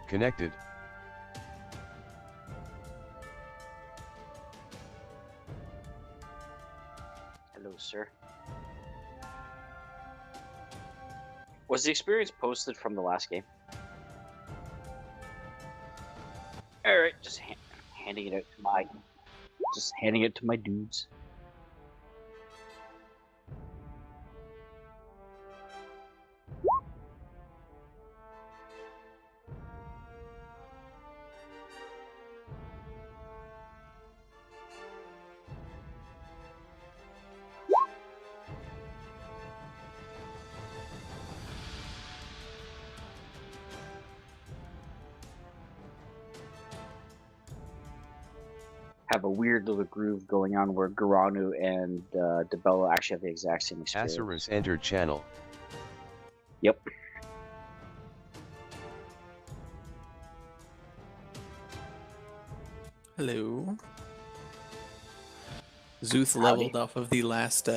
Connected. Hello, sir. Was the experience posted from the last game? All right, just handing it out to my dudes. Have a weird little groove going on where Garanu and DeBella actually have the exact same experience. Asarus entered channel. Yep. Hello. Zuth Howdy. leveled off of the last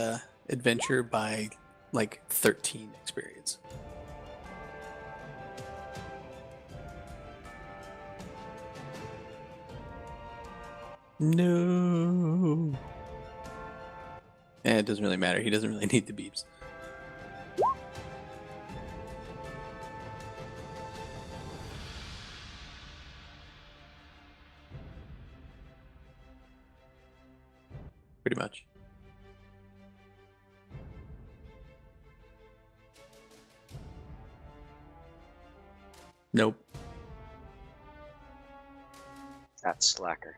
adventure by like 13 experience. No. It doesn't really matter. He doesn't really need the beeps. Pretty much. Nope. That's slacker.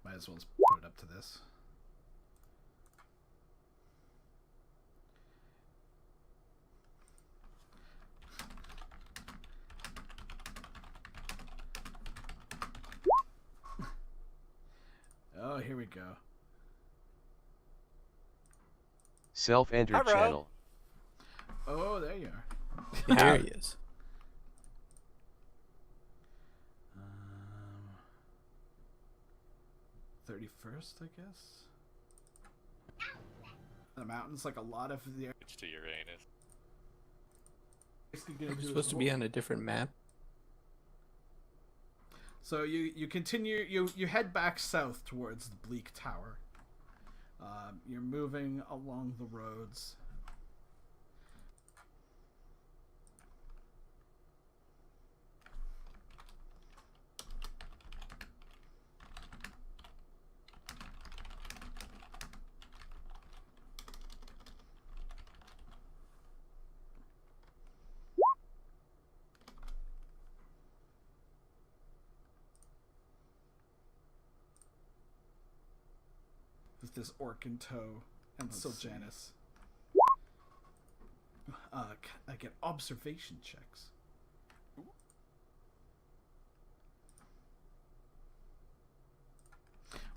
Might as well just put it up to this. Oh, here we go. Self entered Hi, bro. channel. Oh, there you are. There he is. 31st, I guess. The mountains, like a lot of the. It's to Uranus. We're supposed to be on a different map. So you continue, you head back south towards the Bleak Tower. You're moving along the roads. With this orc in tow and Siljanus. I get observation checks.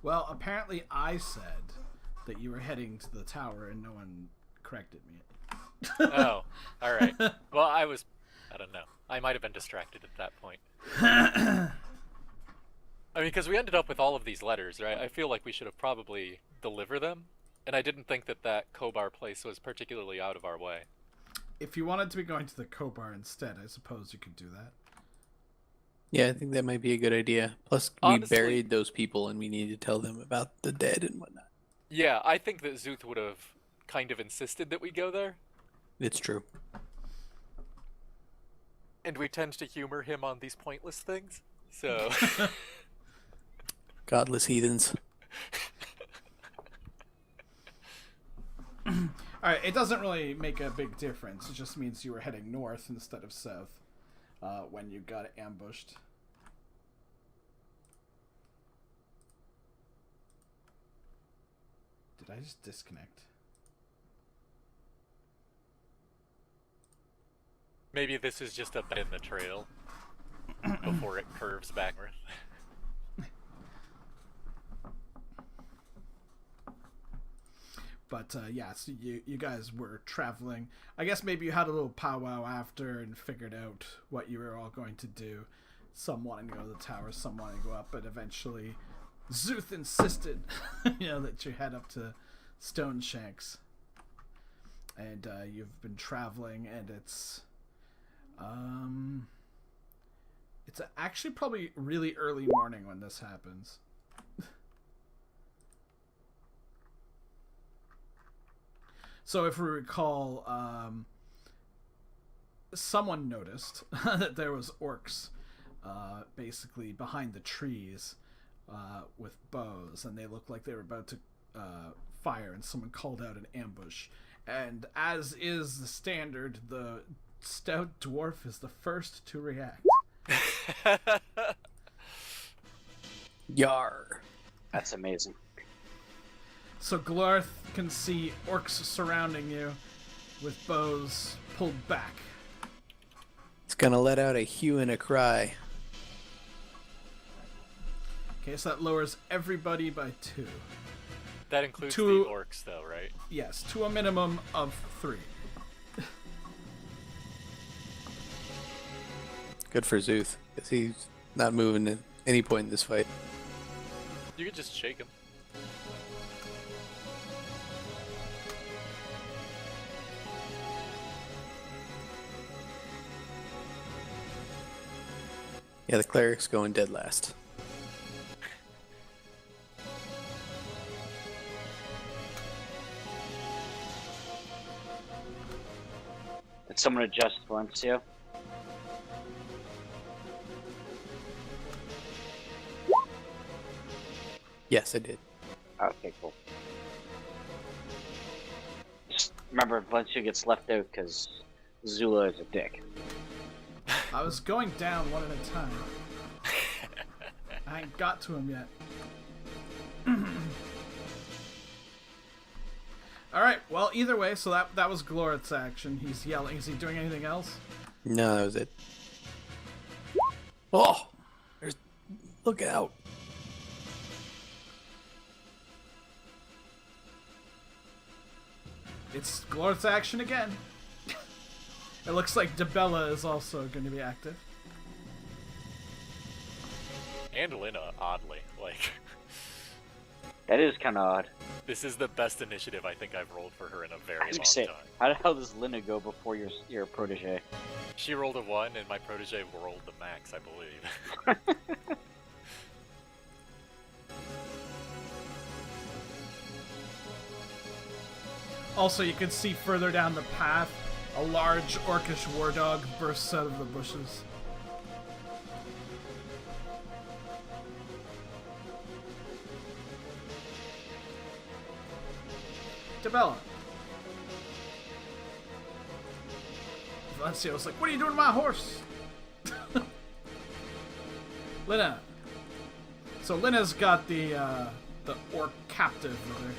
Well, apparently I said that you were heading to the tower and no one corrected me. Oh, all right. Well, I don't know. I might have been distracted at that point. I mean, because we ended up with all of these letters, right? I feel like we should have probably delivered them, and I didn't think that Kobar place was particularly out of our way. If you wanted to be going to the Kobar instead, I suppose you could do that. Yeah, I think that might be a good idea. Plus, Honestly, we buried those people and we need to tell them about the dead and whatnot. Yeah, I think that Zuth would have kind of insisted that we go there. It's true. And we tend to humor him on these pointless things, so... Godless heathens. Alright, it doesn't really make a big difference. It just means you were heading north instead of south when you got ambushed. Did I just disconnect? Maybe this is just a bend in the trail before it curves backward. But yeah, so you guys were traveling. I guess maybe you had a little powwow after and figured out what you were all going to do. Some wanting to go to the tower, some wanting to go up, but eventually Zuth insisted, that you head up to Stone Shanks. And you've been traveling, and it's actually probably really early morning when this happens. So if we recall, someone noticed that there was orcs basically behind the trees with bows, and they looked like they were about to fire, and someone called out an ambush. And as is the standard, the stout dwarf is the first to react. Yar. That's amazing. So Glarth can see orcs surrounding you with bows pulled back. It's gonna let out a hue and a cry. Okay, so that lowers everybody by 2. That includes Two- the orcs, though, right? Yes, to a minimum of 3. Good for Zuth, because he's not moving at any point in this fight. You could just shake him. Yeah, the cleric's going dead last. Did someone adjust Valencia? Yes, I did. Okay, cool. Just remember, Valencia gets left out because Zula is a dick. I was going down one at a time. I ain't got to him yet. Alright, well, either way, so that was Glorith's action. He's yelling. Is he doing anything else? No, that was it. Oh! Look out! It's Glorith's action again. It looks like Debella is also going to be active. And Lina, oddly. Like, That is kind of odd. this is the best initiative I think I've rolled for her in a very I was long gonna say, time. how the hell does Lina go before your protege? She rolled a 1, and my protege rolled the max, I believe. Also, you can see further down the path, a large orcish war dog bursts out of the bushes. Debella. Valencia was like, "What are you doing to my horse?" Lina. So Lina's got the orc captive with her.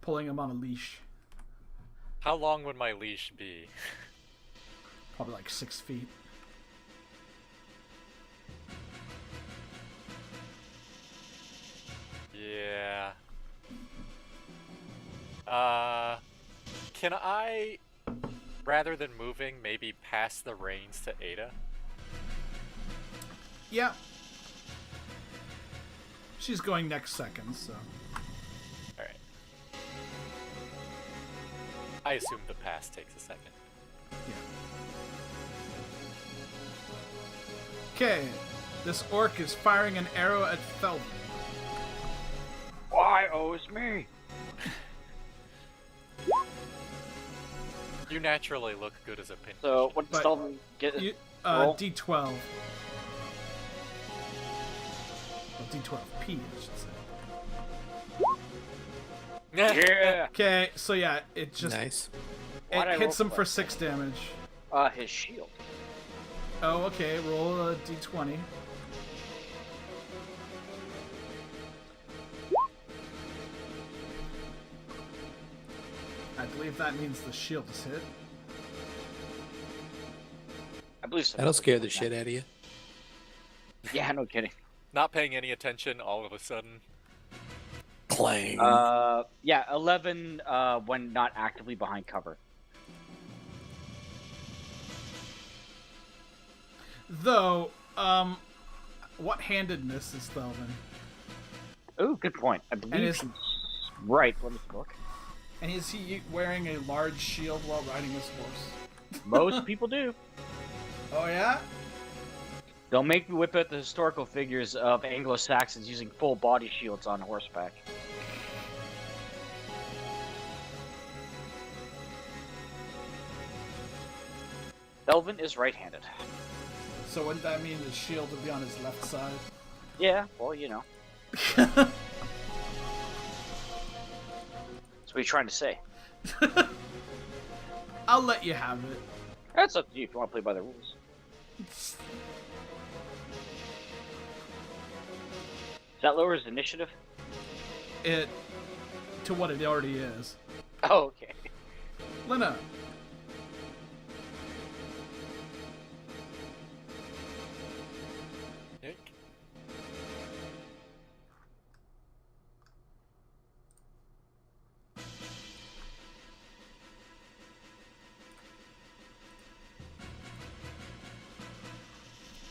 Pulling him on a leash. How long would my leash be? Probably like 6 feet. Yeah. Can I, rather than moving, maybe pass the reins to Ada? Yeah. She's going next second, so. Alright. I assume the pass takes a second. Yeah. Okay. This orc is firing an arrow at Felden. Why? Oh, it's me. You naturally look good as a pinch. So, what does But Stelvin get? You, Roll? D12. Well, D12P, I should say. Yeah. Okay, so yeah, it just Nice. Why'd I it hits roll him for for that? 6 damage. His shield. Oh, okay. Roll a D20. I believe that means the shield is hit. I believe so. That'll scare the shit out of you. Yeah, no kidding. Not paying any attention, all of a sudden. Clang. Yeah, 11 when not actively behind cover. Though, what-handedness is Thelvin? Oh, good point. I believe is- he's right. Let me look. And is he wearing a large shield while riding his horse? Most people do. Oh yeah? Don't make me whip out the historical figures of Anglo-Saxons using full body shields on horseback. Elvin is right-handed. So wouldn't that mean the shield would be on his left side? Yeah, well, you know. That's what you're trying to say. I'll let you have it. That's up to you if you want to play by the rules. Does that lower his initiative? It to what it already is. Oh, okay. Lena. Nick?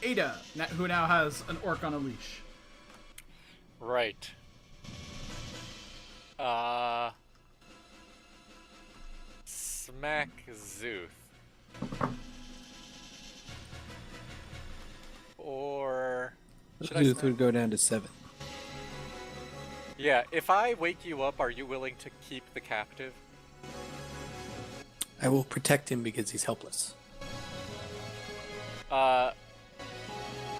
Ada, who now has an orc on a leash. Right. Smack Zooth. Or... should I Youth smack? would go down to 7. Yeah, if I wake you up, are you willing to keep the captive? I will protect him because he's helpless.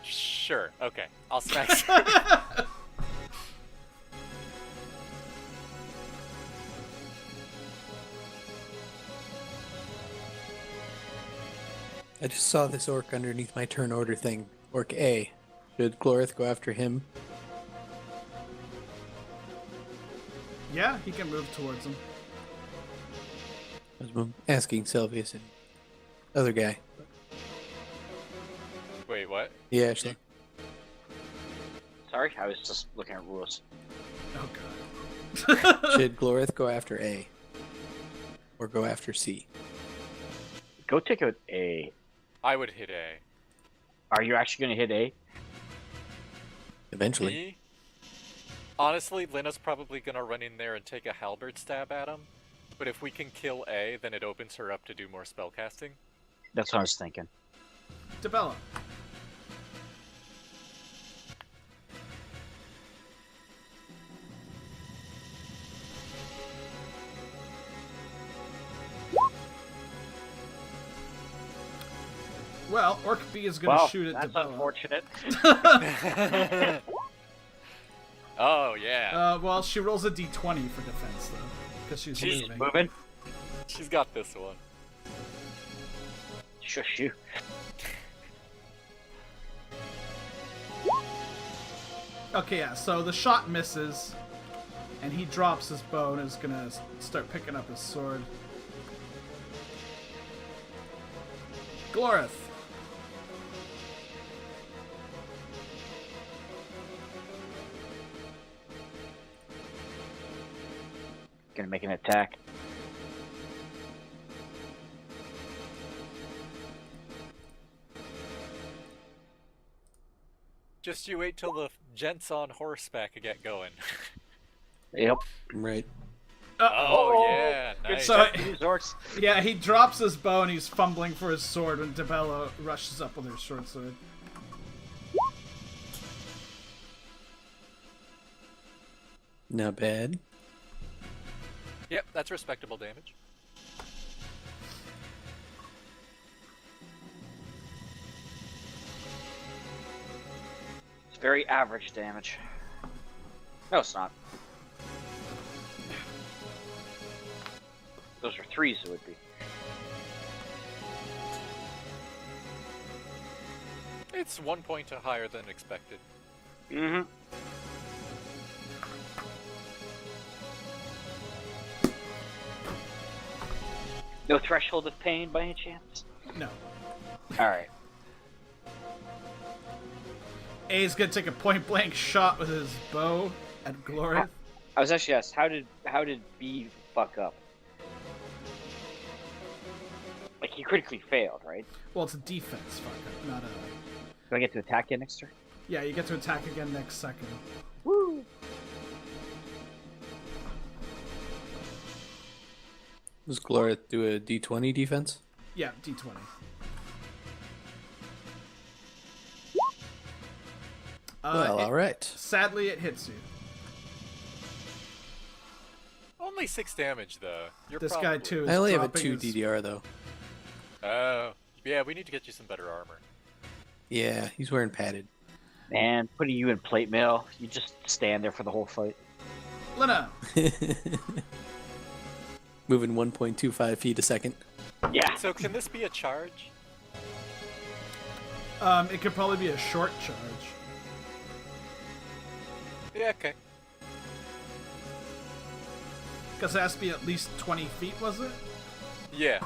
Sure. Okay. I'll smack Zooth. I just saw this orc underneath my turn order thing. Orc A. Should Glorith go after him? Yeah, he can move towards him. I was asking Sylvius and other guy. Wait, what? Yeah, actually. Sorry, I was just looking at rules. Oh god. Should Glorith go after A? Or go after C? Go take out A. I would hit A. Are you actually going to hit A? Eventually. Me? Honestly, Lena's probably gonna run in there and take a halberd stab at him. But if we can kill A, then it opens her up to do more spellcasting. That's what I was thinking. Debella. Well, Orc B is going to Well, shoot at that's Debella. unfortunate. Oh, yeah. Well, she rolls a d20 for defense, though, because she's She's moving. Moving. She's got this one. Shush you. Okay, yeah, so the shot misses, and he drops his bow and is gonna start picking up his sword. Glorith. Gonna make an attack. Just you wait till the gents on horseback get going. Yep. Right. Oh, yeah, nice. So, These orcs. yeah, he drops his bow and he's fumbling for his sword when Debella rushes up with her short sword. Not bad. Yep, that's respectable damage. It's very average damage. No, it's not. Those are 3s, it would be. It's 1 point higher than expected. Mm-hmm. No threshold of pain by any chance? No. Alright. A's gonna take a point blank shot with his bow at Glorith. I was actually asked, how did B fuck up? Like, he critically failed, right? Well, it's a defense fuck up, not a. Do I get to attack you next turn? Yeah, you get to attack again next second. Woo! Does Glorith do a D20 defense? Yeah, D20. Well, alright. Sadly, it hits you. Only 6 damage though. You're This probably... guy too is I only have a dropping 2 his- DDR though. Oh, yeah. We need to get you some better armor. Yeah, he's wearing padded. Man, putting you in plate mail, you just stand there for the whole fight. Lena! Moving 1.25 feet a second. Yeah. So can this be a charge? It could probably be a short charge. Yeah. Okay. Because it has to be at least 20 feet, was it? Yeah.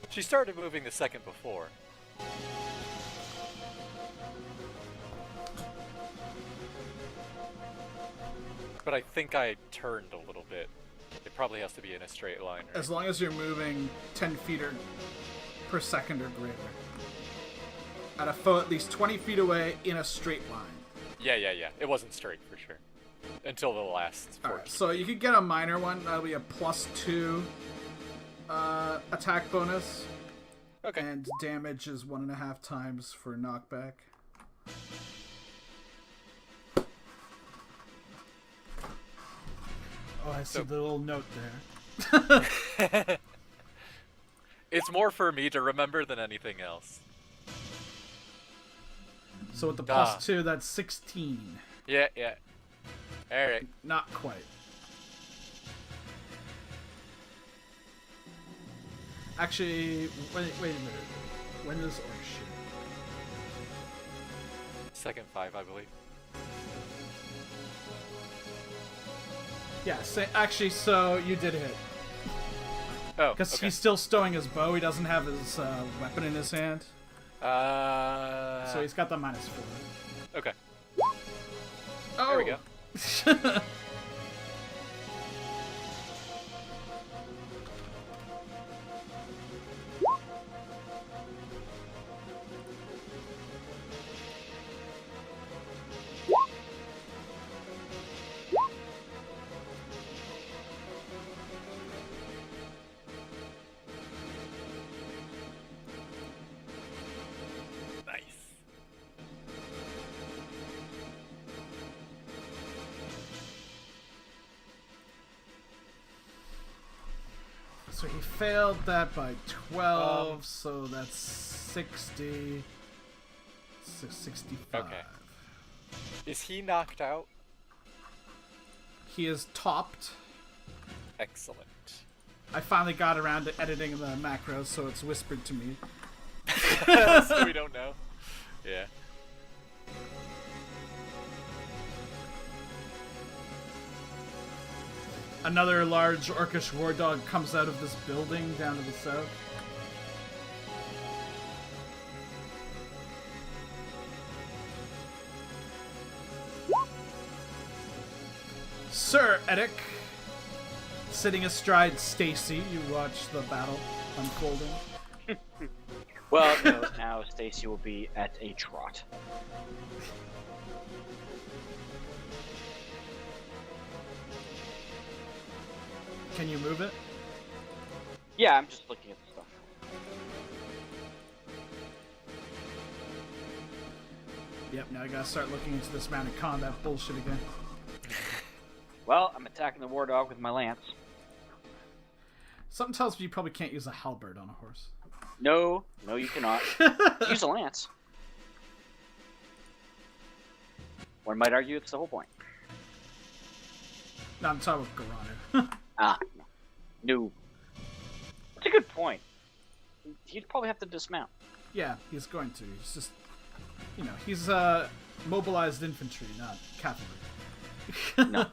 She started moving the second before. But I think I turned a little bit. It probably has to be in a straight line. Right? As long as you're moving 10 feet per second or greater. At a foe at least 20 feet away in a straight line. Yeah. It wasn't straight for sure. Until the last 14. Alright, so you could get a minor one. That'll be a +2 attack bonus. Okay. And damage is 1.5 times for knockback. Oh, I see the little note there. It's more for me to remember than anything else. So with the Duh. +2, that's 16. Yeah. Alright. Not quite. Actually, wait a minute. When does orc shoot? Second 5, I believe. Yeah, actually, so you did hit. Oh, Because okay. he's still stowing his bow, he doesn't have his weapon in his hand. So he's got the -4. Okay. Oh! There we go. Nice. So he failed that by 12, so that's 60. 65. Okay. Is he knocked out? He is topped. Excellent. I finally got around to editing the macros, so it's whispered to me. So we don't know. Yeah. Another large orcish war dog comes out of this building down to the south. Sir Edic, sitting astride Stacy, you watch the battle unfolding. Well, no, now Stacy will be at a trot. Can you move it? Yeah, I'm just looking at the stuff. Yep, now I gotta start looking into this mounted combat bullshit again. Well, I'm attacking the war dog with my lance. Something tells me you probably can't use a halberd on a horse. No, you cannot. Use a lance. One might argue it's the whole point. No, I'm talking about Garanu. Ah, no. That's a good point. He'd probably have to dismount. Yeah, he's going to. He's just, you know, he's mobilized infantry, not cavalry. No.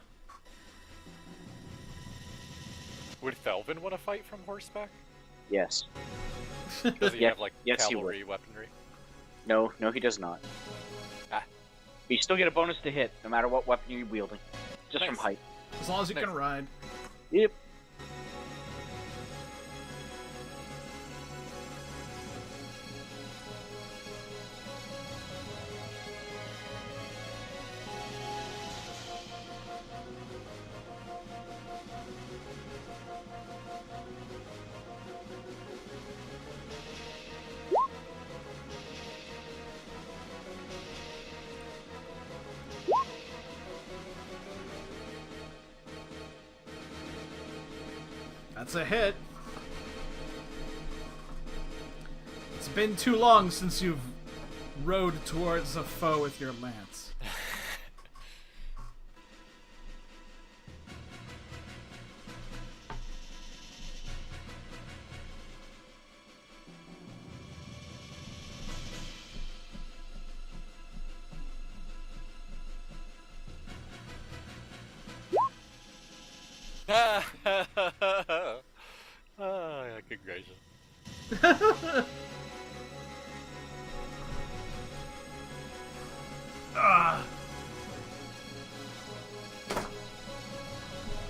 Would Thelvin want to fight from horseback? Yes. Does he Yeah, have like yes, he would. cavalry weaponry? No, he does not. Ah. But you still get a bonus to hit, no matter what weapon you're wielding. Just from Nice. height. As long as you Nice. can ride. Yep. That's a hit. It's been too long since you've rode towards a foe with your lance. Oh, yeah, good gracious. Ah.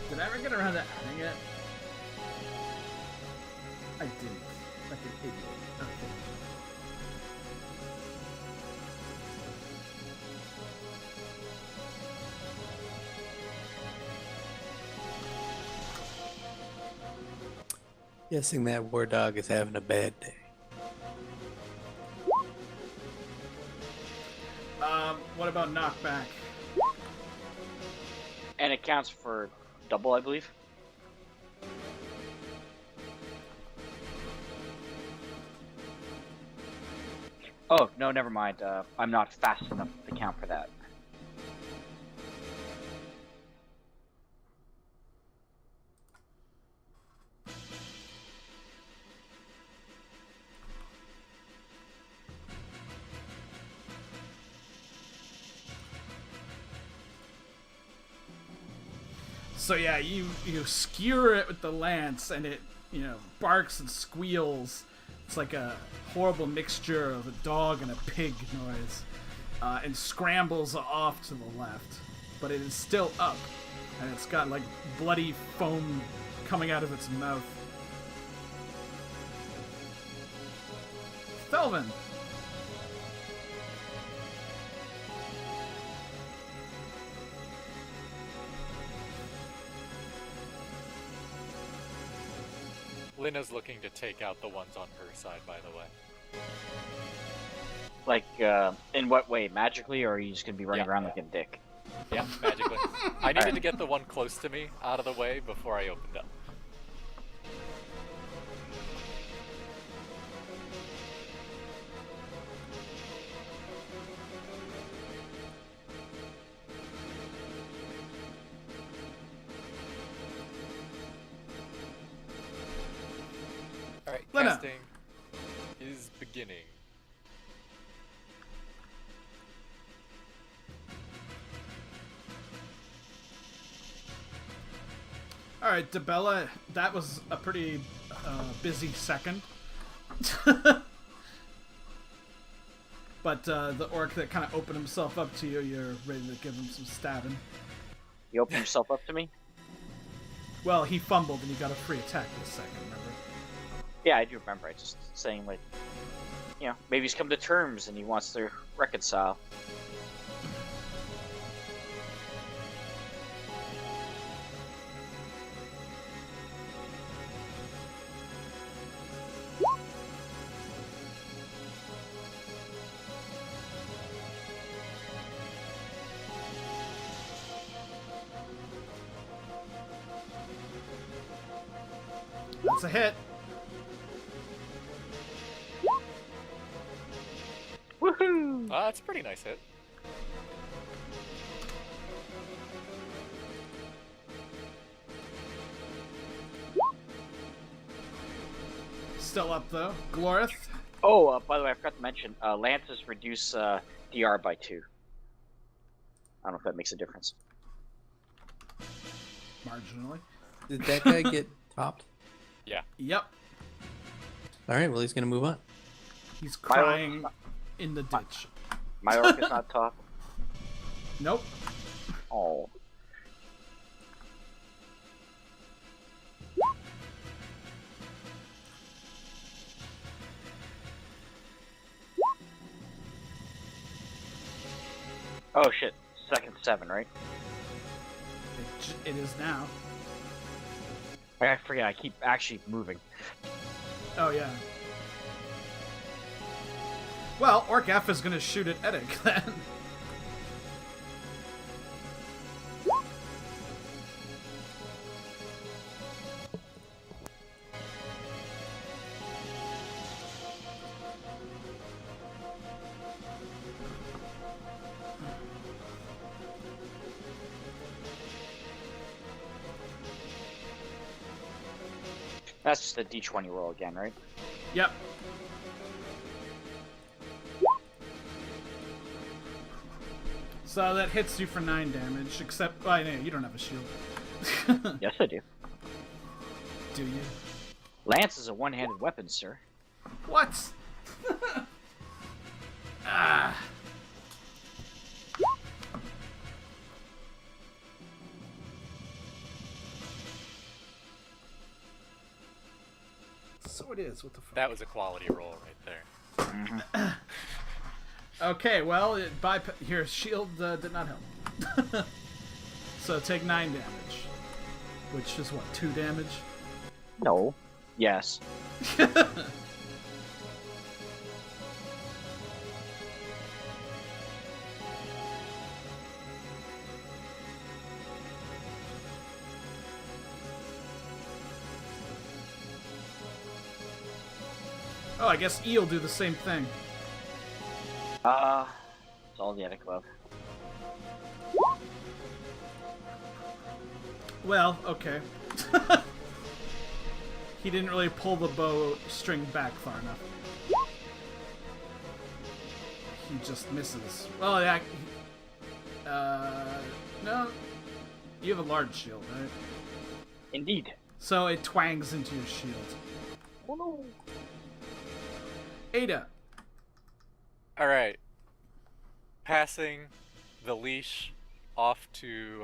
Did I ever get around to adding it? I didn't. Like an idiot. Okay. Guessing that war dog is having a bad day. What about knockback? And it counts for double, I believe. Oh, no, never mind. I'm not fast enough to count for that. So yeah, you skewer it with the lance, and it barks and squeals. It's like a horrible mixture of a dog and a pig noise, and scrambles off to the left. But it is still up, and it's got like bloody foam coming out of its mouth. Thelvin. Lina's looking to take out the ones on her side, by the way. Like, in what way? Magically, or are you just gonna be running Yeah. around like a dick? Yeah, magically. I needed to get the one close to me out of the way before I opened up. Alright, Lina. casting is beginning. All right, Debella, that was a pretty busy second. But the orc that kind of opened himself up to you, you're ready to give him some stabbing. He opened himself up to me? Well, he fumbled and you got a free attack this second, remember? Yeah, I do remember. I just saying, like, maybe he's come to terms and he wants to reconcile. That's a hit. Woohoo! That's a pretty nice hit. Still up though. Glorith. Oh, by the way, I forgot to mention, lances reduce DR by 2. I don't know if that makes a difference. Marginally. Did that guy get topped? Yeah. Yep. All right, well, he's going to move on. He's crying in the ditch. My orc is not tough. Nope. Oh. Oh shit. Second 7, right? It is now. I forget, I keep actually moving. Oh, yeah. Well, Orc F is gonna shoot at Eddic then. That's just a d20 roll again, right? Yep. So that hits you for 9 damage, except... Well, no, you don't have a shield. Yes, I do. Do you? Lance is a one-handed weapon, sir. What? Ah. So it is, what the fuck? That was a quality roll right there. Okay, well, your shield did not help. So take 9 damage. Which is what, 2 damage? No. Yes. Oh, I guess E will do the same thing. It's all the Eddic love. Well, okay. He didn't really pull the bow string back far enough. He just misses. Well, yeah. No. You have a large shield, right? Indeed. So it twangs into your shield. Oh no. Ada. Alright. Passing the leash off to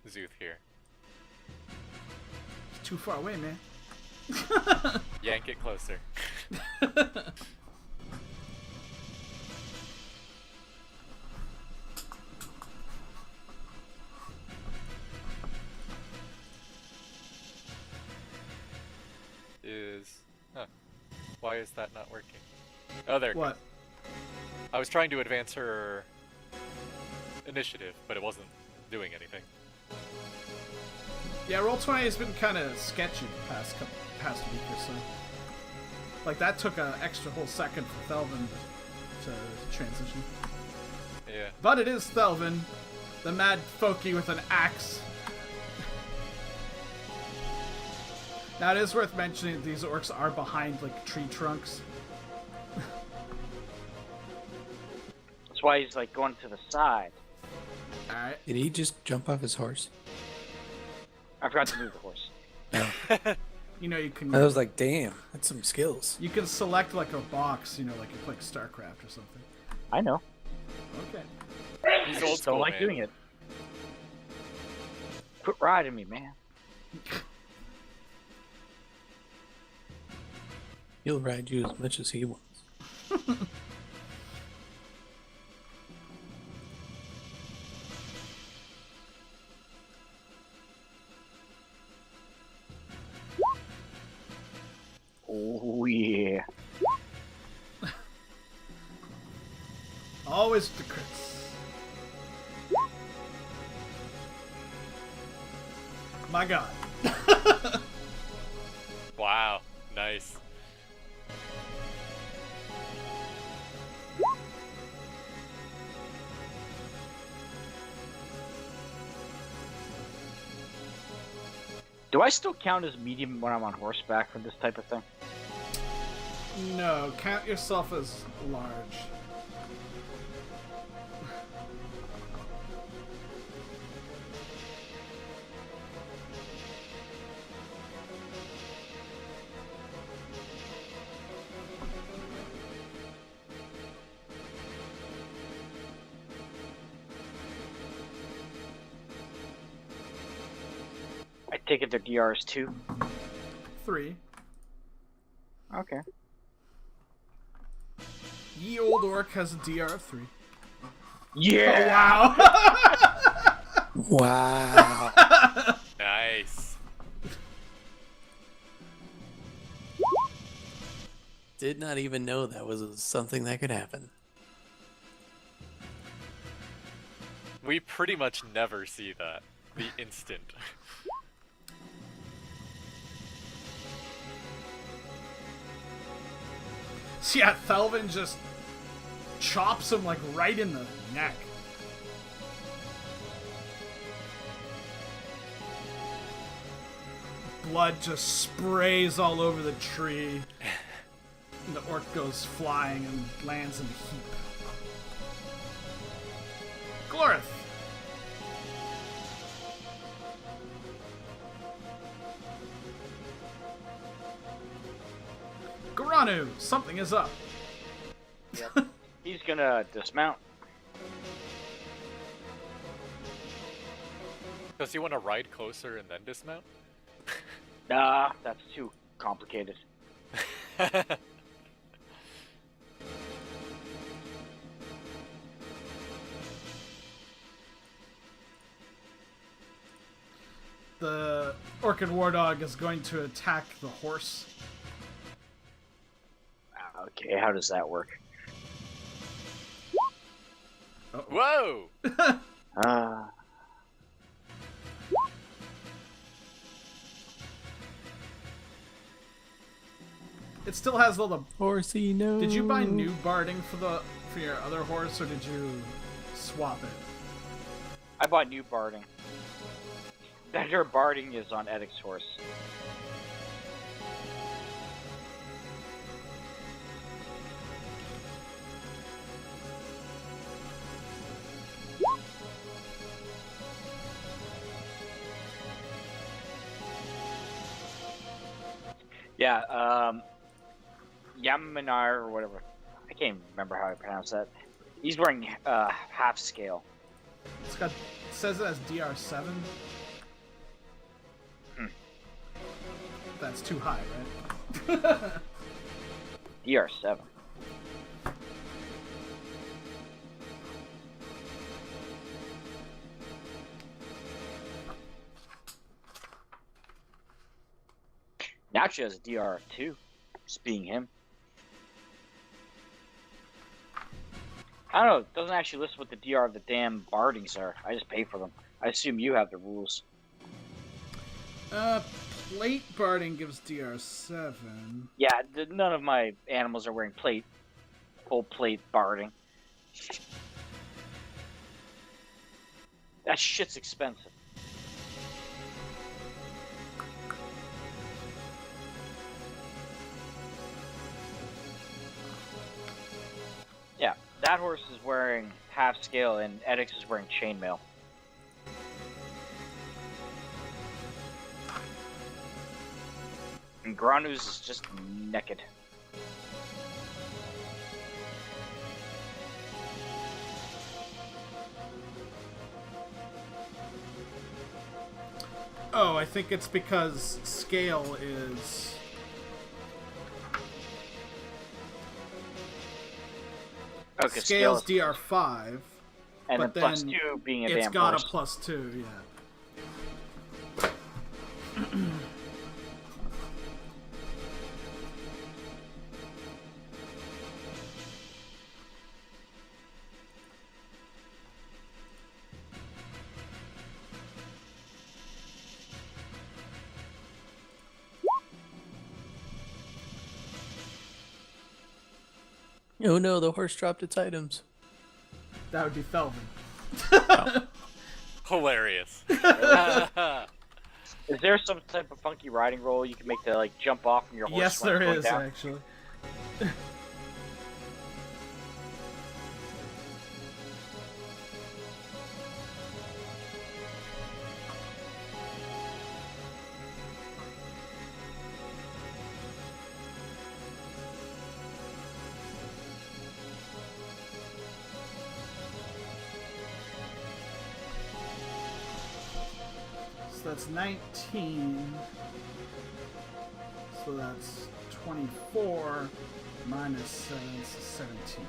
Zuth here. Too far away, man. Yank it closer. Why is that not working? Oh, there it What? goes. I was trying to advance her initiative, but it wasn't doing anything. Yeah, Roll20 has been kind of sketchy the past week or so. Like, that took an extra whole second for Thelvin to transition. Yeah. But it is Thelvin, the mad folky with an axe. Now, it is worth mentioning that these orcs are behind, like, tree trunks. That's why he's like going to the side. Alright. Did he just jump off his horse? I forgot to move the horse. No. You know, you can... I was like, damn, that's some skills. You can select, like, a box, you know, like you play StarCraft or something. I know. Okay. He's I old just school, don't like man. doing it. Quit riding me, man. He'll ride you as much as he wants. Oh yeah. Always the crits. My god. Wow, nice. Do I still count as medium when I'm on horseback for this type of thing? No, count yourself as large. I take it their DR is 2. 3. Okay. Ye old orc has a DR of 3. Yeah! Oh, wow! Wow. Nice. Did not even know that was something that could happen. We pretty much never see that. The instant. So yeah, Thelvin just chops him like right in the neck. Blood just sprays all over the tree. And the orc goes flying and lands in a heap. Glorith! Garanu, something is up. Yep. He's gonna dismount. Does he want to ride closer and then dismount? Nah, that's too complicated. The Orchid War Dog is going to attack the horse. Okay, how does that work? Whoa! It still has all the. Horsey, no. Did you buy new barding for your other horse, or did you swap it? I bought new barding. Better barding is on Edic's horse. Yeah, Yaminar or whatever. I can't even remember how I pronounce that. He's wearing half scale. It says it as DR7. That's too high, right? DR7. Now she has a DR2. Just being him. I don't know, it doesn't actually list what the DR of the damn bardings are. I just pay for them. I assume you have the rules. Plate barding gives DR7. Yeah, none of my animals are wearing full plate barding. That shit's expensive. Yeah, that horse is wearing half scale and Edix is wearing chainmail. And Granus is just naked. Oh, I think it's because scale is... Okay, Scale's scale is- DR5, and but then plus then 2 being a it's damn got horse. a +2, yeah. Oh no, the horse dropped its items. That would be Thelvin. Hilarious. Is there some type of funky riding roll you can make to like jump off from your horse? Yes, when it's there going is, down? actually. So that's 19. So that's 24 minus 7, so 17.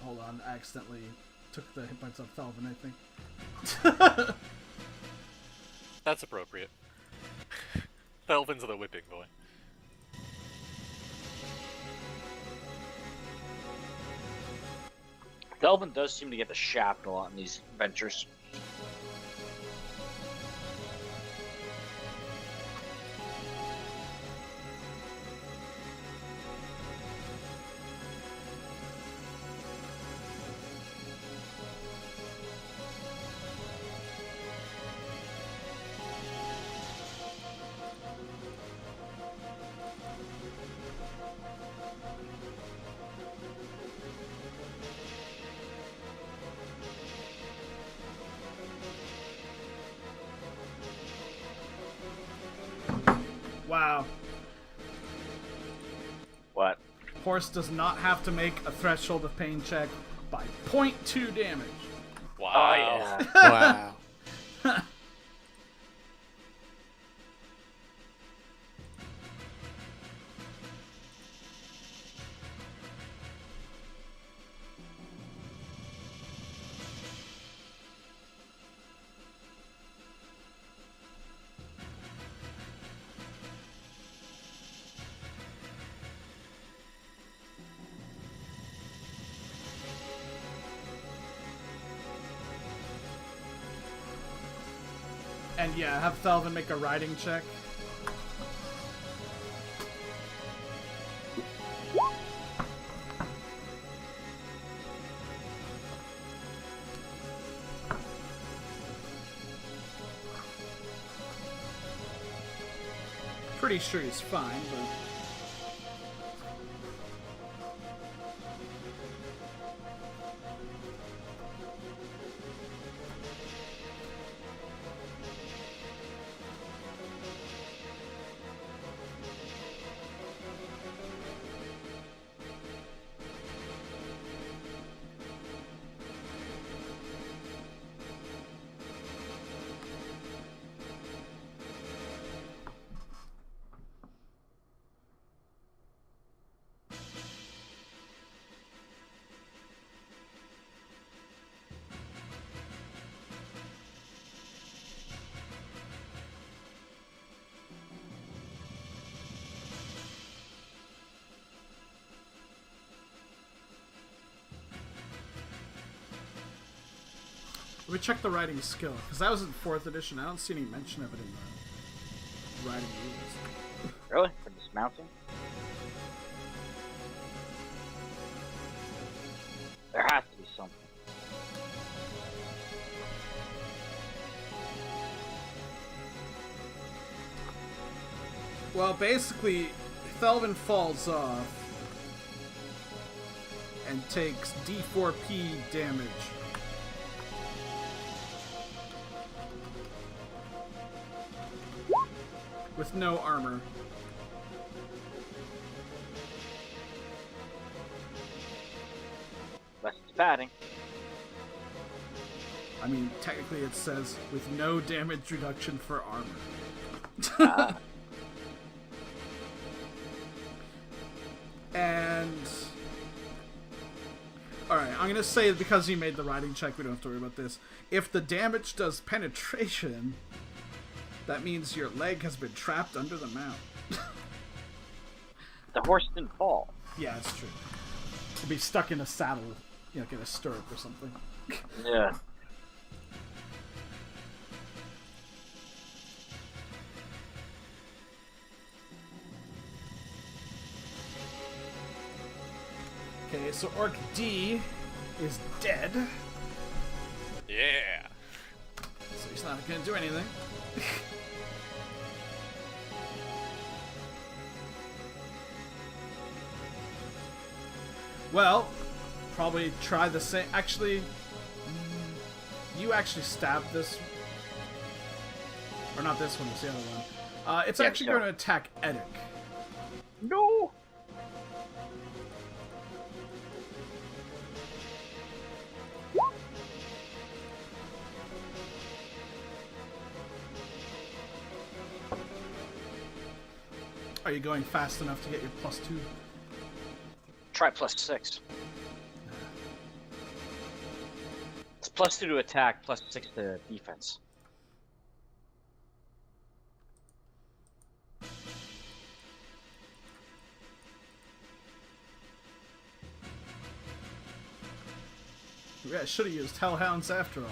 Hold on, I accidentally took the hit points off Thelvin, I think. That's appropriate. Thelvin's the whipping boy. Delvin does seem to get the shaft a lot in these ventures. Wow. What? Horse does not have to make a threshold of pain check by 0.2 damage. Wow. Oh, yeah. Wow. And yeah, have Thelvin make a riding check. Pretty sure he's fine, but... Let me check the writing skill, because that was in 4th edition. I don't see any mention of it in the writing rules. Really? For dismounting? There has to be something. Well, basically, Thelvin falls off and takes D4P damage. With no armor. Less it's padding. I mean, technically it says with no damage reduction for armor. Ah. And... Alright, I'm gonna say because you made the riding check, we don't have to worry about this. If the damage does penetration, that means your leg has been trapped under the mount. The horse didn't fall. Yeah, that's true. It'll be stuck in a saddle, you know, get a stirrup or something. Yeah. Okay, so Orc D is dead. Yeah. So he's not going to do anything. Well, probably try the same. Actually, you actually stabbed this. Or not this one, it's the other one. It's Yeah, actually sure. going to attack Eddic. No. Are you going fast enough to get your +2? Try +6. It's +2 to attack, +6 to defense. Yeah, should have used Hellhounds after all.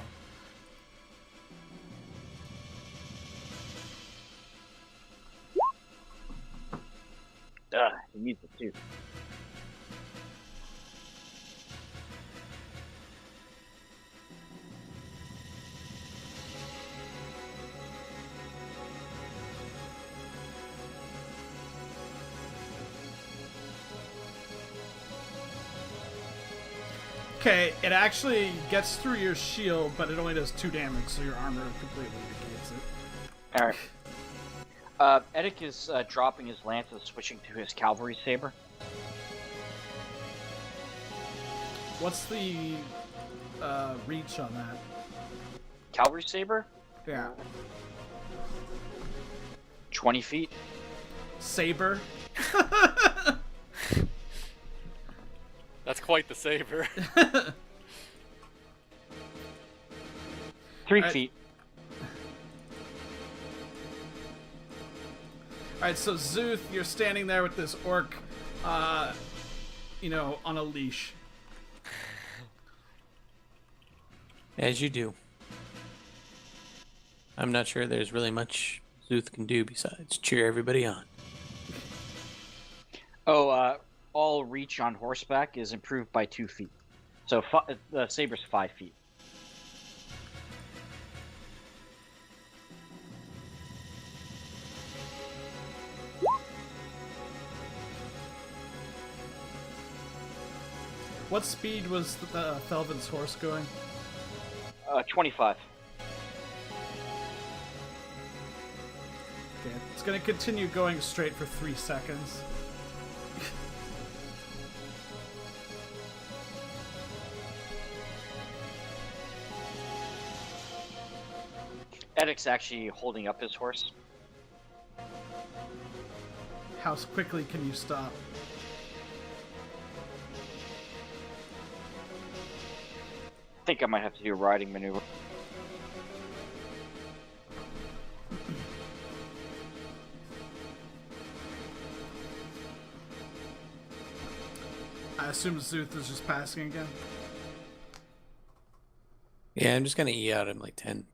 He needs it too. Okay, it actually gets through your shield, but it only does 2 damage, so your armor completely negates it. Alright. Eddic is dropping his lance and switching to his cavalry saber. What's the reach on that? Cavalry saber? Yeah. 20 feet. Saber? That's quite the saber. 3 Alright. feet. Alright, so Zuth, you're standing there with this orc, you know, on a leash. As you do. I'm not sure there's really much Zuth can do besides cheer everybody on. Oh, all reach on horseback is improved by 2 feet. So the saber's 5 feet. What speed was the Thelvin's horse going? 25. Okay, it's gonna continue going straight for 3 seconds. Eddic's actually holding up his horse. How quickly can you stop? I think I might have to do a riding maneuver. I assume Zuth is just passing again. Yeah, I'm just gonna E out him like 10.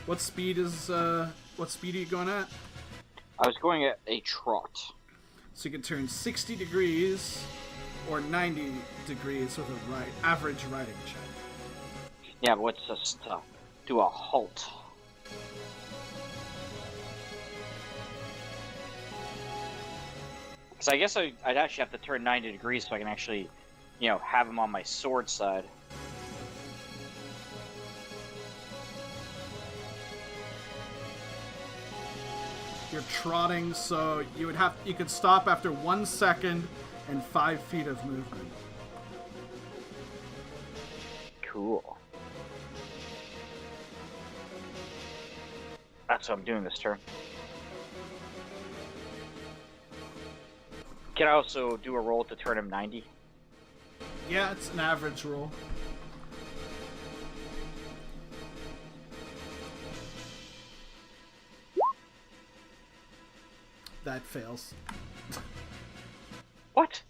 What speed are you going at? I was going at a trot. So you can turn 60 degrees or 90 degrees with a average riding check. Yeah, but let's just do a halt. Because I guess I'd actually have to turn 90 degrees so I can actually, you know, have him on my sword side. You're trotting, so you could stop after 1 second and 5 feet of movement. Cool. That's what I'm doing this turn. Can I also do a roll to turn him 90? Yeah, it's an average roll. That fails. What?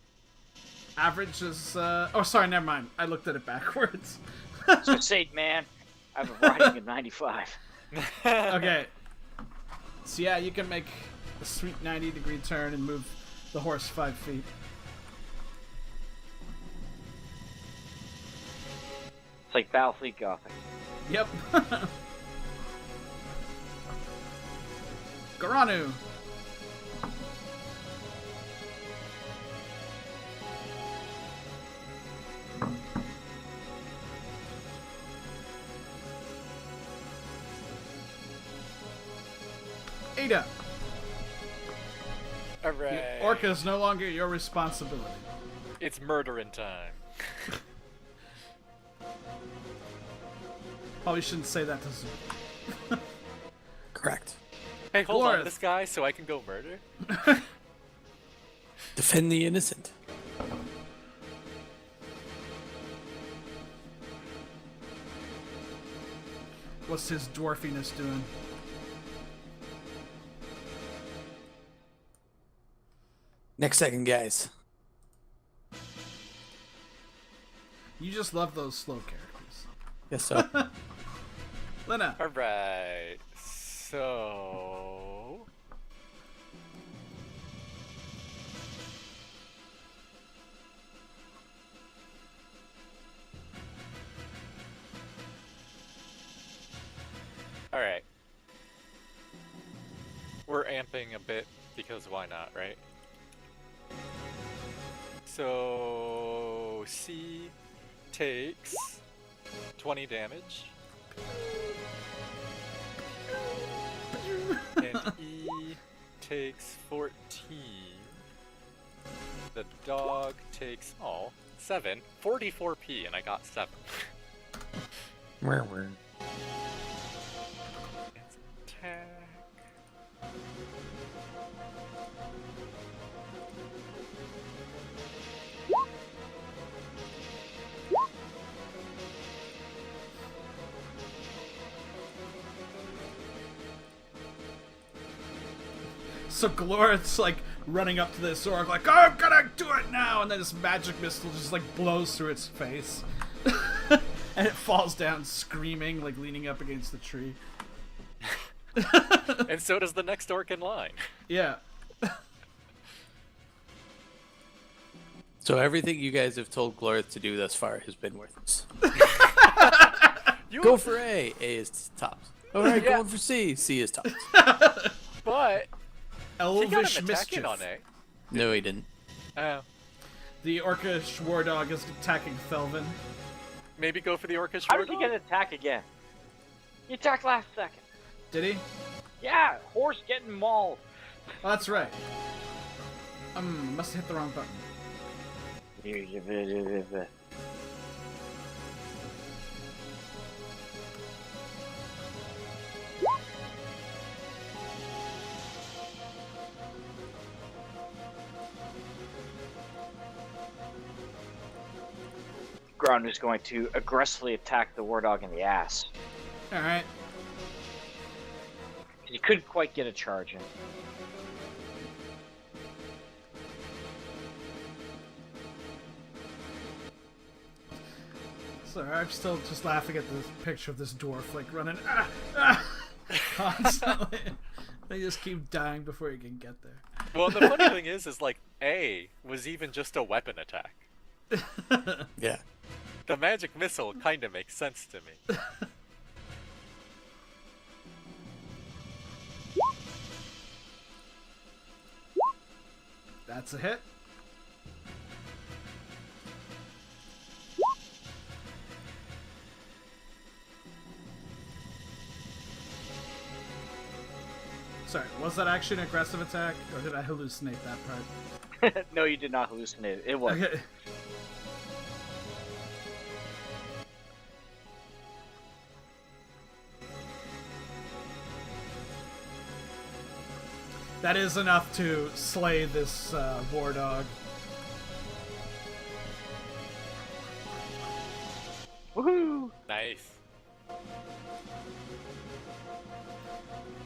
Average is. Oh, sorry, never mind. I looked at it backwards. So say, man, I have a riding of 95. Okay. So yeah, you can make a sweet 90-degree turn and move the horse 5 feet. It's like Battlefleet Gothic. Yep. Garanu. Ada. Alright. The orca is no longer your responsibility. It's murdering time. Probably shouldn't say that to Zoom. Correct. Hey, hold on Glorith. to this guy so I can go murder? Defend the innocent. What's his dwarfiness doing? Next second, guys. You just love those slow characters. Guess so. Lena. Alright. So. Alright. We're amping a bit because why not, right? So C takes 20 damage. And E takes 14. The dog takes 7. 44p, and I got 7. Where? It's attack. So Glorith's like running up to this orc like, oh, I'm gonna do it now! And then this magic missile just like blows through its face. And it falls down screaming, like leaning up against the tree. And so does the next orc in line. Yeah. So everything you guys have told Glorith to do thus far has been worthless. Go for A. A is tops. Alright, Yeah. going for C. C is tops. But he got Elvish him attacking mischief. on A. No, he didn't. The orcish war dog is attacking Felvin. Maybe go for the orcish How war did he dog? get an attack again? He attacked last second. Did he? Yeah, horse getting mauled. Oh, that's right. Must have hit the wrong button. Ground is going to aggressively attack the war dog in the ass. Alright. He couldn't quite get a charge in. Sorry, I'm still just laughing at the picture of this dwarf like running constantly. They just keep dying before you can get there. Well, the funny thing is like A was even just a weapon attack. Yeah. The magic missile kind of makes sense to me. That's a hit. Sorry, was that actually an aggressive attack, or did I hallucinate that part? No, you did not hallucinate it. It was. Okay. That is enough to slay this war dog. Woohoo! Nice.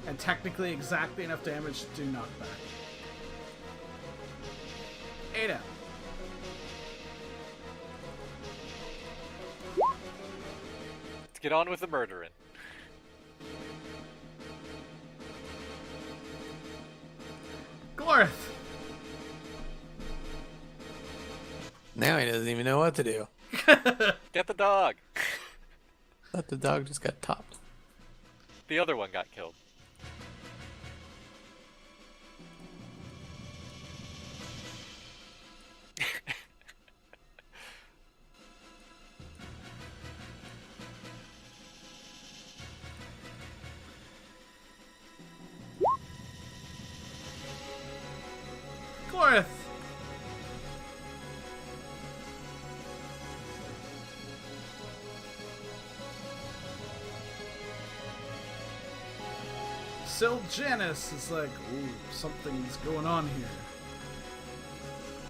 And technically exactly enough damage to do knockback. Ada. Let's get on with the murdering. Glorth. Now he doesn't even know what to do. Get the dog! Thought the dog just got topped. The other one got killed. Glorth. Janice is like, ooh, something's going on here.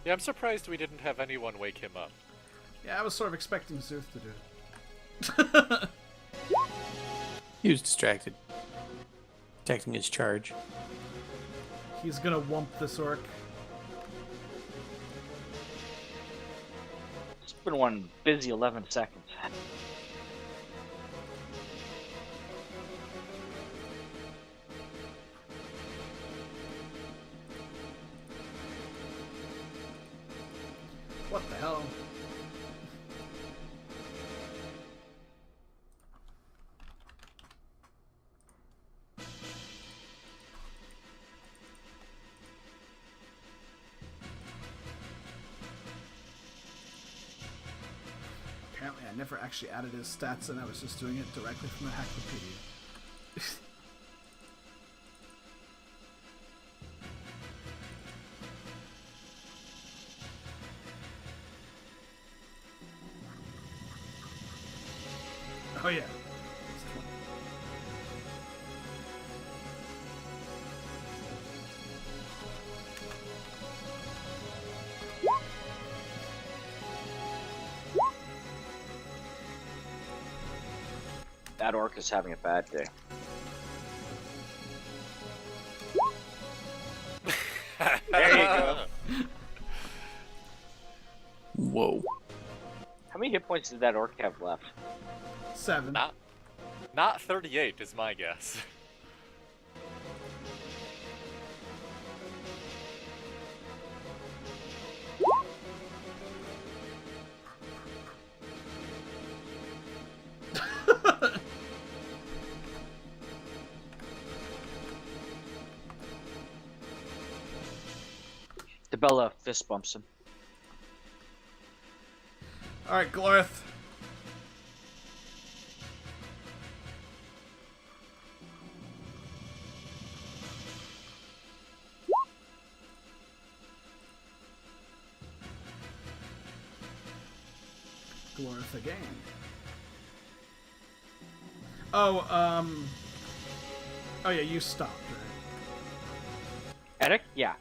Yeah, I'm surprised we didn't have anyone wake him up. Yeah, I was sort of expecting Zuth to do it. He was distracted. Protecting his charge. He's gonna wump this orc. It's been one busy 11 seconds. What the hell? Apparently I never actually added his stats and I was just doing it directly from the Hacklopedia. Oh yeah. That orc is having a bad day. There you go. Whoa. How many hit points did that orc have left? 7. Not 38 is my guess. DeBella fist bumps him. Alright, Glorth. Glorth again. Oh, oh yeah, you stopped, right? Edic? Yeah.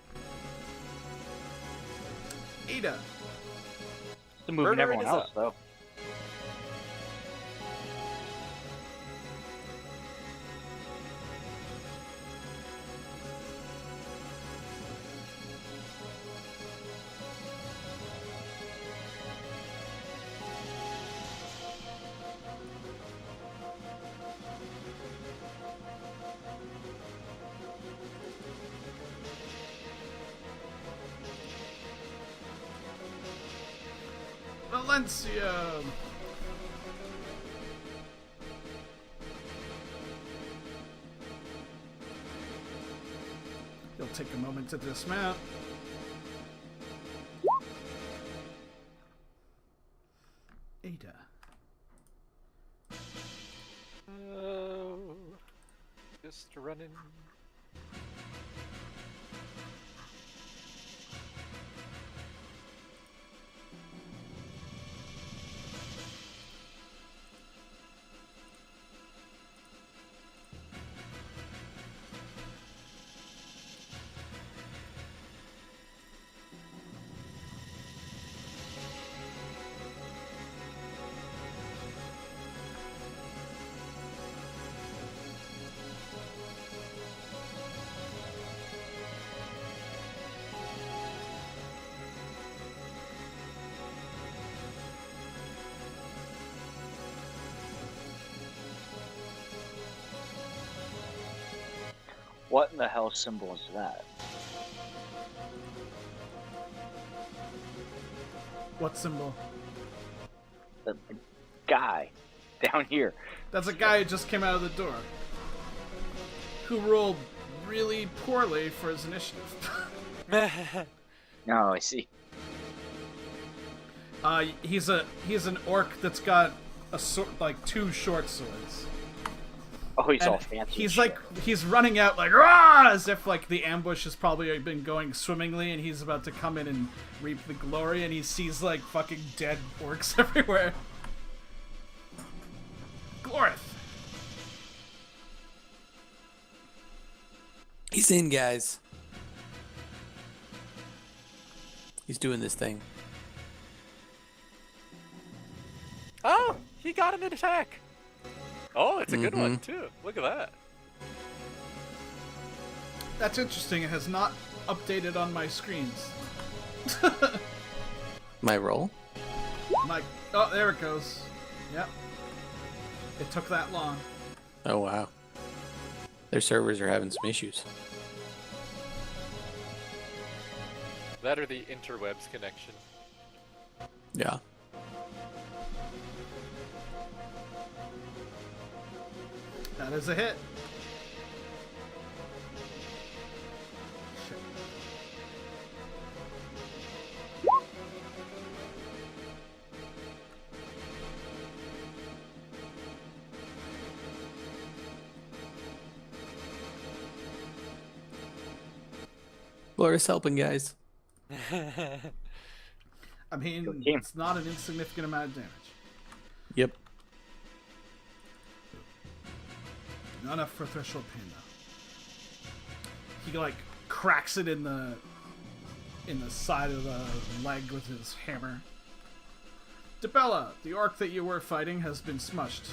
Ada. The moving Murdering everyone is else, up. though. Valencia. He'll take a moment to dismount. Ada. Just running. What in the hell symbol is that? What symbol? The guy down here. That's a guy who just came out of the door. Who rolled really poorly for his initiative. No, I see. He's an orc that's got a like 2 short swords. Oh, he's And all fancy. he's running out like rah, as if like the ambush has probably been going swimmingly, and he's about to come in and reap the glory, and he sees like fucking dead orcs everywhere. Glorith. He's in, guys. He's doing this thing. Oh, he got an attack. Oh, it's a good one too. Look at that. That's interesting. It has not updated on my screens. My roll? Oh, there it goes. Yep. It took that long. Oh, wow. Their servers are having some issues. That or the interwebs connection. Yeah. That is a hit. Shit. Laura's helping, guys. I mean, Good team. it's not an insignificant amount of damage. Yep. Not enough for threshold pain though. He like cracks it in the side of the leg with his hammer. Debella, the orc that you were fighting has been smushed.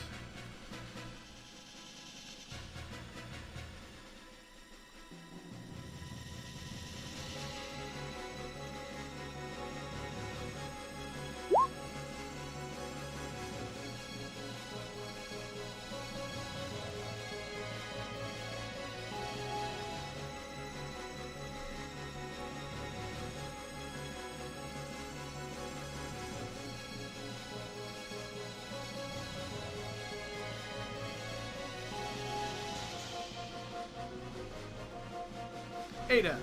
Ada,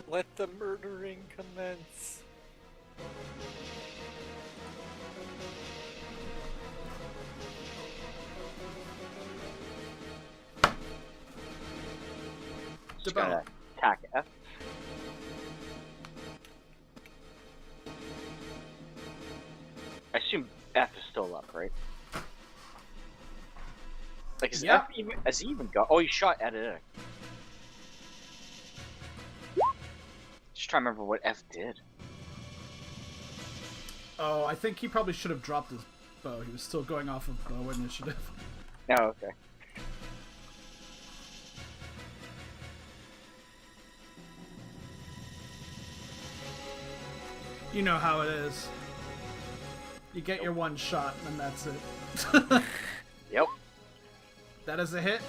Let the murdering commence. Just Debella. gotta attack F. I assume F is still up, right? Like, is Yeah. F even? Has he even got? Oh, he shot at it. Just trying to remember what F did. Oh, I think he probably should have dropped his bow. He was still going off of bow initiative. Oh, okay. You know how it is. You get your one shot, and that's it. Yep. That is a hit.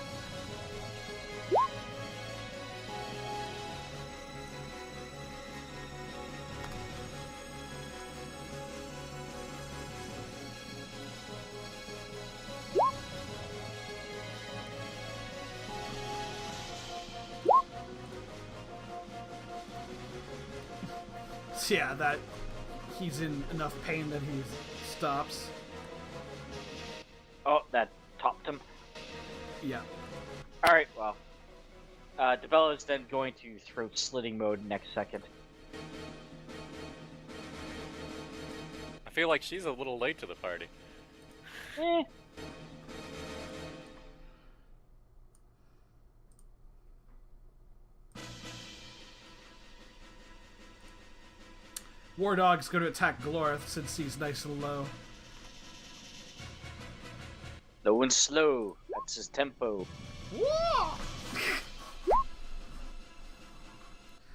So yeah, that he's in enough pain that he stops. Oh, that topped him. Yeah. All right. Well, Debella is then going to throat slitting mode next second. I feel like she's a little late to the party. Eh. War Dog's going to attack Glorith since he's nice and low. Low and slow. That's his tempo.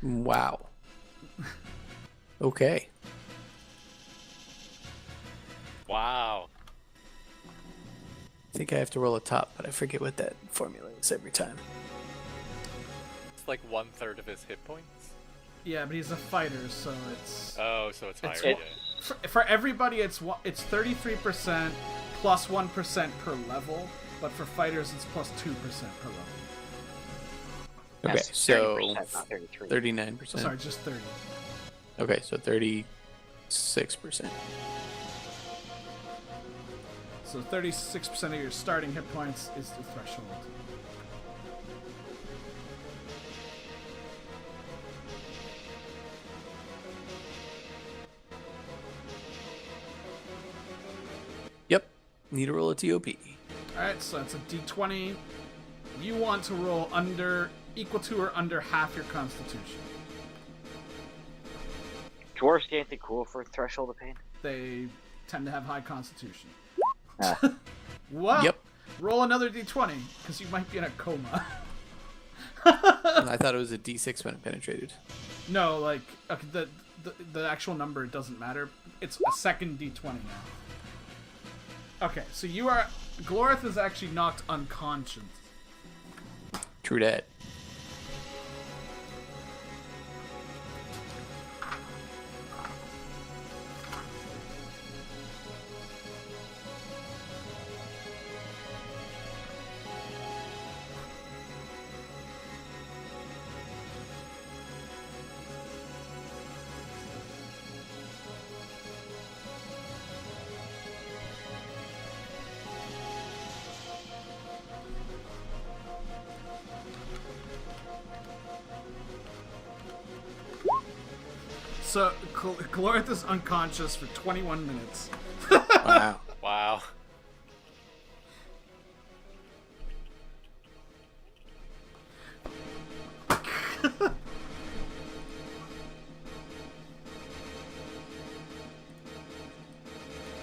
Wow. Okay. Wow. I think I have to roll a top, but I forget what that formula is every time. It's like 1/3 of his hit points. Yeah, but he's a fighter, so it's Oh, so it's higher. It's- yeah. for everybody. It's 33% plus 1% per level, but for fighters it's plus 2% per level. Okay, That's so 30%, not 33. 39%. Sorry, just 30. Okay, so 36%. So 36% of your starting hit points is the threshold. Yep. Need to roll a TOP. Alright, so that's a d20. You want to roll equal to or under half your constitution. Dwarves get anything cool for Threshold of Pain? They tend to have high constitution. Ah. Well, Yep. roll another d20, because you might be in a coma. I thought it was a D6 when it penetrated. No, like, okay, the actual number doesn't matter. It's a second d20 now. Okay, so Glorith is actually knocked unconscious. True that. So, Glorith is unconscious for 21 minutes. Wow. Wow.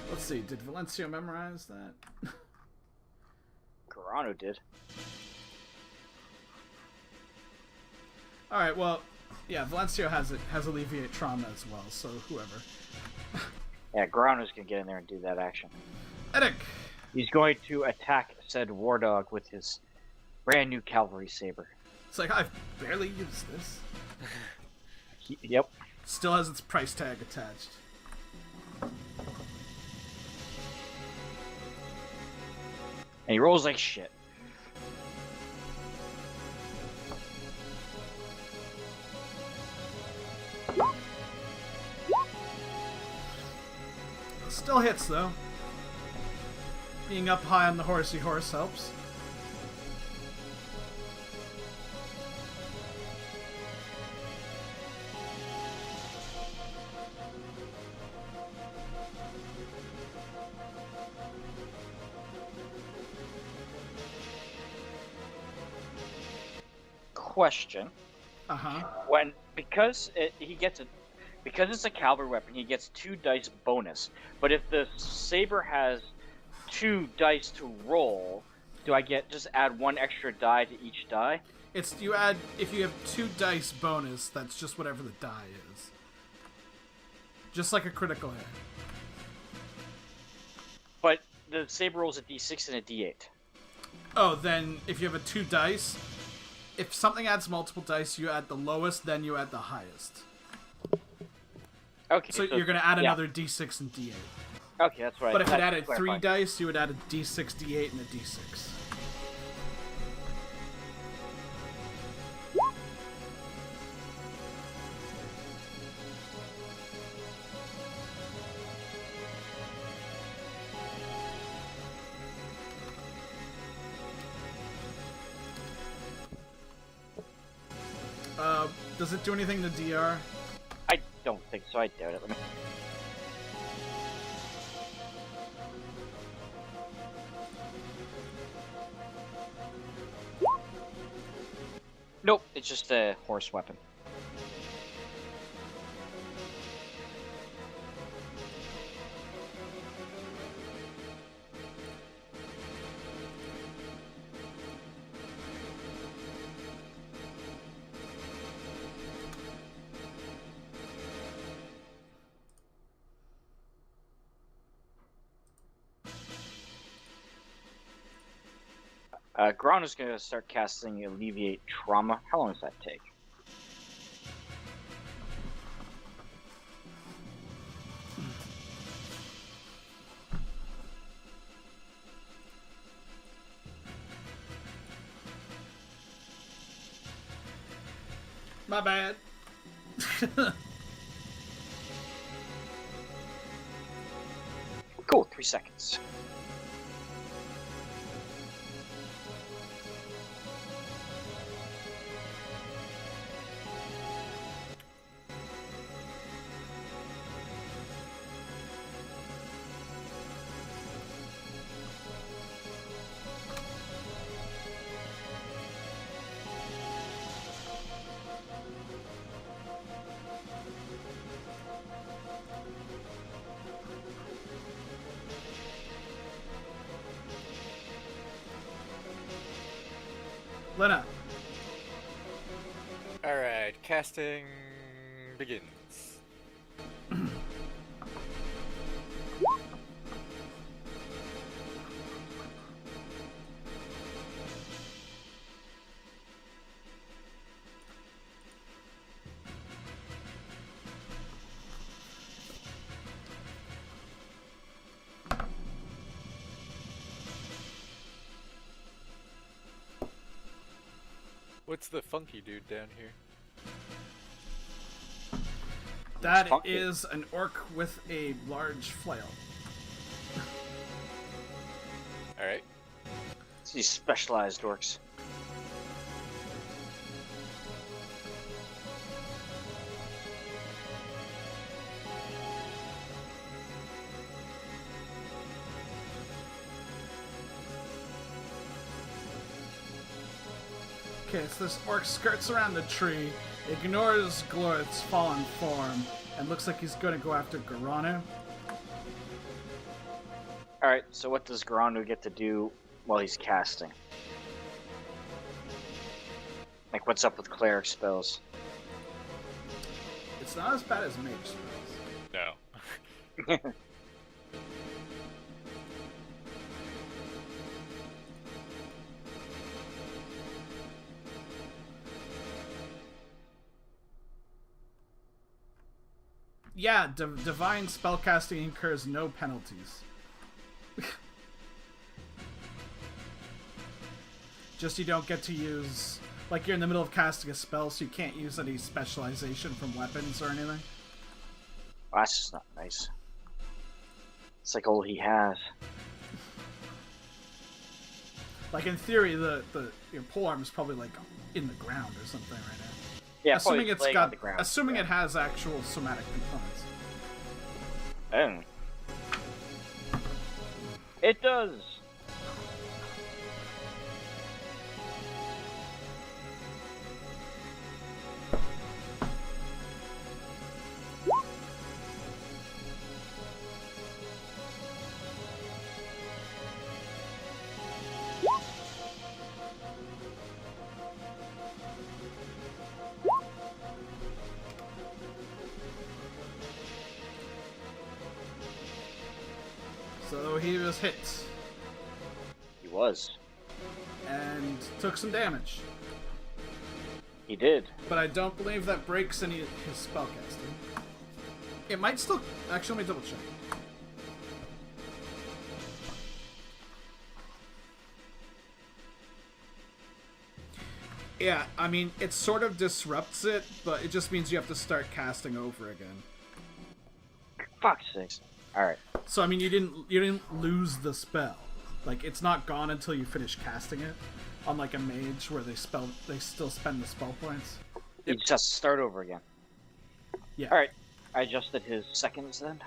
Let's see, did Valencio memorize that? Carano did. Alright, well, yeah, Valencio has alleviate trauma as well, so whoever. Yeah, Carano's gonna get in there and do that action. Eddic! He's going to attack said war dog with his brand new cavalry saber. It's like, I've barely used this. Yep. Still has its price tag attached. And he rolls like shit. Still hits, though. Being up high on the horsey horse helps. Question. Uh-huh. Because it's a cavalry weapon, he gets 2 dice bonus. But if the saber has 2 dice to roll, do I just add 1 extra die to each die? If you have 2 dice bonus, that's just whatever the die is. Just like a critical hit. But the saber rolls a d6 and a d8. Oh, then if you have a 2 dice, if something adds multiple dice, you add the lowest, then you add the highest. Okay. So you're going to add yeah. another d6 and d8. Okay, that's right. But if it That's added 3 clarifying. dice, you would add a d6, d8, and a d6. Does it do anything to DR? I don't think so. I doubt it. Let me... Nope, it's just a horse weapon. Grana's gonna start casting Alleviate Trauma. How long does that take? My bad. Cool, 3 seconds. Lena. Alright, casting begins. What's the funky dude down here? That funky. is an orc with a large flail. Alright. It's these specialized orcs. Okay, so this orc skirts around the tree, ignores Glorith's fallen form, and looks like he's going to go after Garanu. Alright, so what does Garanu get to do while he's casting? Like, what's up with cleric spells? It's not as bad as mage spells. No. Yeah, divine spellcasting incurs no penalties. Just you don't get to use... Like, you're in the middle of casting a spell, so you can't use any specialization from weapons or anything. Well, that's just not nice. It's like all he has. Like, in theory, your polearm is probably, like, in the ground or something right now. Yeah, Assuming probably it's laying on got... the ground. Assuming it has actual somatic components. It does. So he was hit. He was. And took some damage. He did. But I don't believe that breaks any of his spellcasting. It might still... Actually, let me double check. Yeah, I mean, it sort of disrupts it, but it just means you have to start casting over again. Fuck's sakes. Alright. So I mean, you didn't lose the spell. Like, it's not gone until you finish casting it. Unlike a mage where they still spend the spell points. You just have to start over again. Yeah. Alright. I adjusted his seconds then.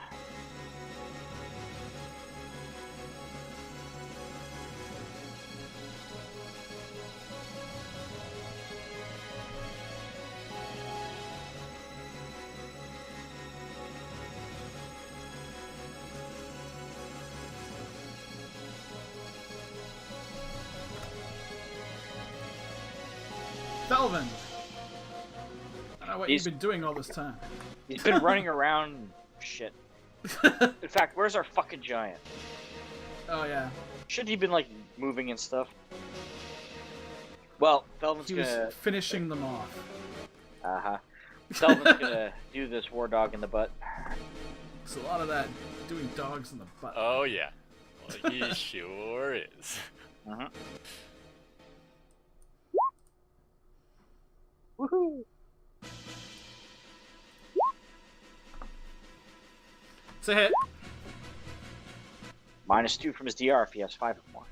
Delvin! I don't know what He's- you've been doing all this time. He's been running around and shit. In fact, where's our fucking giant? Oh yeah. Shouldn't he been like moving and stuff? Well, Felvin's He was gonna. finishing them off. Felvin's gonna do this war dog in the butt. It's a lot of that doing dogs in the butt. Oh yeah. Well, he sure is. Uh-huh. Woohoo! It's a hit. -2 from his DR if he has 5 or more.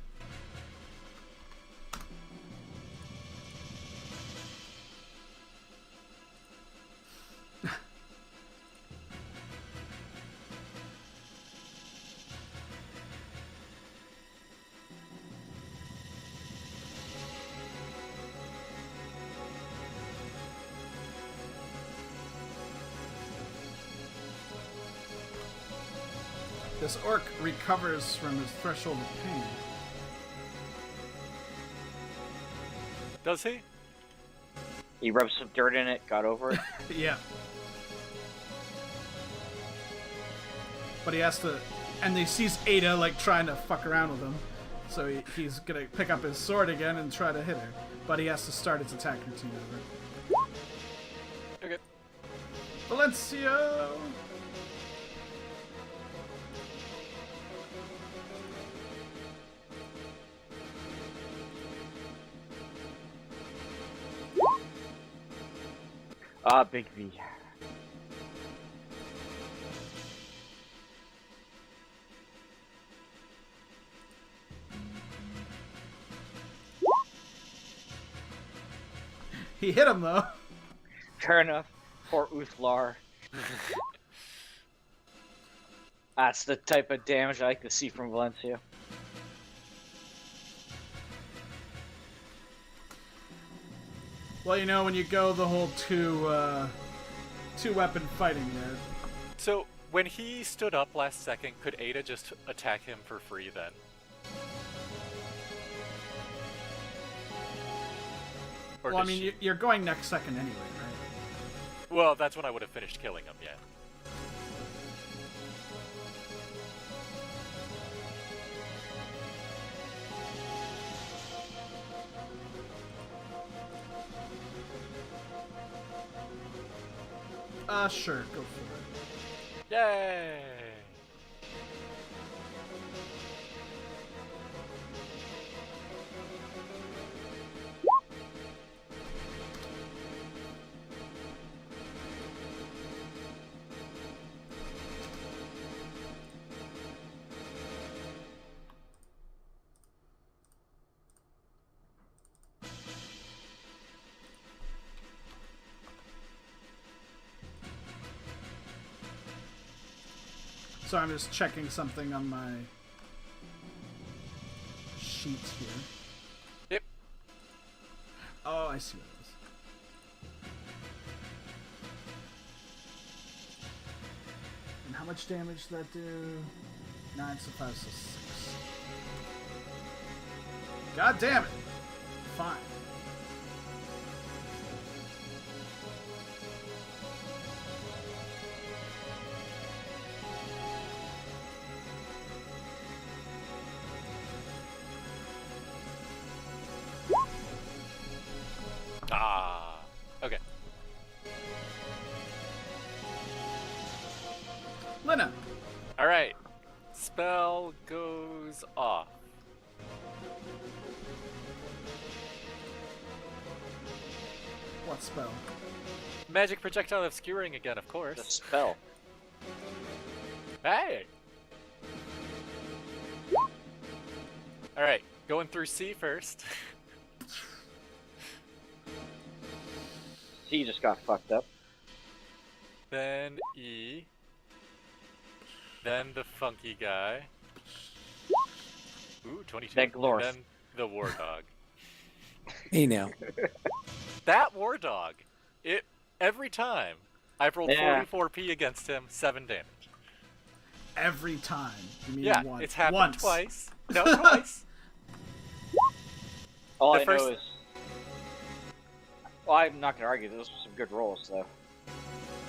This orc recovers from his threshold of pain. Does he? He rubbed some dirt in it, got over it. Yeah. But he has to, and he sees Ada like trying to fuck around with him, so he's gonna pick up his sword again and try to hit her. But he has to start his attack routine over. Okay. Valencio! Ah, Big V. He hit him though. Fair enough. Poor Uthlar. That's the type of damage I like to see from Valencia. Well, you know, when you go the whole two weapon fighting there. So when he stood up last second, could Ada just attack him for free then? Or Well, I does mean, she- you're going next second anyway, right? Well, that's when I would have finished killing him, yeah. Sure, go for it. Yay! So I'm just checking something on my sheets here. Yep. Oh, I see what it is. And how much damage did that do? 9, so 5, so 6. God damn it! Fine. Ah. Okay. Lena! Alright. Spell goes off. What spell? Magic projectile obscuring again, of The course. spell. Hey! Alright, going through C first. C just got fucked up. Then E. Then the funky guy. Ooh, 22. Then Glorth. Then the war dog. Hey now. That war dog, it every time I've rolled Yeah. 44p against him, 7 damage. Every time. You mean Yeah, once? it's happened Once. twice. No, twice. All The I first- know is. Well, I'm not gonna argue. Those were some good rolls, though.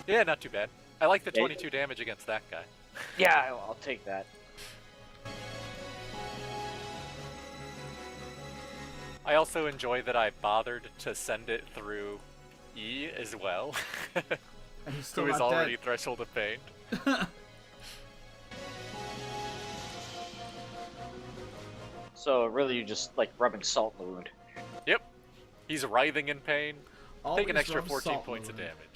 Yeah, not too bad. I like the Yeah. 22 damage against that guy. Yeah, I'll take that. I also enjoy that I bothered to send it through E as well, And he's still who is not already dead. threshold of pain. So really, you're just like rubbing salt in the wound. Yep. He's writhing in pain. Take an Always extra rub 14 salt in points the of wound. damage.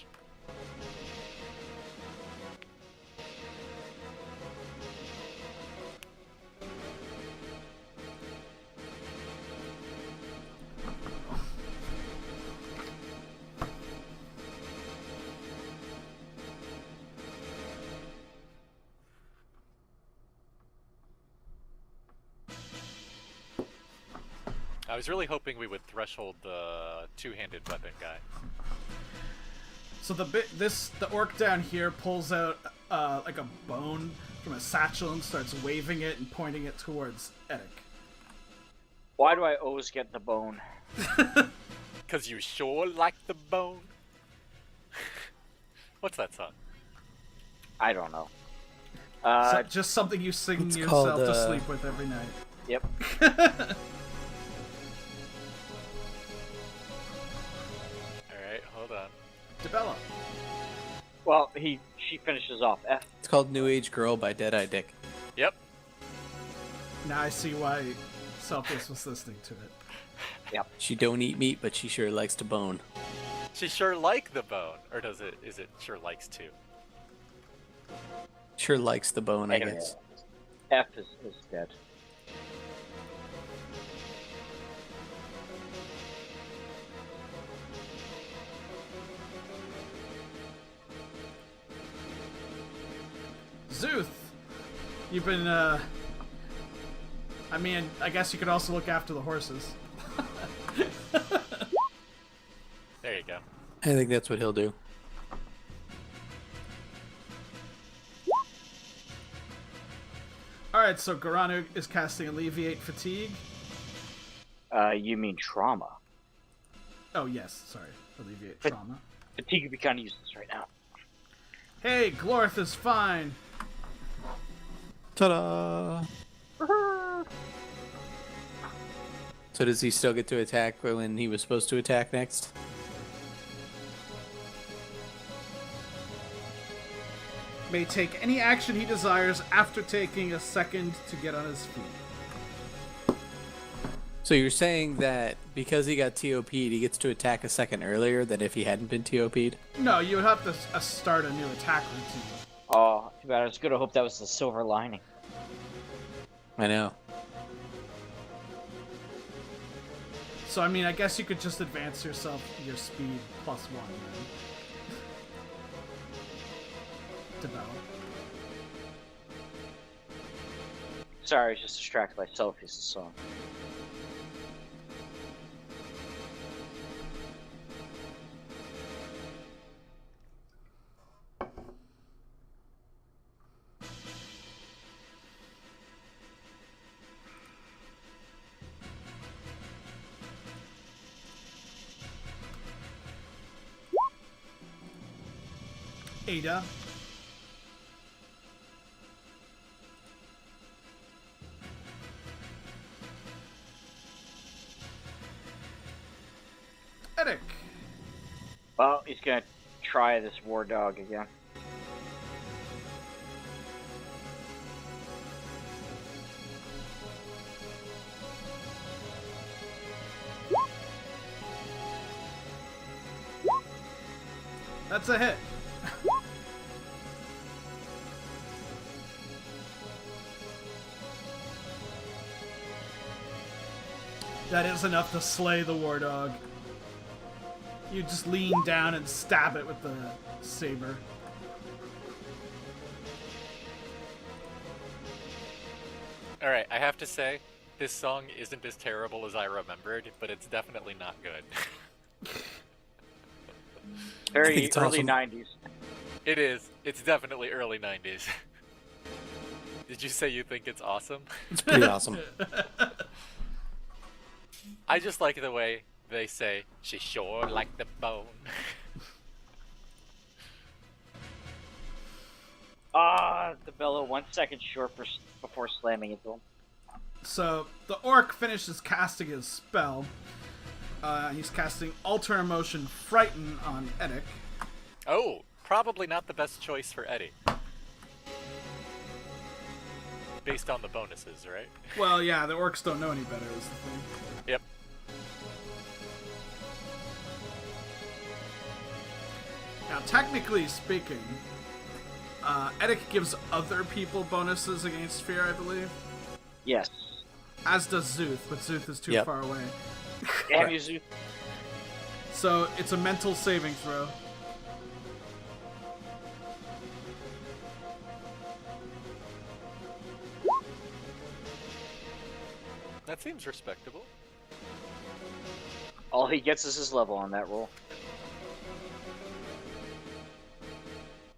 I was really hoping we would threshold the two-handed weapon guy. So the orc down here pulls out like a bone from a satchel and starts waving it and pointing it towards Edic. Why do I always get the bone? 'Cause you sure like the bone. What's that song? I don't know. Just something you sing It's yourself called, to sleep with every night. Yep. Alright, hold on. Develop. Well, she finishes off F. It's called New Age Girl by Deadeye Dick. Yep. Now I see why Celtius was listening to it. She don't eat meat, but she sure likes to bone. She sure like the bone. Or is it sure likes to? Sure likes the bone, I Anyway, guess. F is dead. Zuth, you've been, I mean, I guess you could also look after the horses. There you go. I think that's what he'll do. Alright, so Garanu is casting Alleviate Fatigue. You mean trauma? Oh, yes, sorry. Alleviate Trauma. Fatigue would be kind of useless right now. Hey, Glorth is fine. Ta-da! So does he still get to attack when he was supposed to attack next? May take any action he desires after taking a second to get on his feet. So you're saying that because he got TOP'd, he gets to attack a second earlier than if he hadn't been TOP'd? No, you would have to start a new attack routine. Oh, too bad. I was gonna hope that was the silver lining. I know. So, I mean, I guess you could just advance yourself your speed +1 then. Develop. Sorry, I was just distracted by Selfie's song. Ada. Edic. Well, he's gonna try this war dog again. That's a hit. That is enough to slay the war dog. You just lean down and stab it with the saber. Alright, I have to say, this song isn't as terrible as I remembered, but it's definitely not good. Very it's early awesome. 90s. It is. It's definitely early 90s. Did you say you think it's awesome? It's pretty awesome. I just like the way they say, she sure like the bone. Ah, the bellow 1 second short before slamming into him. So the orc finishes casting his spell. He's casting Alter Emotion Frighten on Edic. Oh, probably not the best choice for Eddie. Based on the bonuses, right? Well, yeah, the orcs don't know any better is the thing. Yep. Now, technically speaking, Edic gives other people bonuses against fear, I believe. Yes. As does Zuth, but Zuth is too Yep. far away. Damn you, Zoo. So it's a mental saving throw. That seems respectable. All he gets is his level on that roll.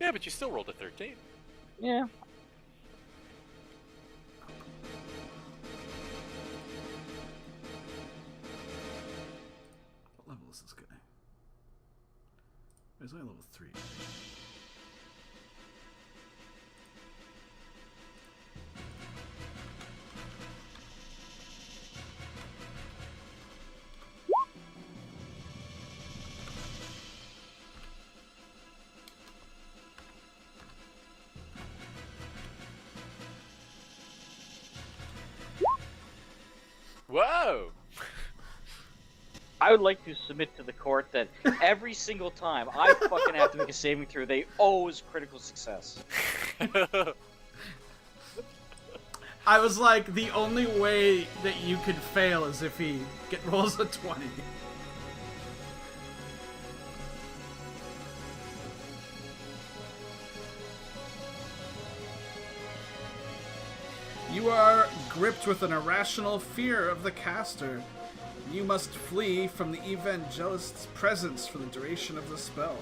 Yeah, but you still rolled a 13. Yeah. What level is this guy? He's only level 3. Whoa! I would like to submit to the court that every single time I fucking have to make a saving throw, they always critical success. I was like, the only way that you could fail is if he rolls a 20. You are gripped with an irrational fear of the caster. You must flee from the evangelist's presence for the duration of the spell.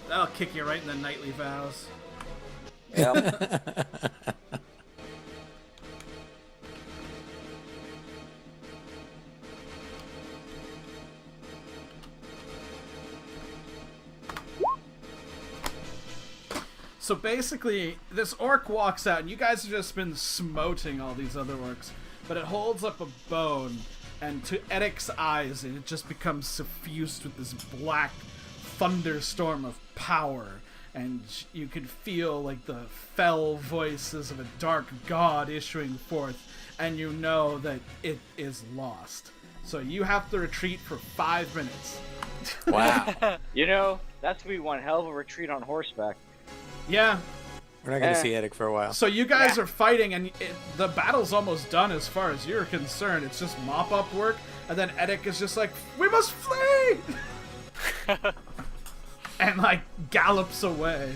That'll kick you right in the nightly vows. Yep. So basically, this orc walks out, and you guys have just been smoting all these other orcs, but it holds up a bone, and to Edic's eyes, it just becomes suffused with this black thunderstorm of power, and you can feel like the fell voices of a dark god issuing forth, and you know that it is lost. So you have to retreat for 5 minutes. Wow. You know, that's gonna be one hell of a retreat on horseback. Yeah. We're not going to see Edic for a while. So you guys are fighting, and the battle's almost done as far as you're concerned. It's just mop-up work, and then Edic is just like, we must flee! And, like, gallops away.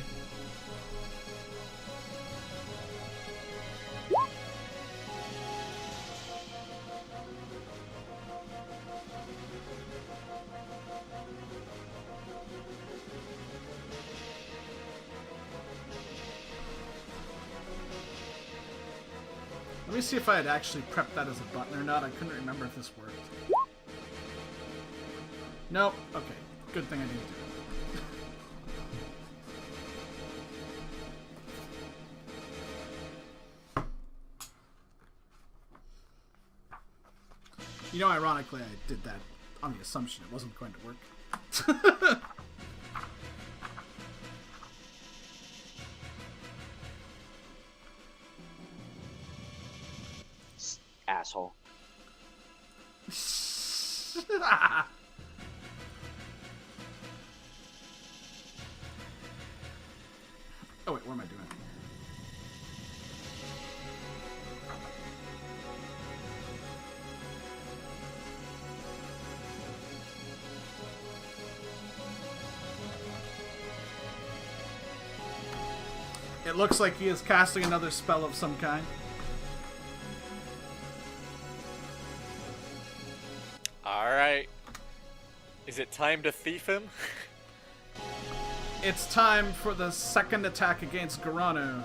Let me see if I had actually prepped that as a button or not. I couldn't remember if this worked. Nope. Okay. Good thing I didn't do it. You know, ironically, I did that on the assumption it wasn't going to work. Asshole. Oh wait, what am I doing? It looks like he is casting another spell of some kind. Alright. Is it time to thief him? It's time for the second attack against Garanu.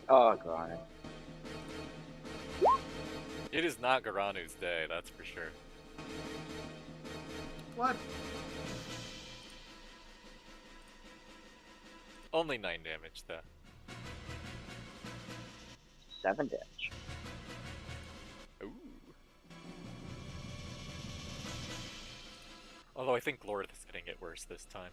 Oh, God. It is not Garanu's day, that's for sure. What? Only 9 damage, though. 7 damage. Ooh. Although I think Glorith is getting it worse this time.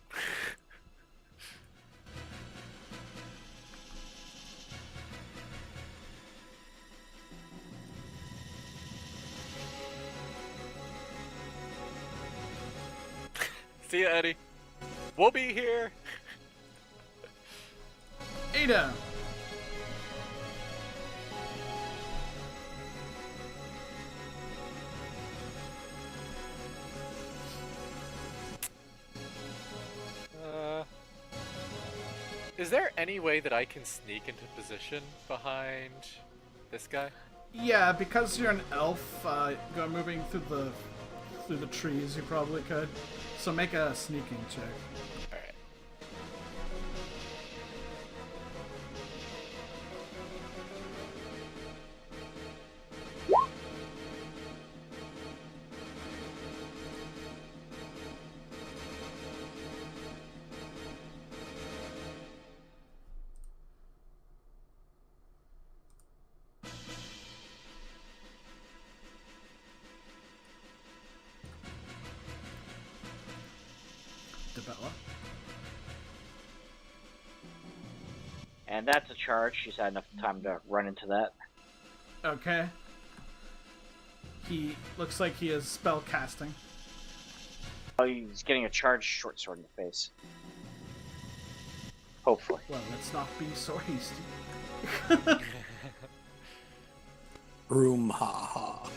See ya, Eddie. We'll be here. Ada! Is there any way that I can sneak into position behind this guy? Yeah, because you're an elf, go moving through the trees, you probably could. So make a sneaking check. Alright. Debella. And that's a charge. She's had enough time to run into that. Okay. He looks like he is spell casting. Oh, he's getting a charged short sword in the face. Hopefully. Well, let's not be so hasty. Room ha ha.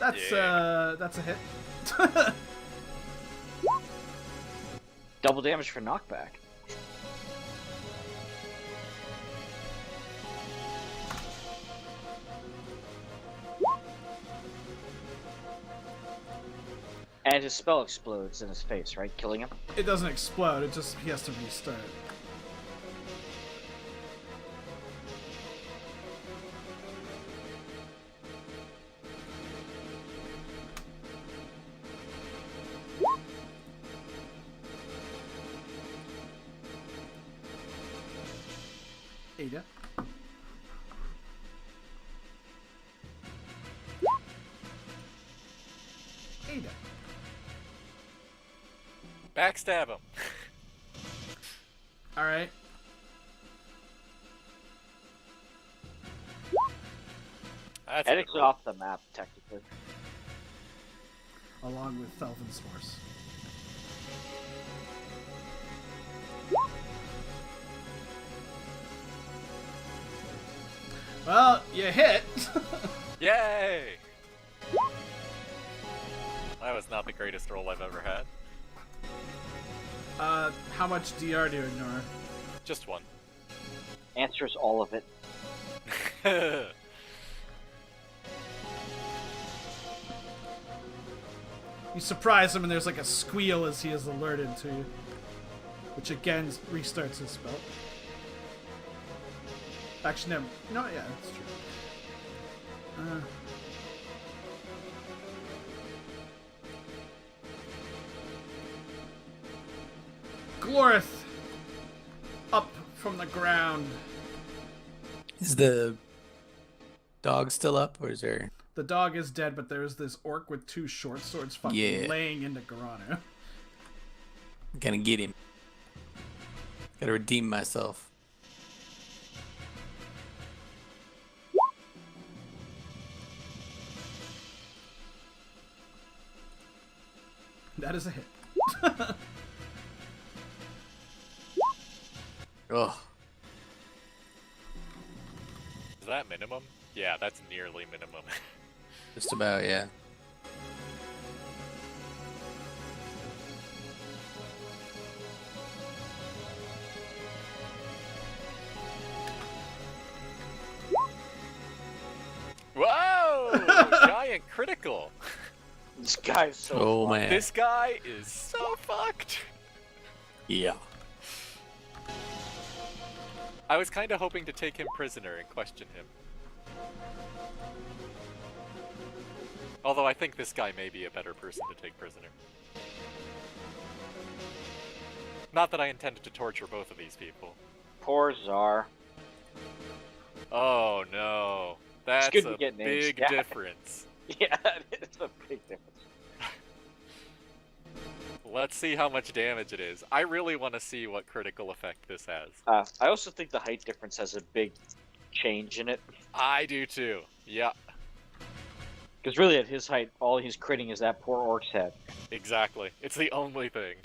That's a hit. Double damage for knockback. And his spell explodes in his face, right? Killing him? It doesn't explode, it just he has to restart. Ada. Ada. Backstab him. Alright. That's a good Edic's roll. off the map, technically. Along with Thelvin's horse. Well, you hit. Yay! That was not the greatest roll I've ever had. How much DR do you ignore? Just one. Answers all of it. You surprise him and there's like a squeal as he is alerted to you. Which again restarts his spell. Actually, no, yeah, that's true. Glorith! Up from the ground. Is the dog still up, or is there? The dog is dead, but there's this orc with 2 short swords fucking Yeah. laying into Garanu. Gonna get him. Gotta redeem myself. That is a hit. Oh, Is that minimum? Yeah, that's nearly minimum. just about, yeah. Whoa! Giant critical! This guy's so Oh fun. man. This guy is so fucked! Yeah. I was kind of hoping to take him prisoner and question him. Although I think this guy may be a better person to take prisoner. Not that I intended to torture both of these people. Poor Czar. Oh no. That's good a to get names. big Yeah. difference. Yeah, it's a big difference. Let's see how much damage it is. I really want to see what critical effect this has. I also think the height difference has a big change in it. I do too. Yeah, Because really, at his height, all he's critting is that poor orc's head. exactly. It's the only thing.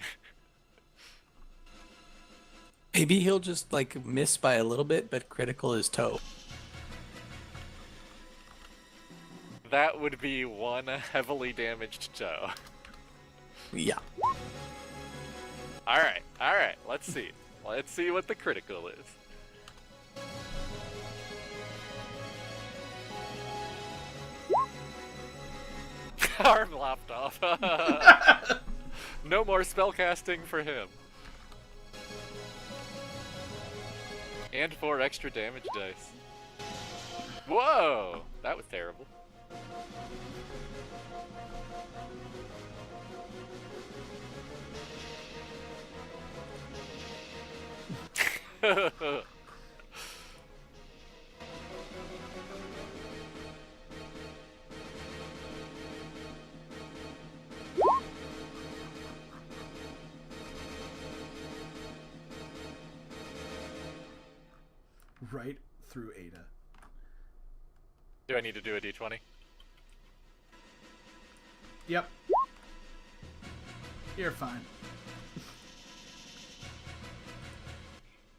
Maybe he'll just like miss by a little bit, but critical his toe. That would be one heavily damaged toe. Yeah. Alright, let's see. Let's see what the critical is. Arm lopped off. No more spellcasting for him. And 4 extra damage dice. Whoa! That was terrible. Right through Ada. Do I need to do a d20? Yep. You're fine.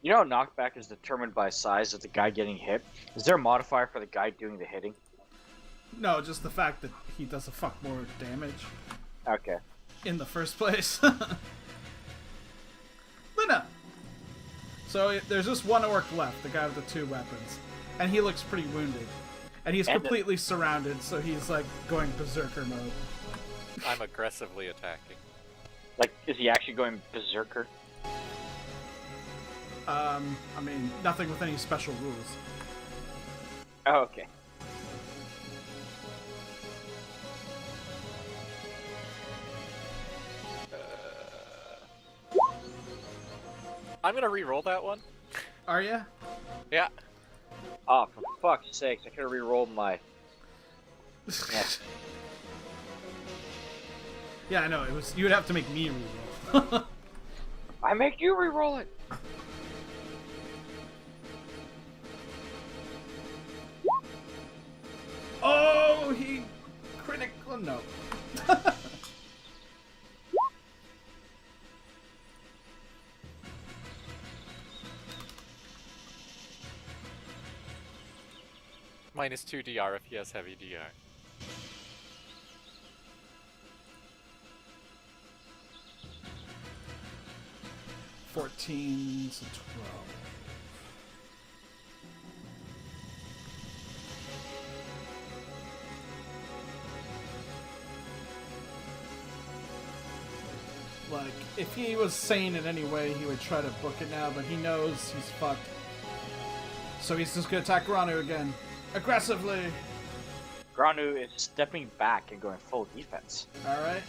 You know how knockback is determined by size of the guy getting hit? Is there a modifier for the guy doing the hitting? No, just the fact that he does a fuck more damage Okay. in the first place. Luna! So there's just one orc left, the guy with the 2 weapons. And he looks pretty wounded. And he's And completely surrounded, so he's like going berserker mode. I'm aggressively attacking. Like, is he actually going berserker? I mean, nothing with any special rules. Oh, okay. I'm gonna re-roll that one. Are ya? Yeah. Oh, for fuck's sakes, I could have re-rolled my... Yes. Yeah, I know. It was. You would have to make me reroll. I make you re-roll it! Oh, he critical. No. Minus 2 DR if he has heavy DR. $14 to $12. Like, if he was sane in any way, he would try to book it now, but he knows he's fucked. So he's just gonna attack Ranu again. Aggressively! Granu is stepping back and going full defense. Alright.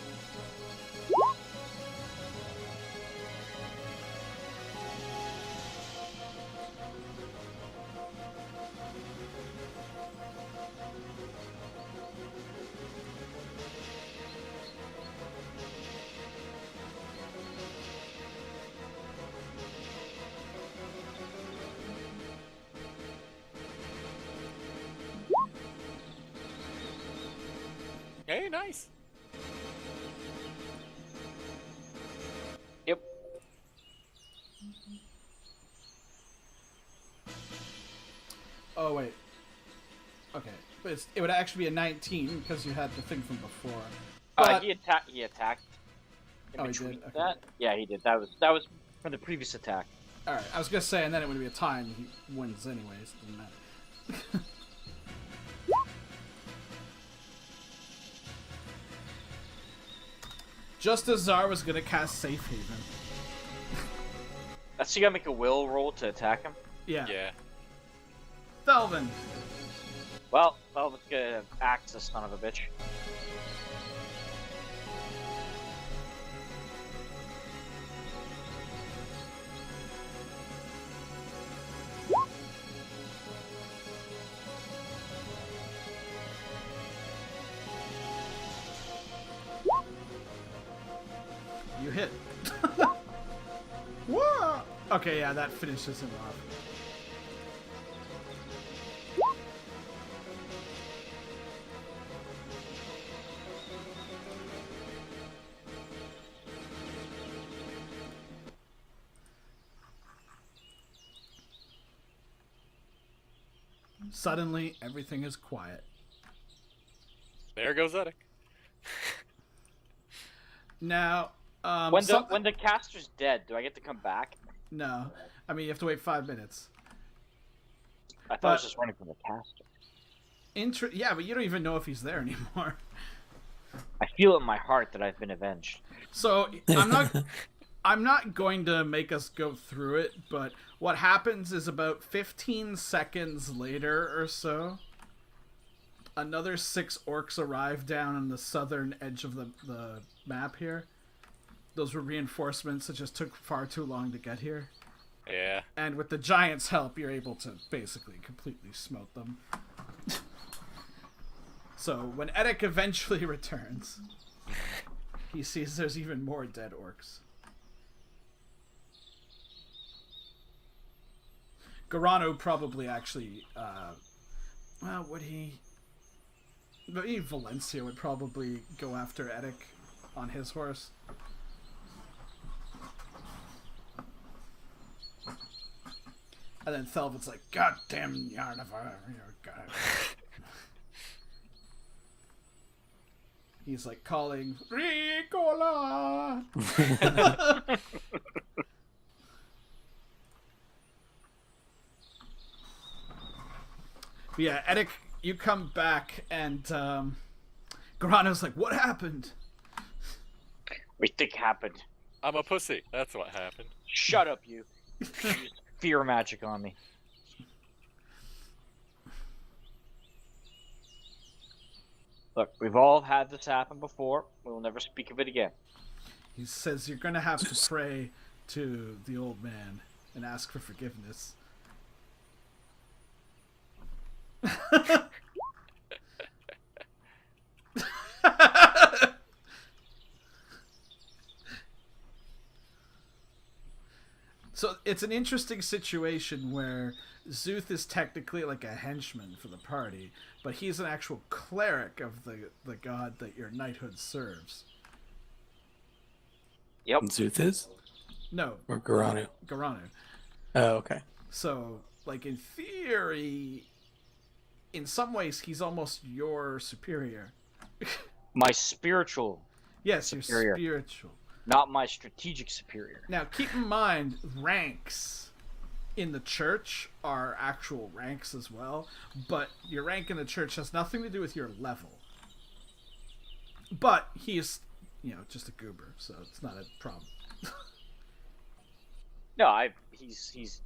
Hey, nice. Yep. Oh, wait. Okay. But it would actually be a 19 because you had the thing from before. But, He attacked in Oh, he between did? Okay. that. Yeah, he did. That was from the previous attack. Alright, I was gonna say, and then it would be a time. He wins anyways. Doesn't matter. Just as Zar was gonna cast Safe Haven. So you gotta make a will roll to attack him? Yeah. Yeah. Thelvin. Well, let's get axe this son of a bitch. You hit. Whoa! Okay, yeah, that finishes him off. Suddenly, everything is quiet. There goes Eddic. Now, When the caster's dead, do I get to come back? no, I mean you have to wait 5 minutes. I thought I But- was just running from the caster. Yeah, but you don't even know if he's there anymore. I feel in my heart that I've been avenged. So I'm not going to make us go through it, but what happens is about 15 seconds later or so, another 6 orcs arrive down on the southern edge of the map here. Those were reinforcements that just took far too long to get here. Yeah. And with the giant's help, you're able to basically completely smote them. So when Eddic eventually returns, he sees there's even more dead orcs. Garano probably actually, well, would he? Maybe Valencia would probably go after Eddic on his horse. And then Thelvin's like, God damn Yarnivar. He's like calling, Ricola! But yeah, Eddic, you come back and Garano's like, what happened? What do you think happened? I'm a pussy. That's what happened. Shut up, you. You used fear magic on me. Look, we've all had this happen before. We will never speak of it again. He says you're gonna have to pray to the old man and ask for forgiveness. So it's an interesting situation where Zuth is technically like a henchman for the party, but he's an actual cleric of the god that your knighthood serves. Yep. Zuth is? No, Or Garanu? Garanu. Oh, okay. So, like, in theory, in some ways, he's almost your superior. My spiritual, Yes, Superior. you're spiritual. not my strategic superior. Now, keep in mind, ranks in the church are actual ranks as well, but your rank in the church has nothing to do with your level. But he is, just a goober, so it's not a problem. No, he's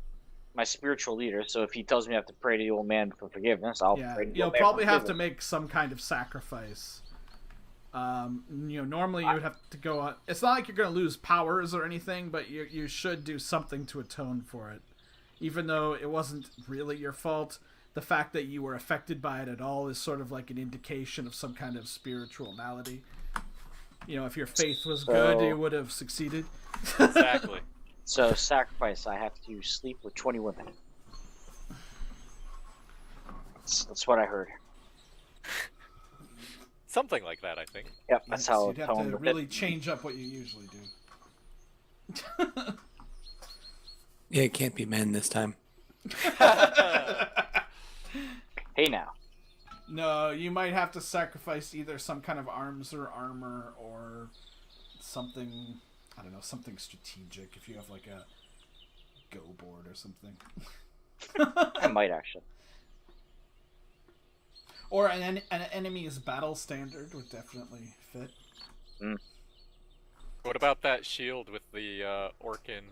my spiritual leader. So if he tells me I have to pray to the old man for forgiveness, I'll Yeah, pray to the you'll old man probably for have to forgiveness. make some kind of sacrifice. Normally you would have to go on. It's not like you're going to lose powers or anything, but you should do something to atone for it. Even though it wasn't really your fault, the fact that you were affected by it at all is sort of like an indication of some kind of spiritual malady. If your faith was good, you would have succeeded. Exactly. So sacrifice, I have to sleep with 20 women. That's what I heard. Something like that, I think. Yep, that's how You'd have tone to with really it. change up what you usually do. Yeah, it can't be men this time. Hey now. No, you might have to sacrifice either some kind of arms or armor or something, I don't know, something strategic if you have like a go board or something. I might actually. Or an enemy's battle standard would definitely fit. What about that shield with the Orkin?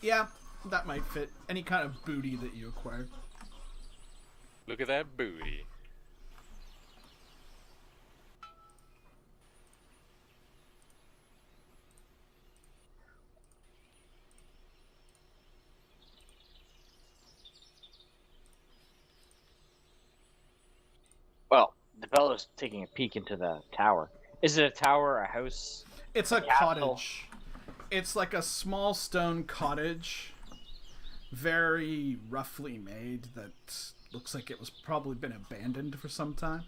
Yeah, that might fit. Any kind of booty that you acquire. Look at that booty. Well, the fellow's taking a peek into the tower. Is it a tower, a house? It's a castle? cottage. It's like a small stone cottage, very roughly made, that looks like it was probably been abandoned for some time.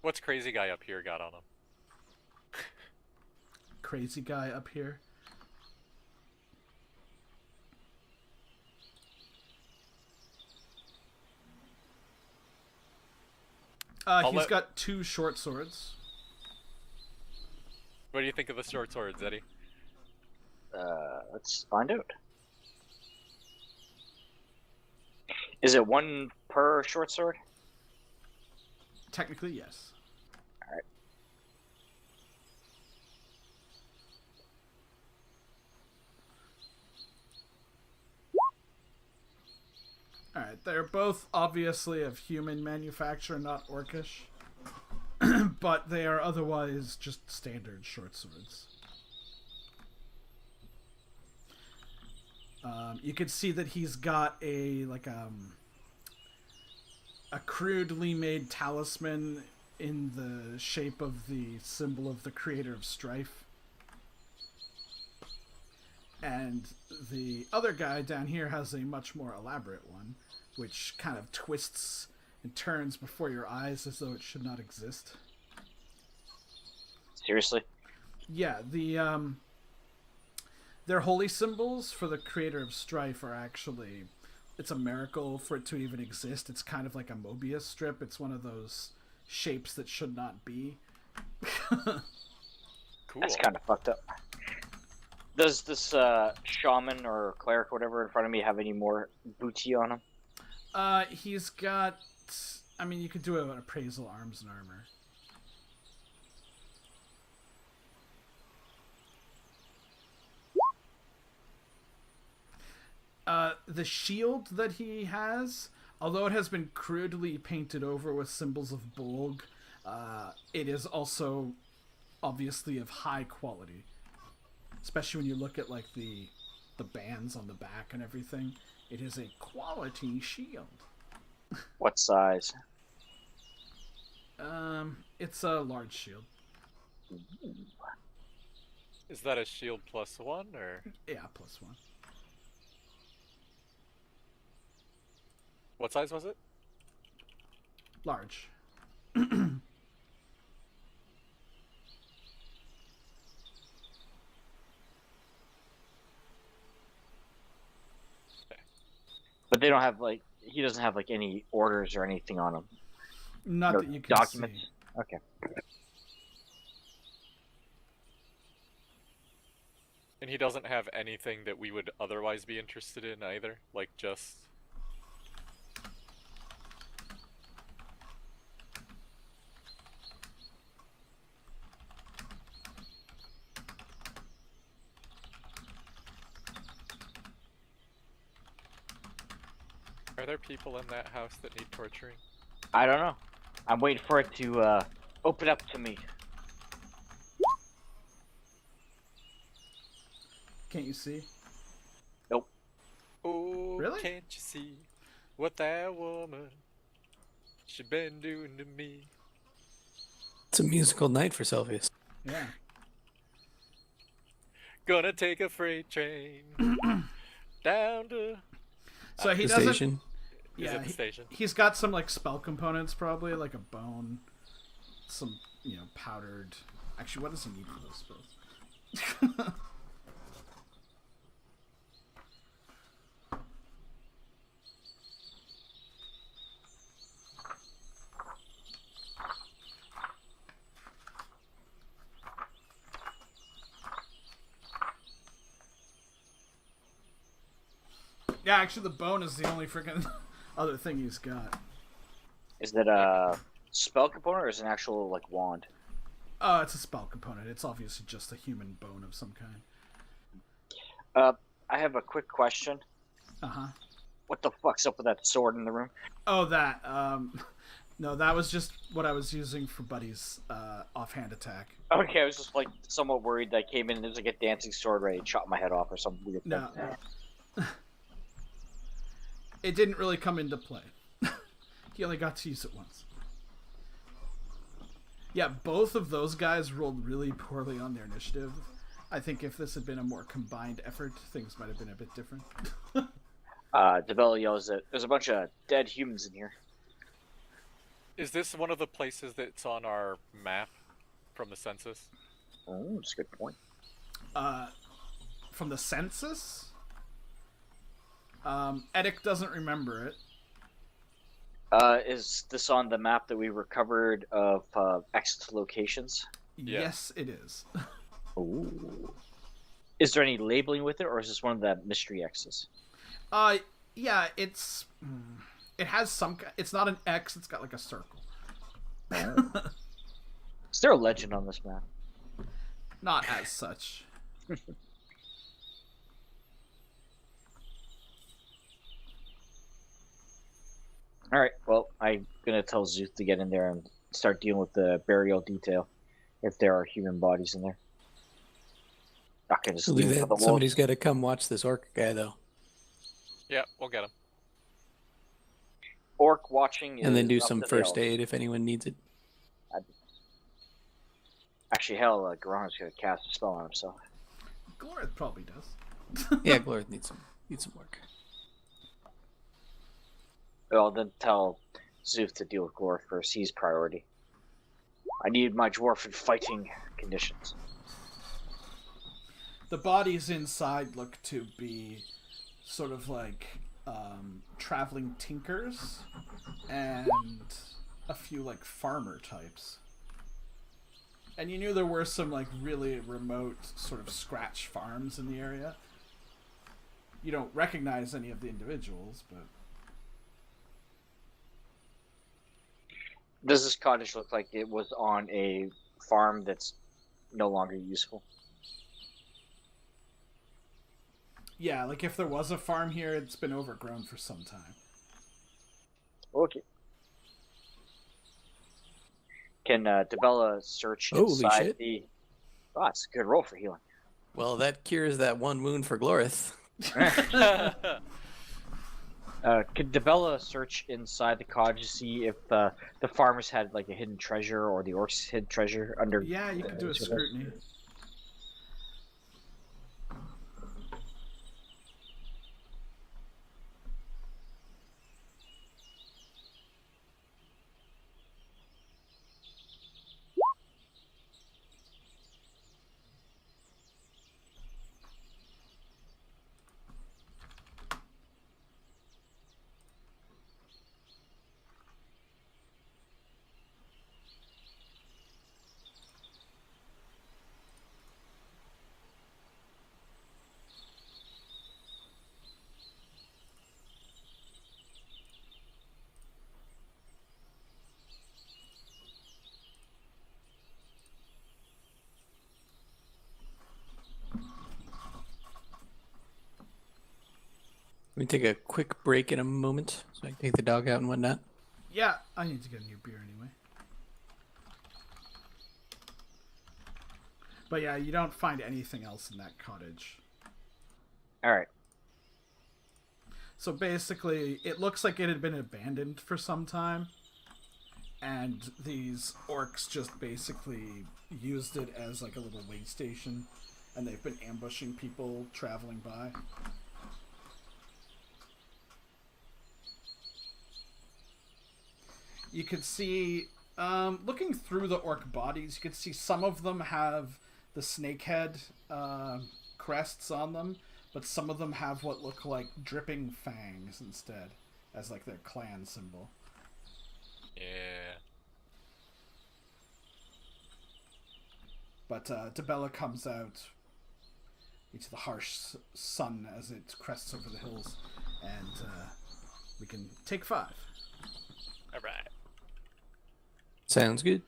What's crazy guy up here got on him? Crazy guy up here. He's got 2 short swords. What do you think of the short swords, Eddie? Let's find out. Is it 1 per short sword? Technically, yes. Alright. Alright, they're both obviously of human manufacture, not orcish. But they are otherwise just standard short swords. You can see that he's got a crudely made talisman in the shape of the symbol of the creator of strife. And the other guy down here has a much more elaborate one, which kind of twists and turns before your eyes as though it should not exist. Seriously? Yeah, their holy symbols for the creator of strife are actually, it's a miracle for it to even exist. It's kind of like a Mobius strip. It's one of those shapes that should not be. Cool. That's kind of fucked up. Does this shaman or cleric or whatever in front of me have any more booty on him? He's got, I mean, you could do an appraisal arms and armor. The shield that he has, although it has been crudely painted over with symbols of Bolg, it is also obviously of high quality. Especially when you look at like the bands on the back and everything. It is a quality shield. What size? It's a large shield. Is that a shield +1 or? Yeah, +1. What size was it? Large. But they don't have like, he doesn't have like any orders or anything on him. Not No that you can documents. see. Okay. And he doesn't have anything that we would otherwise be interested in either, like just. Are there people in that house that need torturing? I don't know. I'm waiting for it to open up to me. Can't you see? Nope. Oh, Really? can't you see what that woman she been doing to me? It's a musical night for Sylvius. Yeah. Gonna take a freight train down to. So he The doesn't. station. Is Yeah, it the station? he's got some like spell components, probably like a bone, some powdered. Actually, what does he need for those spells? Yeah, actually, the bone is the only freaking other thing he's got. Is that a spell component or is it an actual like wand? It's a spell component. It's obviously just a human bone of some kind. I have a quick question. Uh-huh. What the fuck's up with that sword in the room? Oh, that. No, that was just what I was using for Buddy's offhand attack. Okay, I was just like somewhat worried that I came in and there's like a dancing sword ready to chop my head off or some weird thing. No. It didn't really come into play. He only got to use it once. Yeah, both of those guys rolled really poorly on their initiative. I think if this had been a more combined effort, things might have been a bit different. DeBella yells that there's a bunch of dead humans in here. Is this one of the places that's on our map from the census? Oh, that's a good point. From the census? Edic doesn't remember it. Is this on the map that we recovered of X locations? Yeah. Yes, it is. Ooh. Is there any labeling with it, or is this one of the mystery X's? Yeah, it's... It has some... It's not an X, it's got like a circle. Is there a legend on this map? Not as such. Alright, well, I'm gonna tell Zuth to get in there and start dealing with the burial detail, if there are human bodies in there. I can just leave it for the wolves. Somebody's got to come watch this orc guy, though. Yeah, we'll get him. Orc watching And then is do up some to the first elves. aid if anyone needs it. Actually, hell, Goran's gonna cast a spell on himself. Glorith probably does. Yeah, Glorith needs some work. Well, then tell Zuth to deal with Glor first. He's priority. I need my dwarf in fighting conditions. The bodies inside look to be sort of like traveling tinkers and a few like farmer types. And you knew there were some like really remote sort of scratch farms in the area. You don't recognize any of the individuals, but Does this cottage look like it was on a farm that's no longer useful? yeah, like if there was a farm here, it's been overgrown for some time. Okay. Can DeBella search Holy inside shit. the... Oh, it's a good roll for healing. Well, that cures that one wound for Glorith. Could DeBella search inside the cottage to see if the farmers had like a hidden treasure or the orcs hid treasure under... Yeah, you could do a scrutiny. Let me take a quick break in a moment so I can take the dog out and whatnot. Yeah, I need to get a new beer anyway. But yeah, you don't find anything else in that cottage. Alright. So basically, it looks like it had been abandoned for some time. And these orcs just basically used it as like a little way station. And they've been ambushing people traveling by. You could see, looking through the orc bodies, you could see some of them have the snakehead crests on them, but some of them have what look like dripping fangs instead, as like their clan symbol. Yeah. But DeBella comes out into the harsh sun as it crests over the hills, and we can take 5. All right. Sounds good.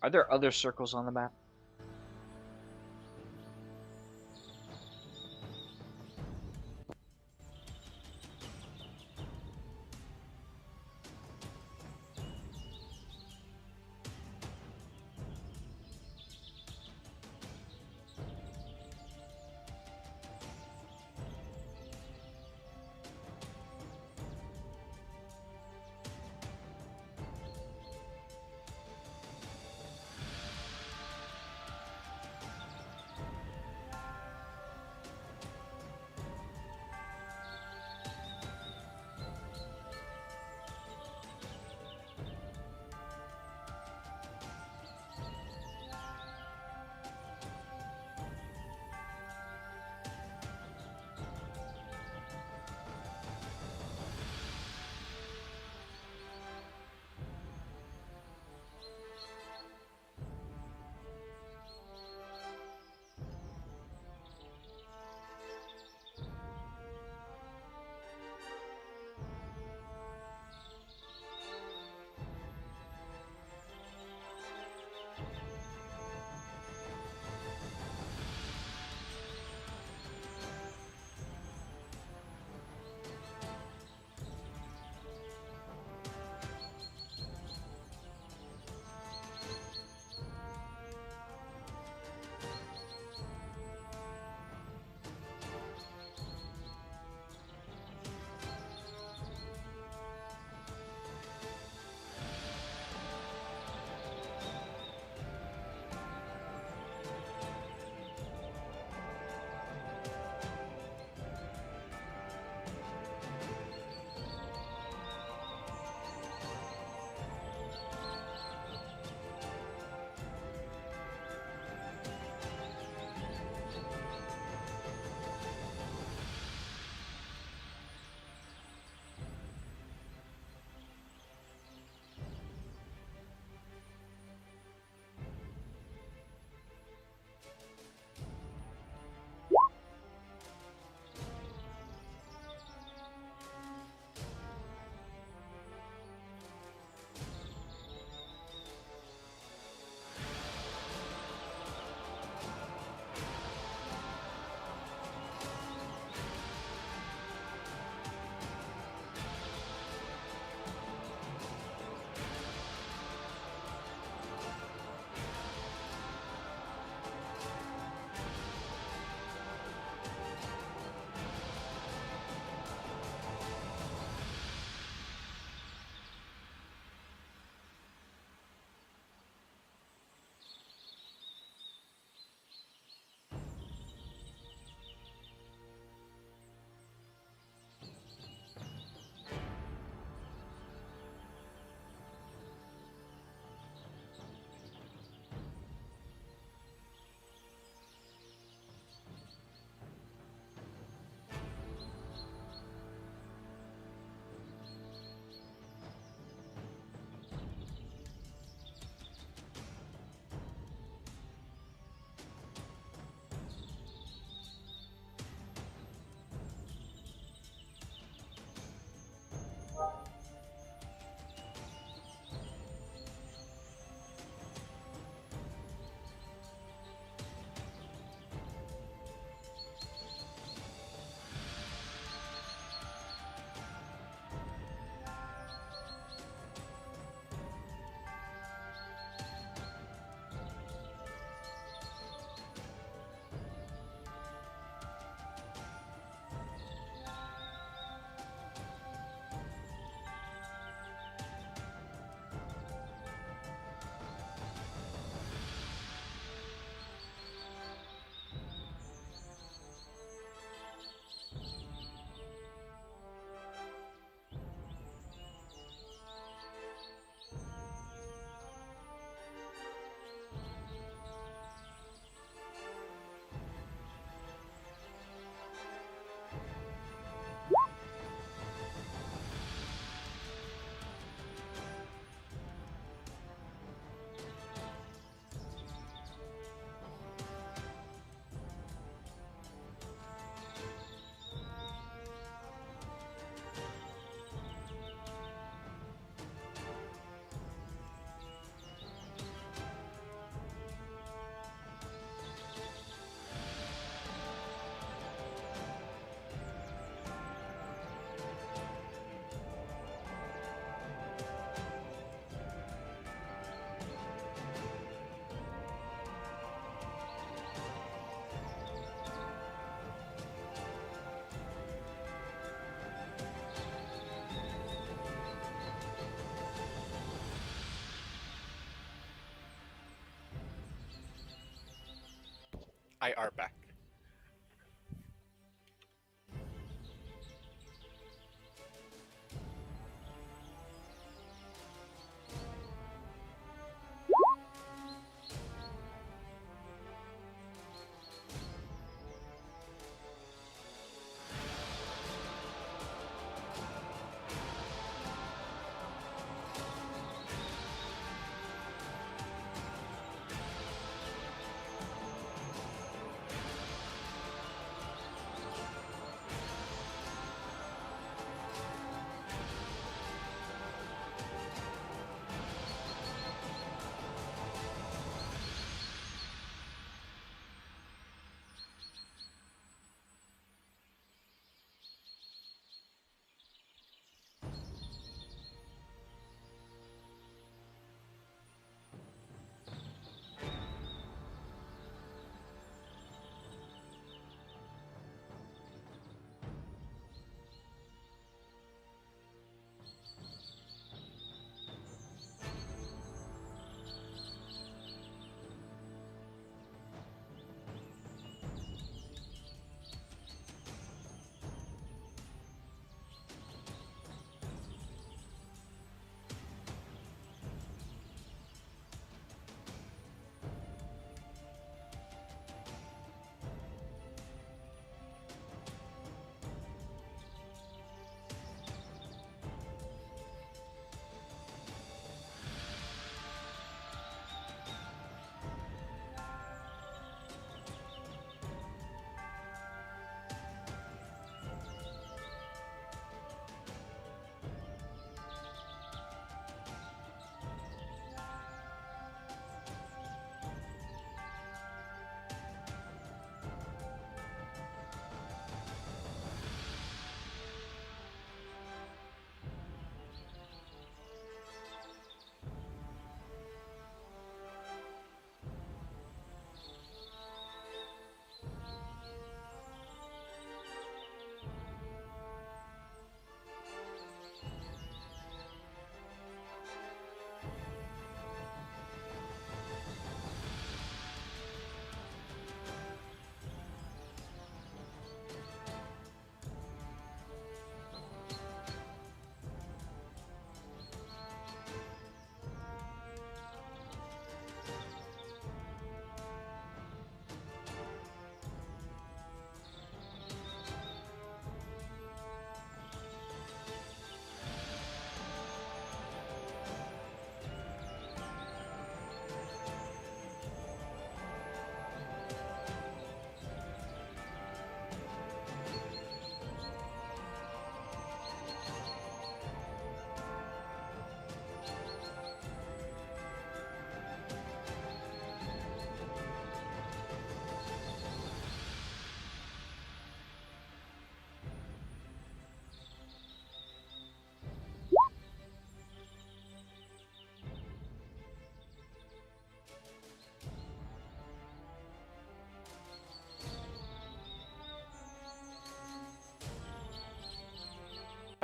Are there other circles on the map? I are back.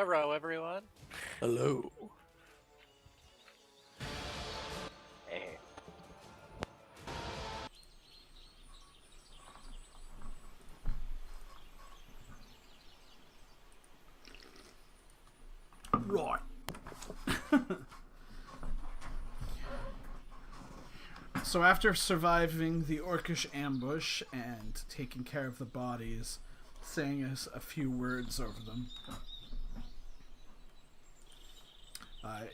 Hello, everyone. Hello. Hey. Right. So after surviving the orcish ambush and taking care of the bodies, saying us a few words over them,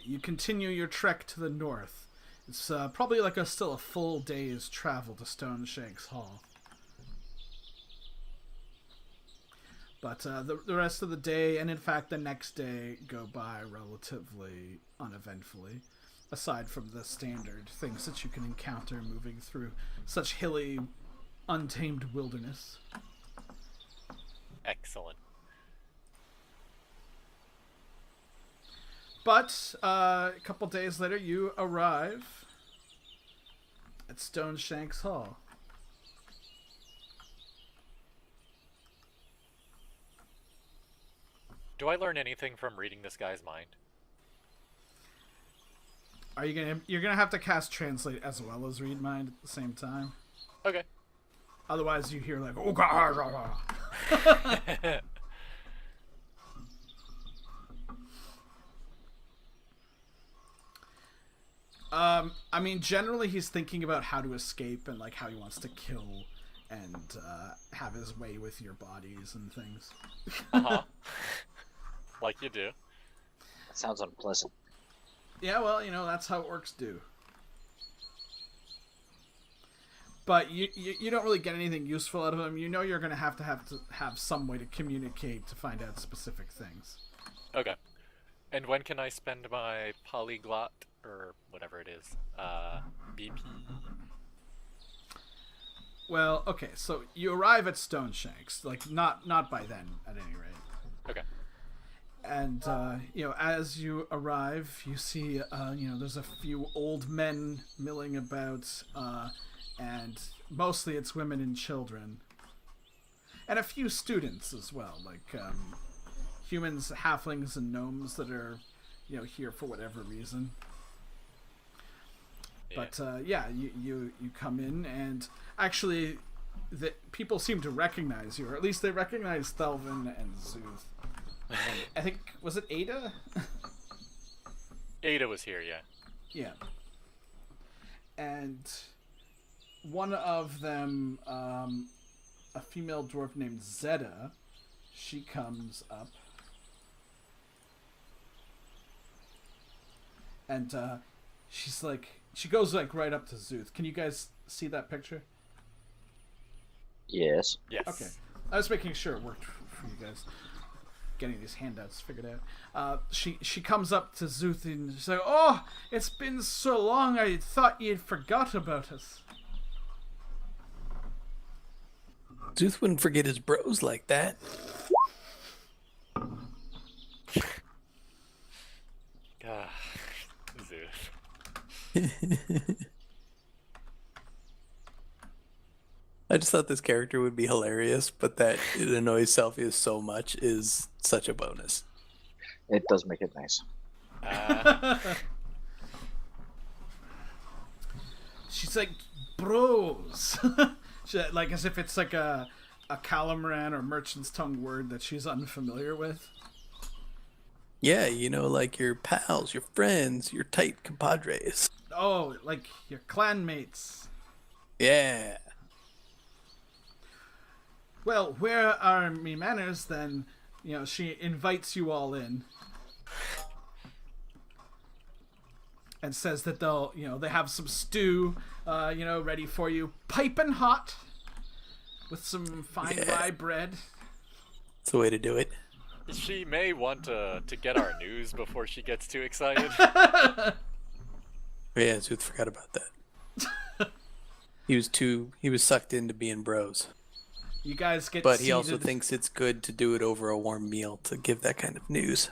you continue your trek to the north. It's probably like still a full day's travel to Stoneshanks Hall. But the rest of the day, and in fact the next day, go by relatively uneventfully, aside from the standard things that you can encounter moving through such hilly, untamed wilderness. Excellent. But a couple days later, you arrive at Stoneshanks Hall. Do I learn anything from reading this guy's mind? You're gonna have to cast Translate as well as Read Mind at the same time. Okay. Otherwise, you hear like, oh god. I mean, generally he's thinking about how to escape and like how he wants to kill and have his way with your bodies and things. Like you do. That sounds unpleasant. Yeah, well, you know, that's how orcs do. But you don't really get anything useful out of him. You know you're going to have some way to communicate to find out specific things. Okay. And when can I spend my polyglot, or whatever it is, BP? Well, okay, so you arrive at Stoneshanks, like not by then, at any rate. Okay. And you know, as you arrive, you see you know, there's a few old men milling about, and mostly it's women and children, and a few students as well, like humans, halflings, and gnomes that are, you know, here for whatever reason. Yeah. But yeah, you come in, and actually, the people seem to recognize you, or at least they recognize Thelvin and Zuth. I think, was it Ada? Ada was here, yeah. Yeah. And one of them, a female dwarf named Zeta, she comes up. And she's like, she goes like right up to Zuth. Can you guys see that picture? Yes. Yes. Okay. I was making sure it worked for you guys. Getting these handouts figured out. She comes up to Zuth and she's like, "Oh, it's been so long. I thought you'd forgot about us." Zeus wouldn't forget his bros like that. Zeus. I just thought this character would be hilarious, but that it annoys Celsius so much is such a bonus. It does make it nice. She's like, "Bros," like as if it's like a Calamoran or Merchant's Tongue word that she's unfamiliar with. Yeah, you know, like your pals, your friends, your tight compadres. Oh, like your clanmates. Yeah. Well, where are me manners then? You know, she invites you all in. And says that they'll, you know, they have some stew, you know, ready for you. Piping hot. With some fine rye bread. That's the way to do it. She may want to get our news before she gets too excited. Yeah, Zuth forgot about that. He was sucked into being bros. You guys get But seated. he also thinks it's good to do it over a warm meal to give that kind of news.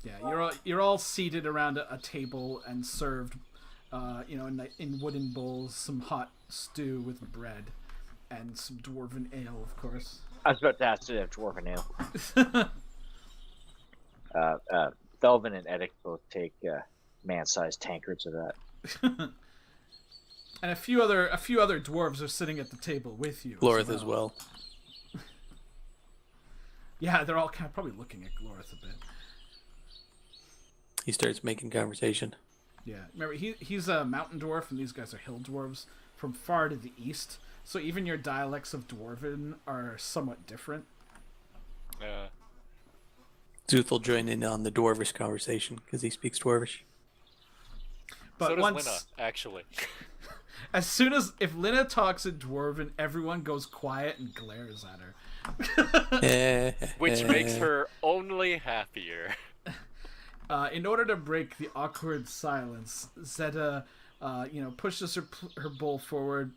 Yeah, you're all seated around a table and served, you know, in wooden bowls, some hot stew with bread, and some dwarven ale, of course. I was about to ask to have dwarven ale. Thelvin and Edic both take man-sized tankards of that. And a few other dwarves are sitting at the table with you. Glorith as well. Yeah, they're all kind of probably looking at Glorith a bit. He starts making conversation. Yeah, remember he's a mountain dwarf and these guys are hill dwarves from far to the east. So even your dialects of Dwarven are somewhat different. Zuth will join in on the Dwarvish conversation because he speaks Dwarvish. But so does once, Lina, actually. As soon as if Lina talks in Dwarven, everyone goes quiet and glares at her. Which makes her only happier. In order to break the awkward silence, Zeta, you know, pushes her bowl forward,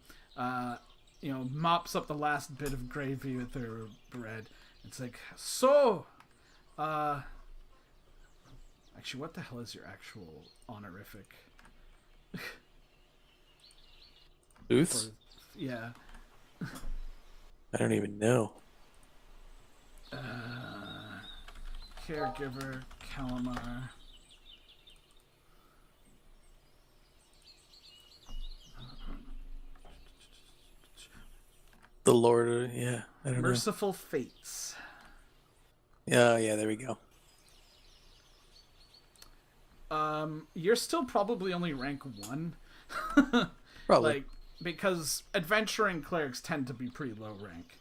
you know, mops up the last bit of gravy with her bread. It's like, so, actually, what the hell is your actual honorific? Zuth? Yeah. I don't even know. Caregiver, Calamar. The Lord, yeah, I don't Merciful Fates. know. Yeah, there we go. You're still probably only rank 1. Probably. Like, because adventuring clerics tend to be pretty low rank.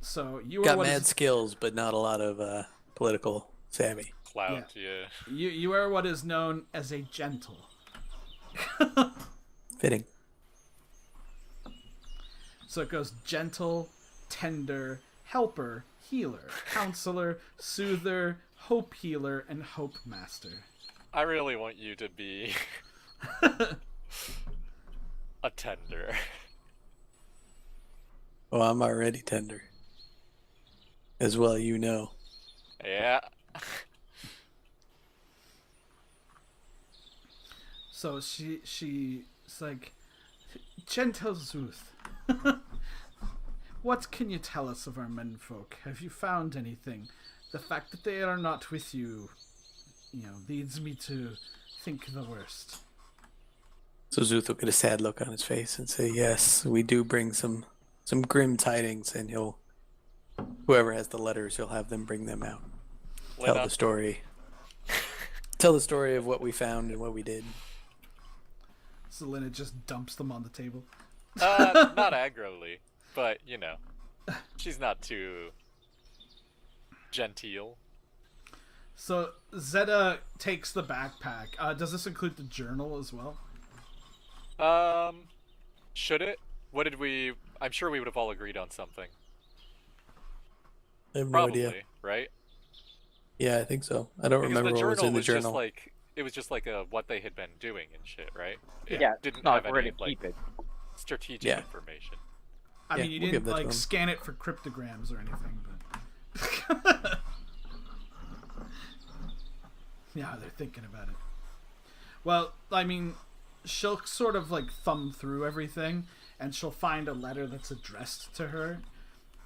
So you are Got what mad is, skills, but not a lot of political savvy. Clout, yeah. you are what is known as a gentle. Fitting. So it goes gentle, tender, helper, healer, counselor, soother, hope healer, and hope master. I really want you to be a tender. Oh, I'm already tender. As well, you know. Yeah. So she's like, gentle Zuth, what can you tell us of our menfolk? Have you found anything? The fact that they are not with you, leads me to think the worst. So Zuth will get a sad look on his face and say, "Yes, we do bring some grim tidings," and whoever has the letters, he'll have them bring them out. Tell Lena. the story. Tell the story of what we found and what we did. Selena just dumps them on the table. Not aggrily, but she's not too genteel. So Zeta takes the backpack. Does this include the journal as well? Should it? What did we? I'm sure we would have all agreed on something. I have no Probably, idea. right? Yeah, I think so. I don't Because remember the what was journal in the was journal. just like it was just like what they had been doing and shit, right? It Yeah, didn't it's not have like we're any gonna keep it. strategic Yeah. information. I Yeah, mean, you we'll give didn't that to him. scan it for cryptograms or anything, but yeah, they're thinking about it. Well, I mean, she'll sort of thumb through everything, and she'll find a letter that's addressed to her,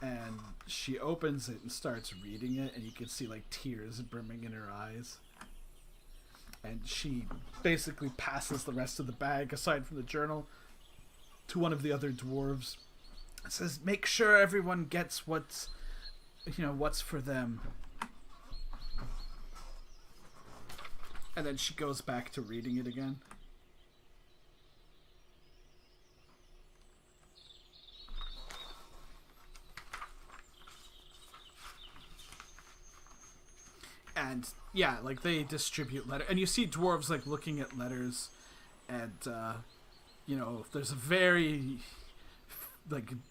and she opens it and starts reading it, and you can see tears brimming in her eyes. And she basically passes the rest of the bag, aside from the journal, to one of the other dwarves. It says, "Make sure everyone gets what's for them." And then she goes back to reading it again. And yeah, they distribute letter, and you see dwarves looking at letters, and there's a very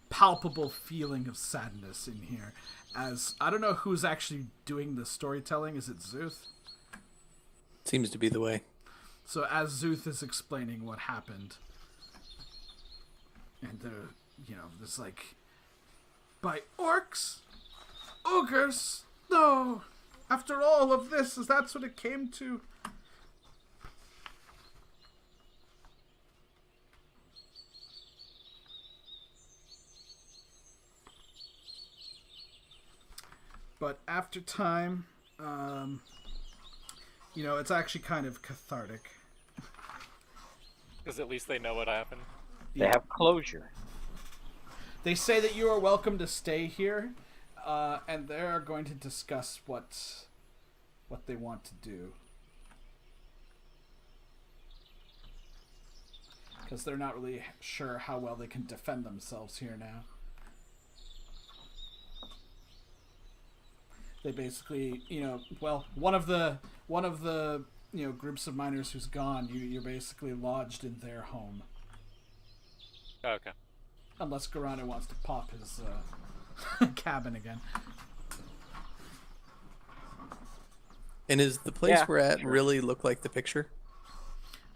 palpable feeling of sadness in here. As I don't know who's actually doing the storytelling. Is it Zuth? Seems to be the way. So as Zuth is explaining what happened, and there's by orcs, ogres, no. After all of this, that's what it came to. But after time, it's actually kind of cathartic. Because at least they know what happened. They have closure. They say that you are welcome to stay here, and they are going to discuss what they want to do. Because they're not really sure how well they can defend themselves here now. They basically, one of the groups of miners who's gone, you're basically lodged in their home. Oh, okay. Unless Garano wants to pop his cabin again. And is the place Yeah, we're at sure. really look like the picture?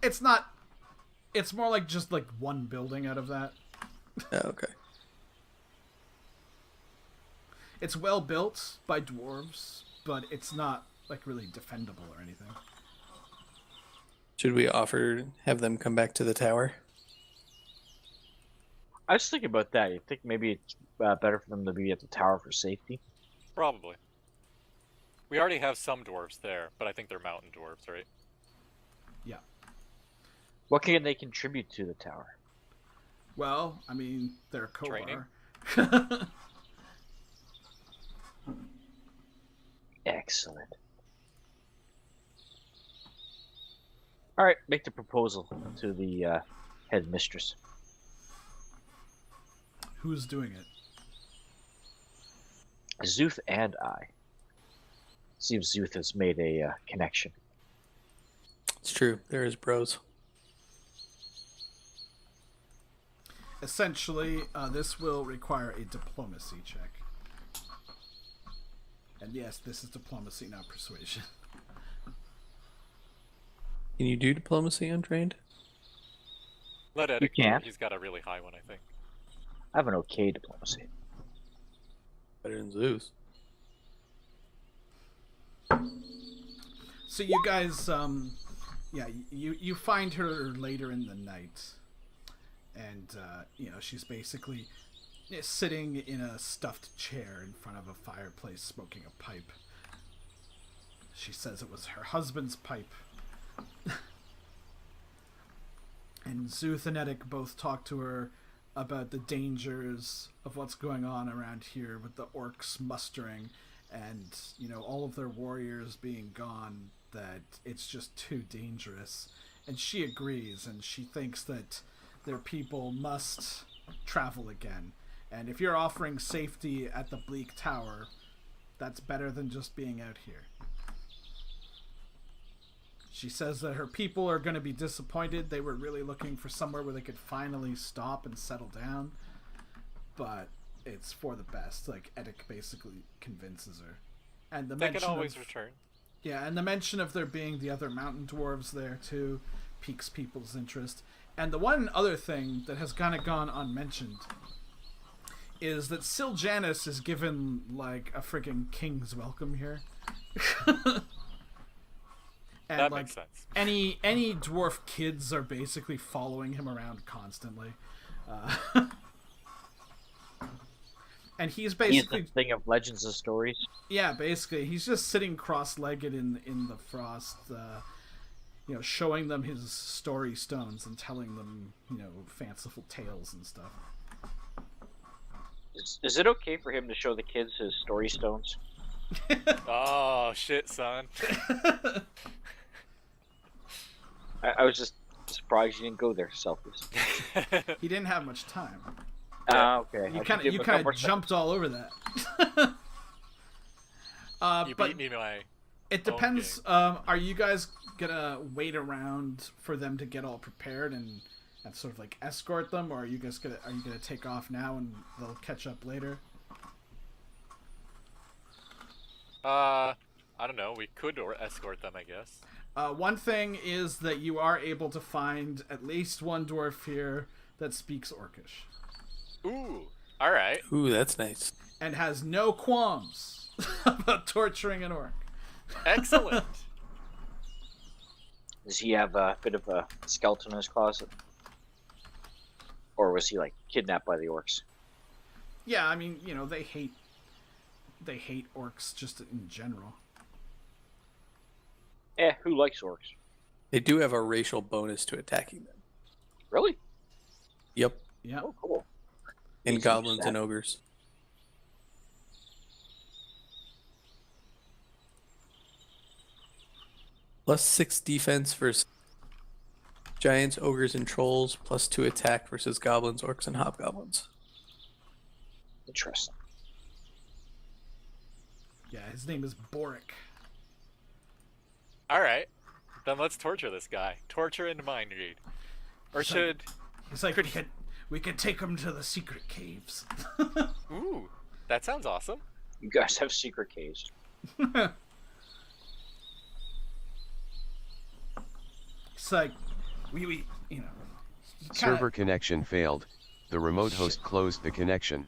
It's not. It's more just one building out of that. Oh, okay. It's well built by dwarves, but it's not really defendable or anything. Should we have them come back to the tower? I was thinking about that. You think maybe it's better for them to be at the tower for safety? Probably. We already have some dwarves there, but I think they're mountain dwarves, right? Yeah. What can they contribute to the tower? Well, I mean, they're Training? Kobar. Excellent. All right, make the proposal to the headmistress. Who's doing it? Zuth and I. See if Zuth has made a connection. It's true. There is bros. Essentially, this will require a diplomacy check. And yes, this is diplomacy, not persuasion. Can you do diplomacy untrained? Let Ed You can. He's got a really high one, I think. I have an okay diplomacy. Better than Zeus. So you guys, yeah, you find her later in the night, and you know, she's basically sitting in a stuffed chair in front of a fireplace smoking a pipe. She says it was her husband's pipe. And Zuth and Eddic both talk to her about the dangers of what's going on around here with the orcs mustering and, you know, all of their warriors being gone, that it's just too dangerous. And she agrees, and she thinks that their people must travel again. And if you're offering safety at the Bleak Tower, that's better than just being out here. She says that her people are going to be disappointed. They were really looking for somewhere where they could finally stop and settle down. But it's for the best. Like, Eddic basically convinces her. And the They mention can always of, return. yeah, and the mention of there being the other mountain dwarves there, too, piques people's interest. And the one other thing that has kind of gone unmentioned is that Siljanus is given, like, a friggin' king's welcome here. And That like makes sense. any dwarf kids are basically following him around constantly, and he's He's basically the thing of legends and stories. yeah, basically he's just sitting cross-legged in the frost, you know, showing them his story stones and telling them, you know, fanciful tales and stuff. Is it okay for him to show the kids his story stones? Oh, shit, son. I was just surprised you didn't go there, selfies. He didn't have much time. Okay. You I kind should give him of a couple more jumped all over that. You But beat me to my... it depends. Are you guys gonna wait around for them to get all prepared and sort of like escort them, or are you gonna take off now and they'll catch up later? I don't know. We could escort them, I guess. One thing is that you are able to find at least one dwarf here that speaks Orcish Ooh, all right. Ooh, that's nice. and has no qualms about torturing an orc. Excellent. Does he have a bit of a skeleton in his closet? Or was he, like, kidnapped by the orcs? Yeah, I mean, you know, they hate orcs just in general. Who likes orcs? They do have a racial bonus to attacking them. Really? Yep. Yeah. Oh, cool. And Easy goblins stat. and ogres. +6 defense versus giants, ogres, and trolls. +2 attack versus goblins, orcs, and hobgoblins. Interesting. Yeah, his name is Boric. All right. Then let's torture this guy. Torture and mind read. Or So- should... He's like, we could take him to the secret caves. Ooh, that sounds awesome. You guys have secret caves. It's like, we you know. he kinda- Server connection failed. The remote host closed the connection.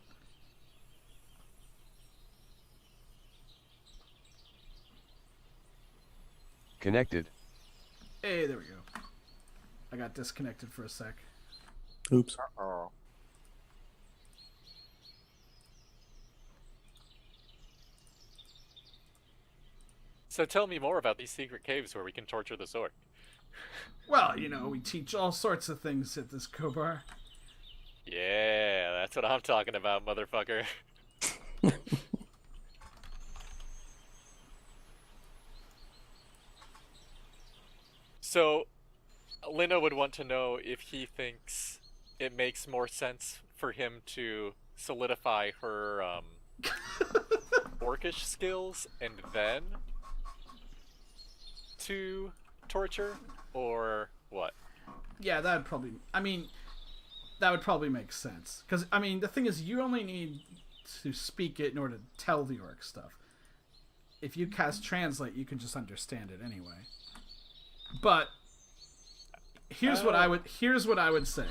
Connected. Hey, there we go. I got disconnected for a sec. Oops. Oh. So tell me more about these secret caves where we can torture this orc. Well, you know, we teach all sorts of things at this Kobar. That's what I'm talking about, motherfucker. So, Lina would want to know if he thinks it makes more sense for him to solidify her orcish skills and then to torture, or what? Yeah, that would probably. I mean, that would probably make sense. Because I mean, the thing is, you only need to speak it in order to tell the orc stuff. If you cast translate, you can just understand it anyway. But here's what I would say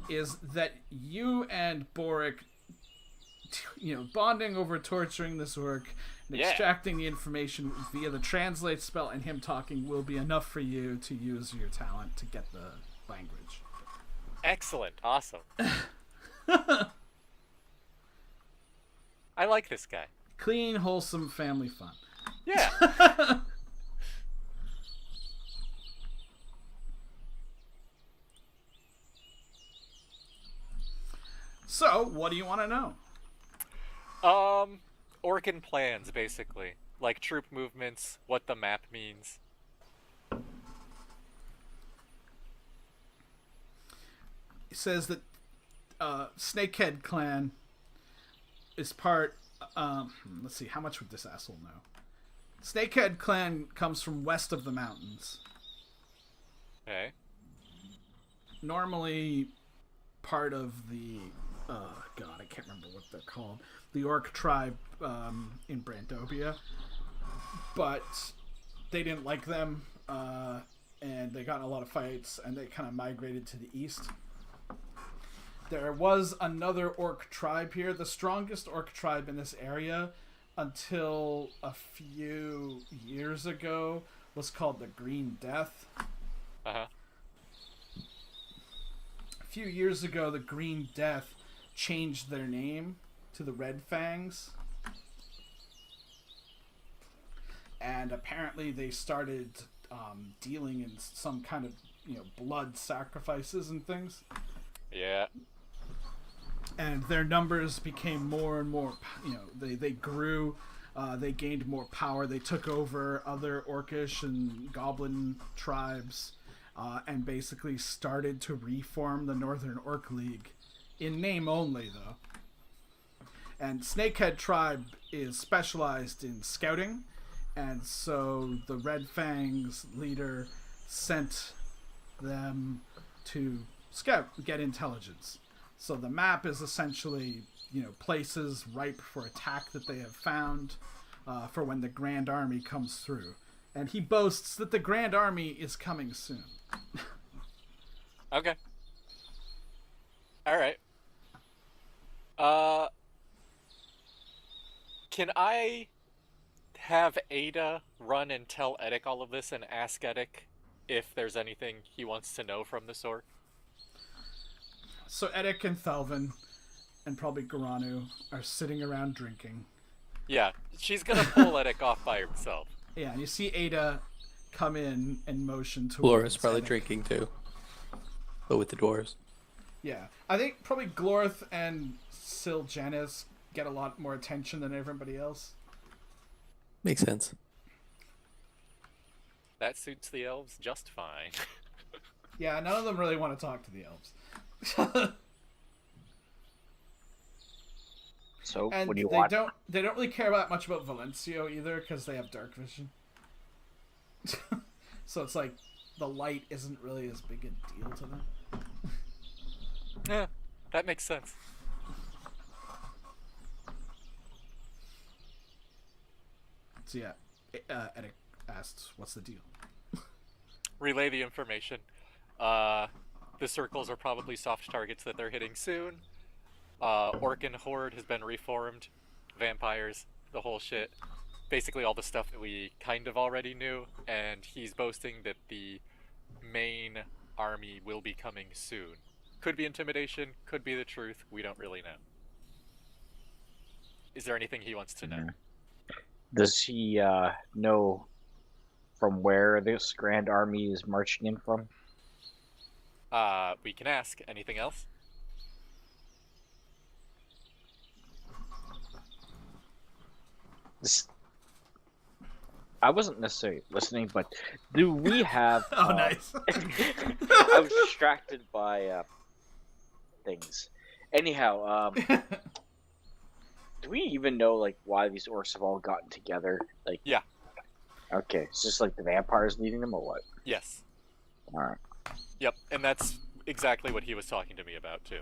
is that you and Boric, bonding over torturing this orc and extracting the information via the translate spell and him talking will be enough for you to use your talent to get the language. Excellent. Awesome. I like this guy. Clean, wholesome family fun. Yeah. So, what do you want to know? Orcan plans, basically. Like troop movements, what the map means. It says that Snakehead clan is part. Let's see, how much would this asshole know? Snakehead clan comes from west of the mountains. Okay. Normally part of the. Oh god, I can't remember what they're called. The orc tribe in Brandobia. But they didn't like them, and they got in a lot of fights, and they kind of migrated to the east. There was another orc tribe here, the strongest orc tribe in this area until a few years ago was called the Green Death. Uh-huh. A few years ago, the Green Death changed their name to the Red Fangs. And apparently they started dealing in some kind of, blood sacrifices and things. Yeah. And their numbers became more and more, they grew, they gained more power, they took over other orcish and goblin tribes, and basically started to reform the Northern Orc League, in name only though. And Snakehead tribe is specialized in scouting, and so the Red Fangs leader sent them to scout, get intelligence. So the map is essentially, places ripe for attack that they have found for when the Grand Army comes through. And he boasts that the Grand Army is coming soon. Okay. Alright. Can I have Ada run and tell Eddic all of this and ask Eddic if there's anything he wants to know from this orc? So Eddic and Thelvin, and probably Garanu, are sitting around drinking. Yeah, she's gonna pull Eddic off by himself. Yeah, and you see Ada come in and motion towards Laura's probably Eddic. drinking too, but with the dwarves. Yeah, I think probably Glorth and Siljanis get a lot more attention than everybody else. Makes sense. That suits the elves just fine. Yeah, none of them really want to talk to the elves. So, And what do you they want? they don't really care that much about Valencio either because they have dark vision. So it's like the light isn't really as big a deal to them. Yeah, that makes sense. So yeah, Eddic asks, "What's the deal?" Relay the information. The circles are probably soft targets that they're hitting soon. Orcan Horde has been reformed. Vampires, the whole shit. Basically all the stuff that we kind of already knew, and he's boasting that the main army will be coming soon. Could be intimidation, could be the truth, we don't really know. Is there anything he wants to know? Does he know from where this Grand Army is marching in from? We can ask. Anything else? This, I wasn't necessarily listening, but do we have? Oh, nice. I was distracted by things. Anyhow, do we even know like why these orcs have all gotten together? Like, Yeah. Okay, it's just like the vampires leading them, or what? Yes. All right. Yep, and that's exactly what he was talking to me about too.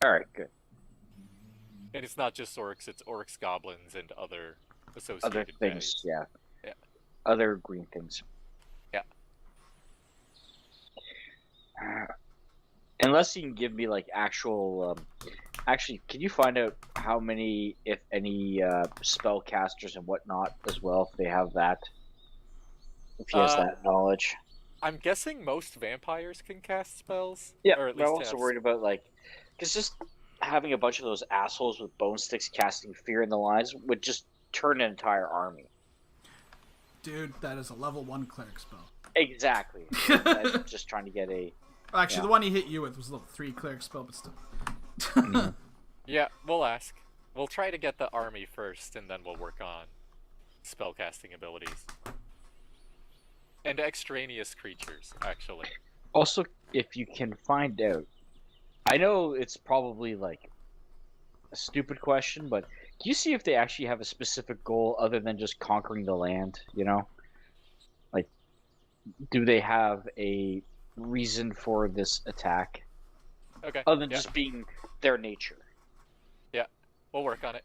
All right. Good. And it's not just orcs; it's orcs, goblins, and other associated Other things, guys. yeah. Yeah. Other green things. Yeah. Unless you can give me like actual. Actually, can you find out how many, if any, spellcasters and whatnot as well, if they have that? If he has that knowledge. I'm guessing most vampires can cast spells. Yeah, or at but I'm least also have... worried about like, because just having a bunch of those assholes with bone sticks casting fear in the lines would just turn an entire army. Dude, that is a level 1 cleric spell. Exactly. I'm just trying to get a. Actually, the one he hit you with was a level 3 cleric spell, but still. Yeah, we'll ask. We'll try to get the army first, and then we'll work on spellcasting abilities. And extraneous creatures, actually. Also, if you can find out, I know it's probably like a stupid question, but can you see if they actually have a specific goal other than just conquering the land? You know, like, do they have a reason for this attack Okay. other than just being their nature? Yeah, we'll work on it.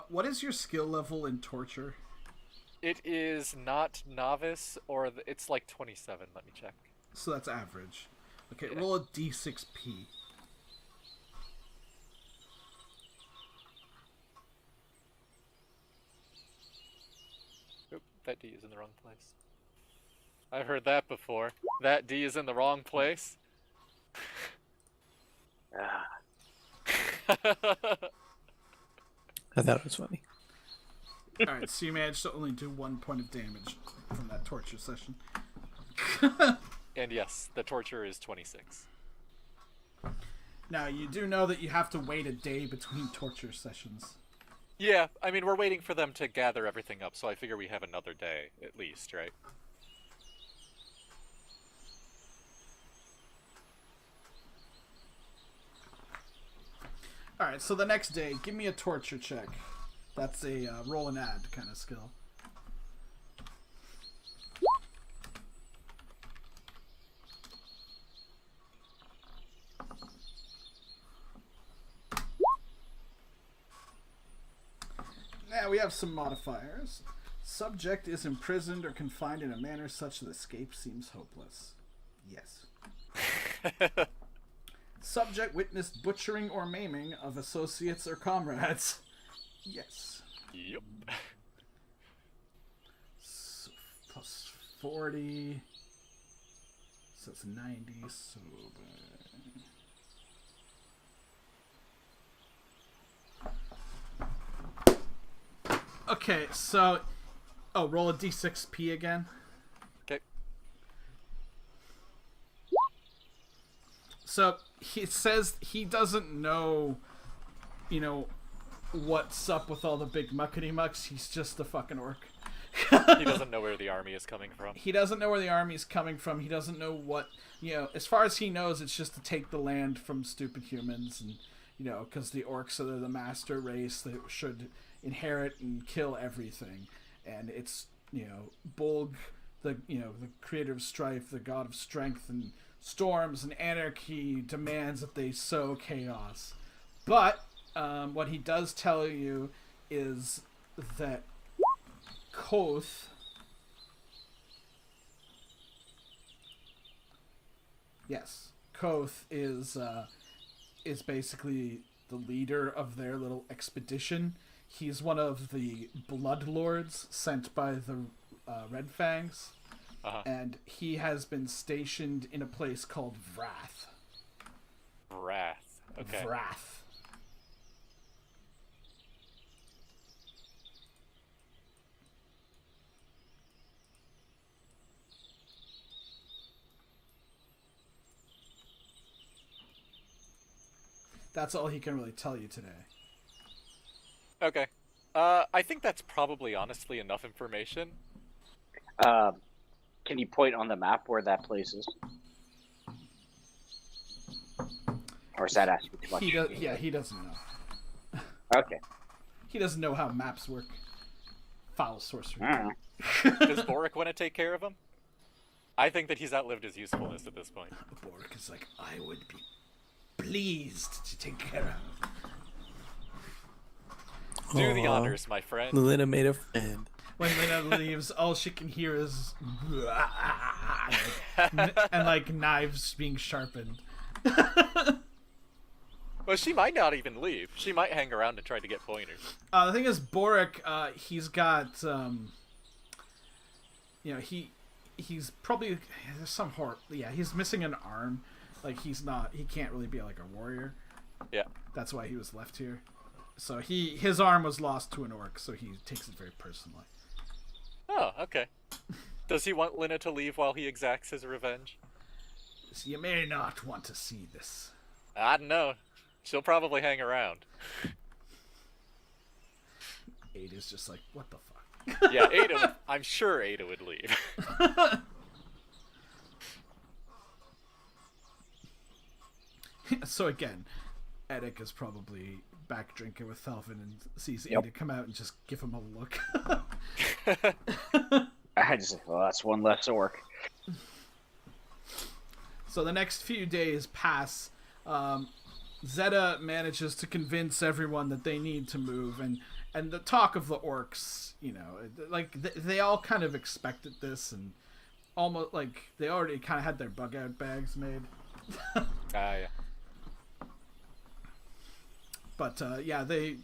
What is your skill level in torture? It is not novice, or it's like 27. Let me check. So that's average. Okay, Yeah. roll a d6p. Oop, that D is in the wrong place. I've heard that before. That D is in the wrong place. I thought it was funny. Alright, so you managed to only do 1 point of damage from that torture session. And yes, the torture is 26. Now, you do know that you have to wait a day between torture sessions. Yeah, I mean, we're waiting for them to gather everything up, so I figure we have another day, at least, right? Alright, so the next day, give me a torture check. That's a roll and add kind of skill. Now we have some modifiers. Subject is imprisoned or confined in a manner such that escape seems hopeless. Yes. Subject witnessed butchering or maiming of associates or comrades. Yes. Yep. So plus 40. So it's 90. So. Okay, so. Oh, roll a d6p again. Okay. So he says he doesn't know, you know, what's up with all the big muckety mucks. He's just a fucking orc. He doesn't know where the army is coming from. He doesn't know where the army's coming from. He doesn't know what, you know, as far as he knows, it's just to take the land from stupid humans. And, you know, because the orcs are the master race that should inherit and kill everything. And it's, you know, Bolg, the creator of strife, the god of strength and storms and anarchy, demands that they sow chaos. But what he does tell you is that Koth, yes, Koth is basically the leader of their little expedition. He's one of the blood lords sent by the Red Fangs. Uh-huh. And he has been stationed in a place called Vrath. Wrath. Okay. Vrath. That's all he can really tell you today. Okay. I think that's probably honestly enough information. Can you point on the map where that place is? Or is that asking too much? He does. Yeah, he doesn't know. Okay. He doesn't know how maps work. Foul sorcery. I don't know. Does Boric want to take care of him? I think that he's outlived his usefulness at this point. Boric is like, I would be pleased to take care of. Do the Aw. honors, my friend. Lena made a friend. When Lena leaves, all she can hear is and like knives being sharpened. Well, she might not even leave. She might hang around and try to get pointers. The thing is, Boric, he's got, he's probably there's some horror. Yeah, he's missing an arm. Like he can't really be like a warrior. Yeah. That's why he was left here. So his arm was lost to an orc, so he takes it very personally. Oh, okay. Does he want Lena to leave while he exacts his revenge? So you may not want to see this. I don't know. She'll probably hang around. Ada's just like, what the fuck? Yeah, I'm sure Ada would leave. So again, Edic is probably back drinking with Thelvin and sees Ada come out and just give him a look. I just, well, that's one less orc. So the next few days pass. Zeta manages to convince everyone that they need to move, and the talk of the orcs, like they all kind of expected this, and almost like they already kind of had their bug out bags made. Yeah. But yeah, they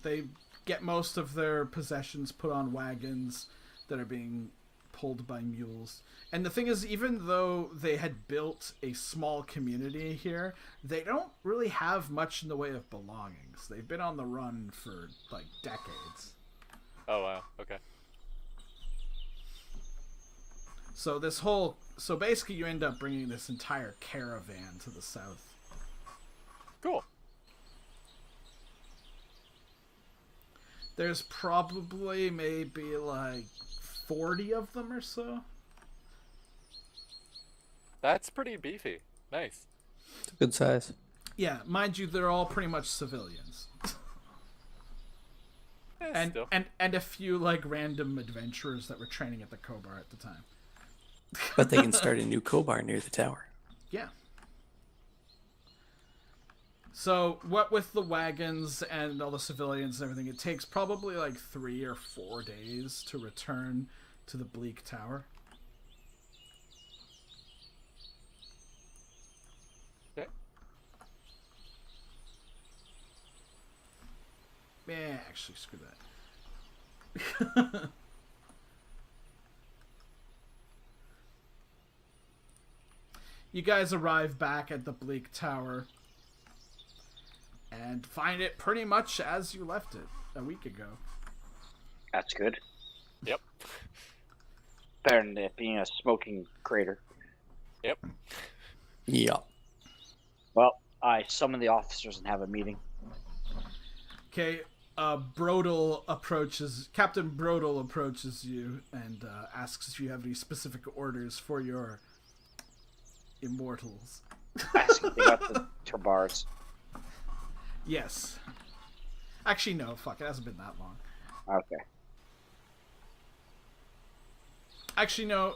get most of their possessions put on wagons that are being pulled by mules. And the thing is, even though they had built a small community here, they don't really have much in the way of belongings. They've been on the run for like decades. Oh, wow. Okay. So basically you end up bringing this entire caravan to the south. Cool. There's probably maybe like 40 of them or so. That's pretty beefy. Nice. It's a good size. Yeah, mind you, they're all pretty much civilians. Still. And a few like random adventurers that were training at the Kobar at the time. But they can start a new Kobar near the tower. Yeah. So what with the wagons and all the civilians and everything, it takes probably like 3 or 4 days to return to the Bleak Tower. Okay. Yeah, actually, screw that. You guys arrive back at the Bleak Tower and find it pretty much as you left it a week ago. That's good. Yep. Better than it being a smoking crater. Yep. Yeah. Well, I summon the officers and have a meeting. Okay, Captain Brodel approaches you and asks if you have any specific orders for your immortals. Asking if they got the Turbars. Yes. Actually, no, fuck, it hasn't been that long. Okay. Actually, no,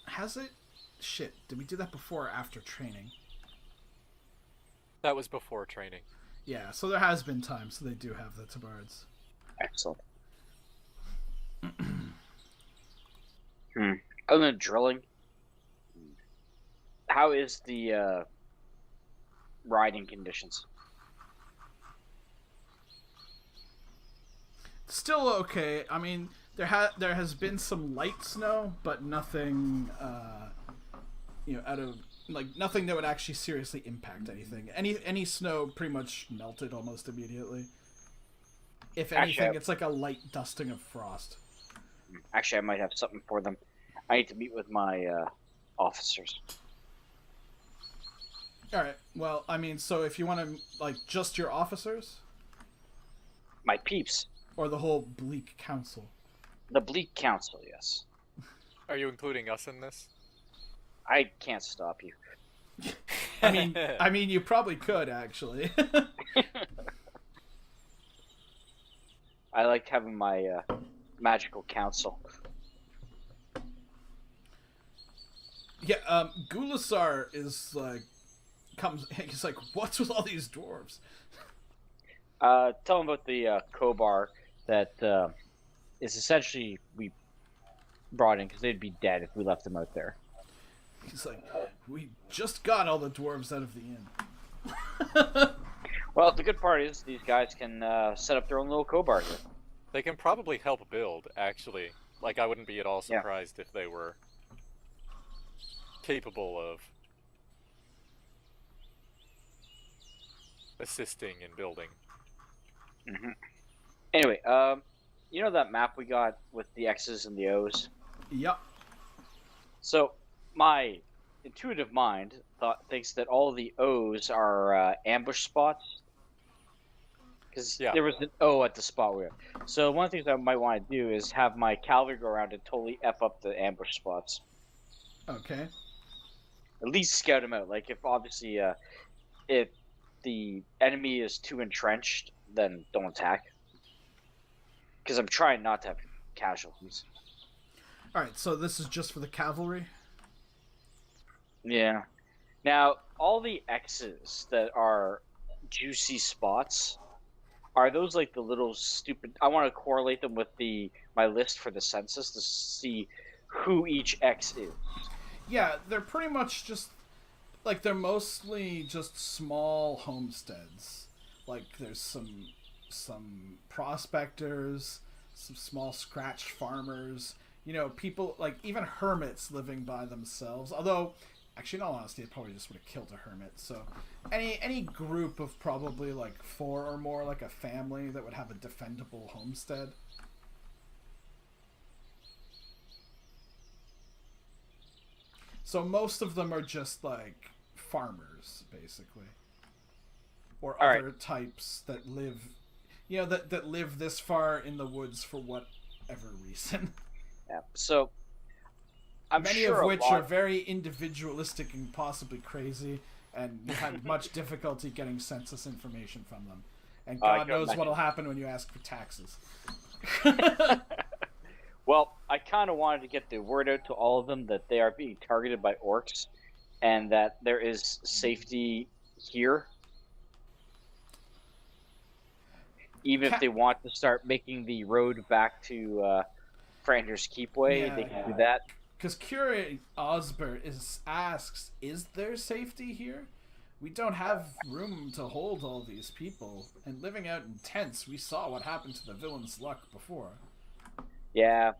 has it? Shit, did we do that before or after training? That was before training. Yeah, so there has been time, so they do have the tabards. Excellent. Other than drilling, how is the riding conditions? Still okay. I mean, there has been some light snow, but nothing, out of nothing that would actually seriously impact anything. Any snow pretty much melted almost immediately. If anything, Actually, it's like a light dusting of frost. Actually, I might have something for them. I need to meet with my officers. All right. Well, I mean, so if you want to just your officers, My peeps. Or the whole Bleak Council? The Bleak Council, yes. Are you including us in this? I can't stop you. I mean, you probably could actually. I like having my magical council. Yeah, Gulasar is like, he's like, what's with all these dwarves? Tell him about the Kobar that is essentially we brought in because they'd be dead if we left them out there. He's like, we just got all the dwarves out of the inn. Well, the good part is these guys can set up their own little Kobar here. They can probably help build, actually. Like, I wouldn't be at all surprised if they were capable of assisting in building. Mm-hmm. Anyway, you know that map we got with the X's and the O's? Yep. So, my intuitive mind thinks that all the O's are ambush spots. Because there was an O at the spot we were. So one of the things I might want to do is have my cavalry go around and totally F up the ambush spots. Okay. At least scout them out. Like, if obviously, if the enemy is too entrenched, then don't attack. Because I'm trying not to have casualties. Alright, so this is just for the cavalry? Yeah. Now, all the X's that are juicy spots, are those like the little stupid... I want to correlate them with my list for the census to see who each X is. Yeah, they're pretty much just... Like, they're mostly just small homesteads. Like, there's some prospectors, some small scratch farmers, you know, people, like, even hermits living by themselves. Although, actually, in all honesty, I probably just would have killed a hermit. So, any group of probably, like, 4 or more, like a family that would have a defendable homestead. So most of them are just, like, farmers, basically. Or other types that live, you know, that live this far in the woods for whatever reason. Yeah, so... Many of which are very individualistic and possibly crazy, and you had much difficulty getting census information from them. And God knows what'll happen when you ask for taxes. Well, I kind of wanted to get the word out to all of them that they are being targeted by orcs, and that there is safety here. Even if they want to start making the road back to Frander's Keepway, they can do that. Because Curate Osbert asks, is there safety here? We don't have room to hold all these people. And living out in tents, we saw what happened to the villain's luck before. Yeah.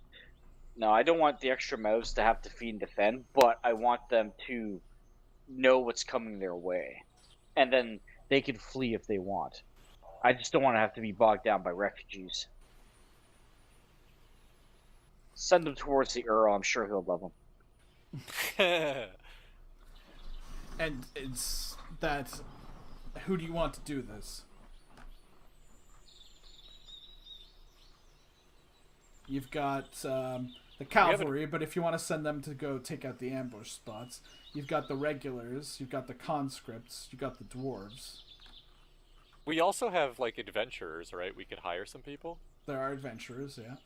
No, I don't want the extra mouths to have to feed and defend, but I want them to know what's coming their way. And then they can flee if they want. I just don't want to have to be bogged down by refugees. Send them towards the Earl. I'm sure he'll love them. And it's that... Who do you want to do this? You've got the cavalry, but if you want to send them to go take out the ambush spots, you've got the regulars, you've got the conscripts, you've got the dwarves. We also have, like, adventurers, right? We could hire some people. There are adventurers, yeah.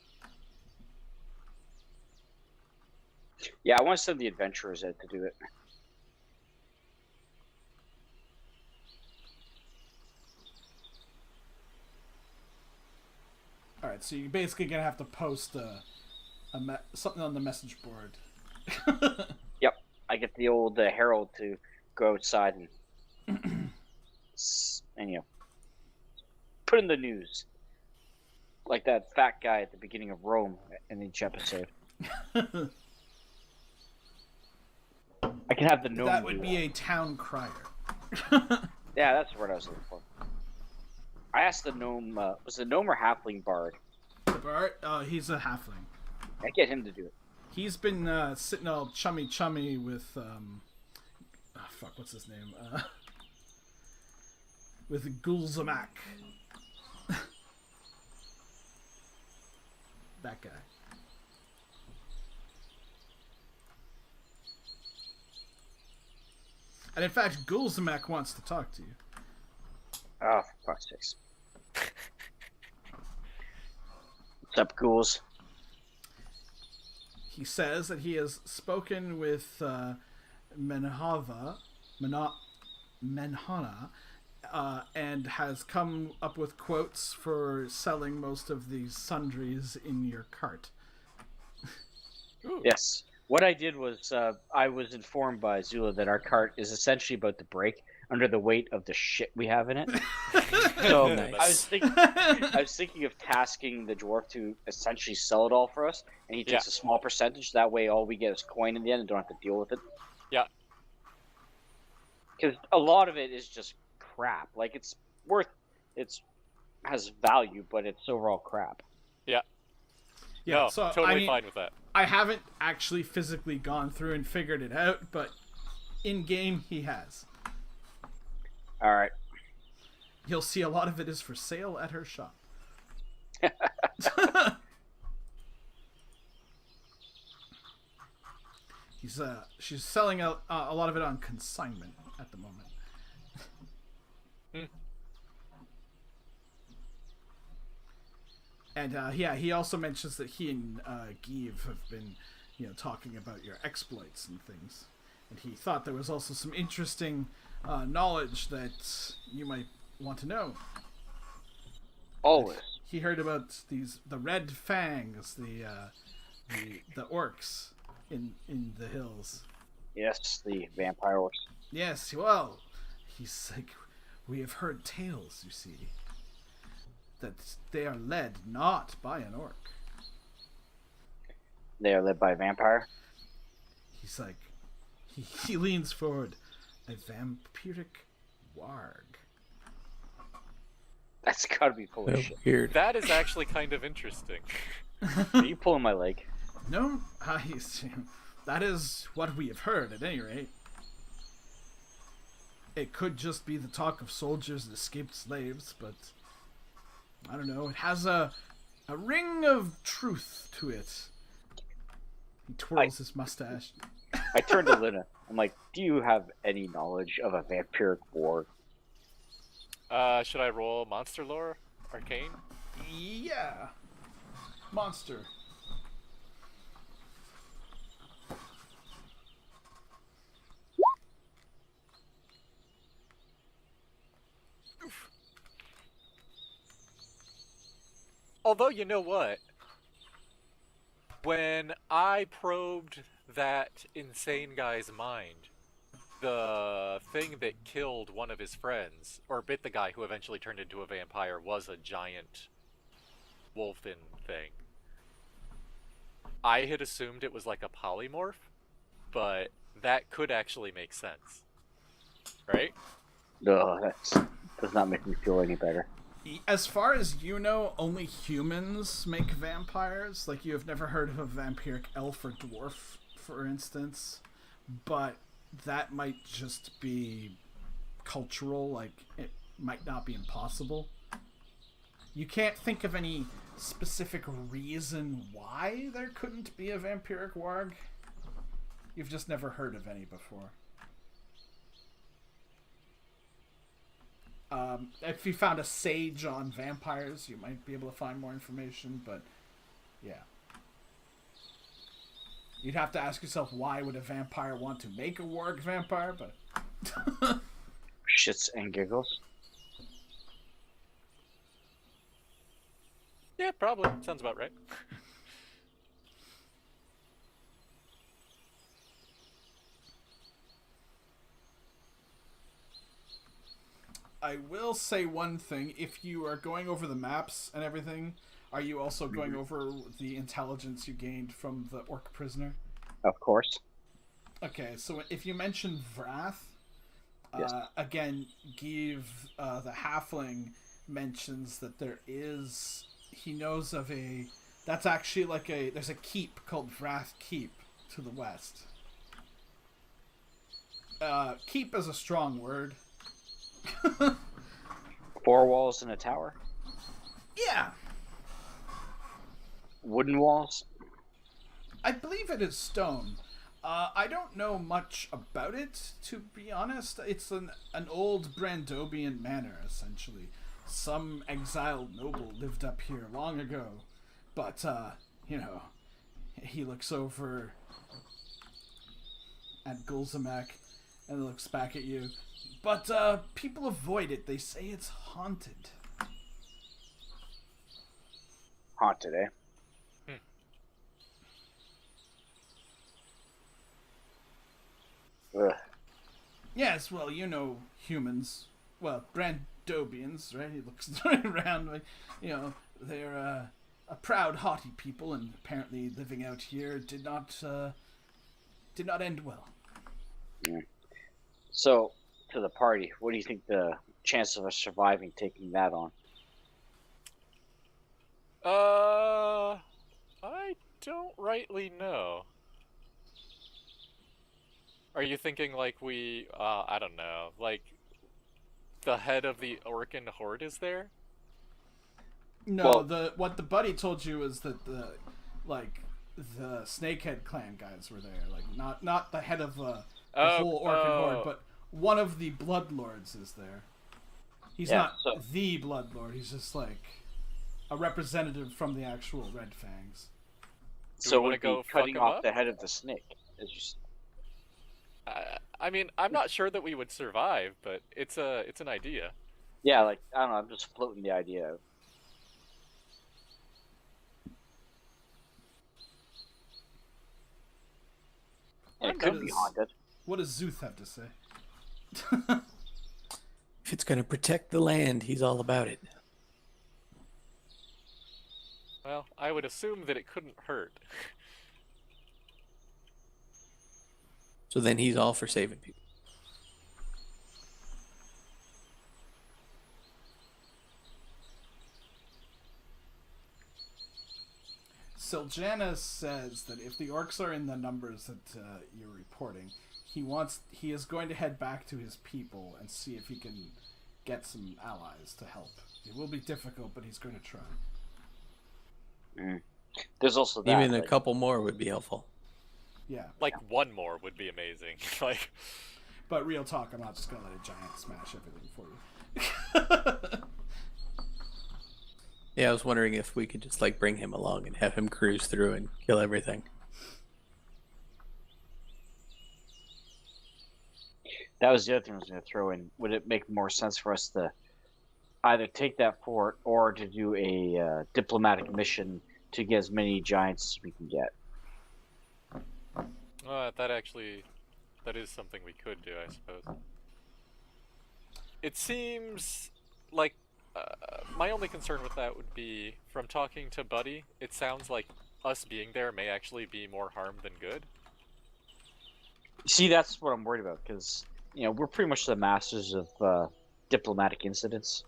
Yeah, I want to send the adventurers out to do it. Alright, so you're basically going to have to post something on the message board. Yep. I get the old herald to go outside and you know, put in the news. Like that fat guy at the beginning of Rome in each episode. I can have the gnome. That would be a town crier. Yeah, that's the word I was looking for. I asked the gnome, was the gnome or halfling bard? The bard? He's a halfling. I get him to do it. He's been sitting all chummy with, what's his name? With Gulzamak. That guy. And in fact, Gulzamak wants to talk to you. Oh, for fuck's sakes. What's up, ghouls? He says that he has spoken with Menhana, and has come up with quotes for selling most of these sundries in your cart. Yes. What I did was I was informed by Zula that our cart is essentially about to break under the weight of the shit we have in it. So Nice. I was thinking of tasking the dwarf to essentially sell it all for us, and he takes a small percentage. That way, all we get is coin in the end, and don't have to deal with it. Yeah. Because a lot of it is just crap. Like it's has value, but it's overall crap. Yeah. Yeah, No, so totally fine with that. I haven't actually physically gone through and figured it out, but in game he has. All right. You'll see a lot of it is for sale at her shop. She's selling a lot of it on consignment at the moment. And yeah, he also mentions that he and Give have been, talking about your exploits and things. And he thought there was also some interesting knowledge that you might want to know. Always. He heard about the red fangs, the orcs in the hills. Yes, the vampire orcs. Yes, well, he's like, we have heard tales, you see, that they are led not by an orc. They are led by a vampire. He's like, he leans forward, a vampiric warg. That's gotta be full of So shit. weird. That is actually kind of interesting. Are you pulling my leg? No, that is what we have heard, at any rate. It could just be the talk of soldiers and escaped slaves, but I don't know. It has a ring of truth to it. He twirls his mustache. I turned to Luna. I'm like, do you have any knowledge of a vampiric warg? Should I roll monster lore? Arcane? Yeah. Monster. Although, you know what? When I probed that insane guy's mind, the thing that killed one of his friends, or bit the guy who eventually turned into a vampire, was a giant wolfen thing. I had assumed it was like a polymorph, but that could actually make sense. Right? No, that does not make me feel any better. As far as you know, only humans make vampires. Like, you have never heard of a vampiric elf or dwarf, for instance. But that might just be cultural. Like, it might not be impossible. You can't think of any specific reason why there couldn't be a vampiric warg. You've just never heard of any before. If you found a sage on vampires, you might be able to find more information, but yeah. You'd have to ask yourself, why would a vampire want to make a warg vampire, but... Shits and giggles. Yeah, probably. Sounds about right. I will say one thing. If you are going over the maps and everything, are you also going over the intelligence you gained from the orc prisoner? Of course. Okay, so if you mention Vrath, Yes. again, Give, the halfling, mentions that there is... He knows of a... That's actually like a... There's a keep called Vrath Keep to the west. Keep is a strong word. 4 walls and a tower. Yeah. wooden walls? I believe it is stone. I don't know much about it, to be honest. It's an old Brandobian manor, essentially. Some exiled noble lived up here long ago. But, you know, he looks over at Gulzamek and looks back at you. But, people avoid it. They say it's haunted. Haunted, eh? Ugh. Yes, well, you know humans. Well, Brandobians, right? He looks around like, you know, they're a proud, haughty people, and apparently living out here did not end well. So, to the party, what do you think the chance of us surviving taking that on? I don't rightly know. Are you thinking like we, I don't know, like the head of the Orcan horde is there? No, what the buddy told you was that the Snakehead clan guys were there, like not the head of the whole Orcan horde, but one of the Bloodlords is there. He's not the Bloodlord. He's just like a representative from the actual Red Fangs. So we'd be cutting off the head of the snake. I mean, I'm not sure that we would survive, but it's an idea. Yeah, like I don't know. I'm just floating the idea out. And it could be haunted. What does Zuth have to say? If it's going to protect the land, he's all about it. Well, I would assume that it couldn't hurt. So then he's all for saving people. Siljanus says that if the orcs are in the numbers that you're reporting, he is going to head back to his people and see if he can get some allies to help. It will be difficult, but he's going to try. There's also that. Even a couple more would be helpful. Yeah. Like one more would be amazing. Like. But real talk, I'm not just going to let a giant smash everything for you. Yeah, I was wondering if we could just like bring him along and have him cruise through and kill everything. That was the other thing I was going to throw in. Would it make more sense for us to either take that fort or to do a diplomatic mission to get as many giants as we can get? That is something we could do, I suppose. It seems like my only concern with that would be, from talking to Buddy, it sounds like us being there may actually be more harm than good. See, that's what I'm worried about, because, you know, we're pretty much the masters of diplomatic incidents.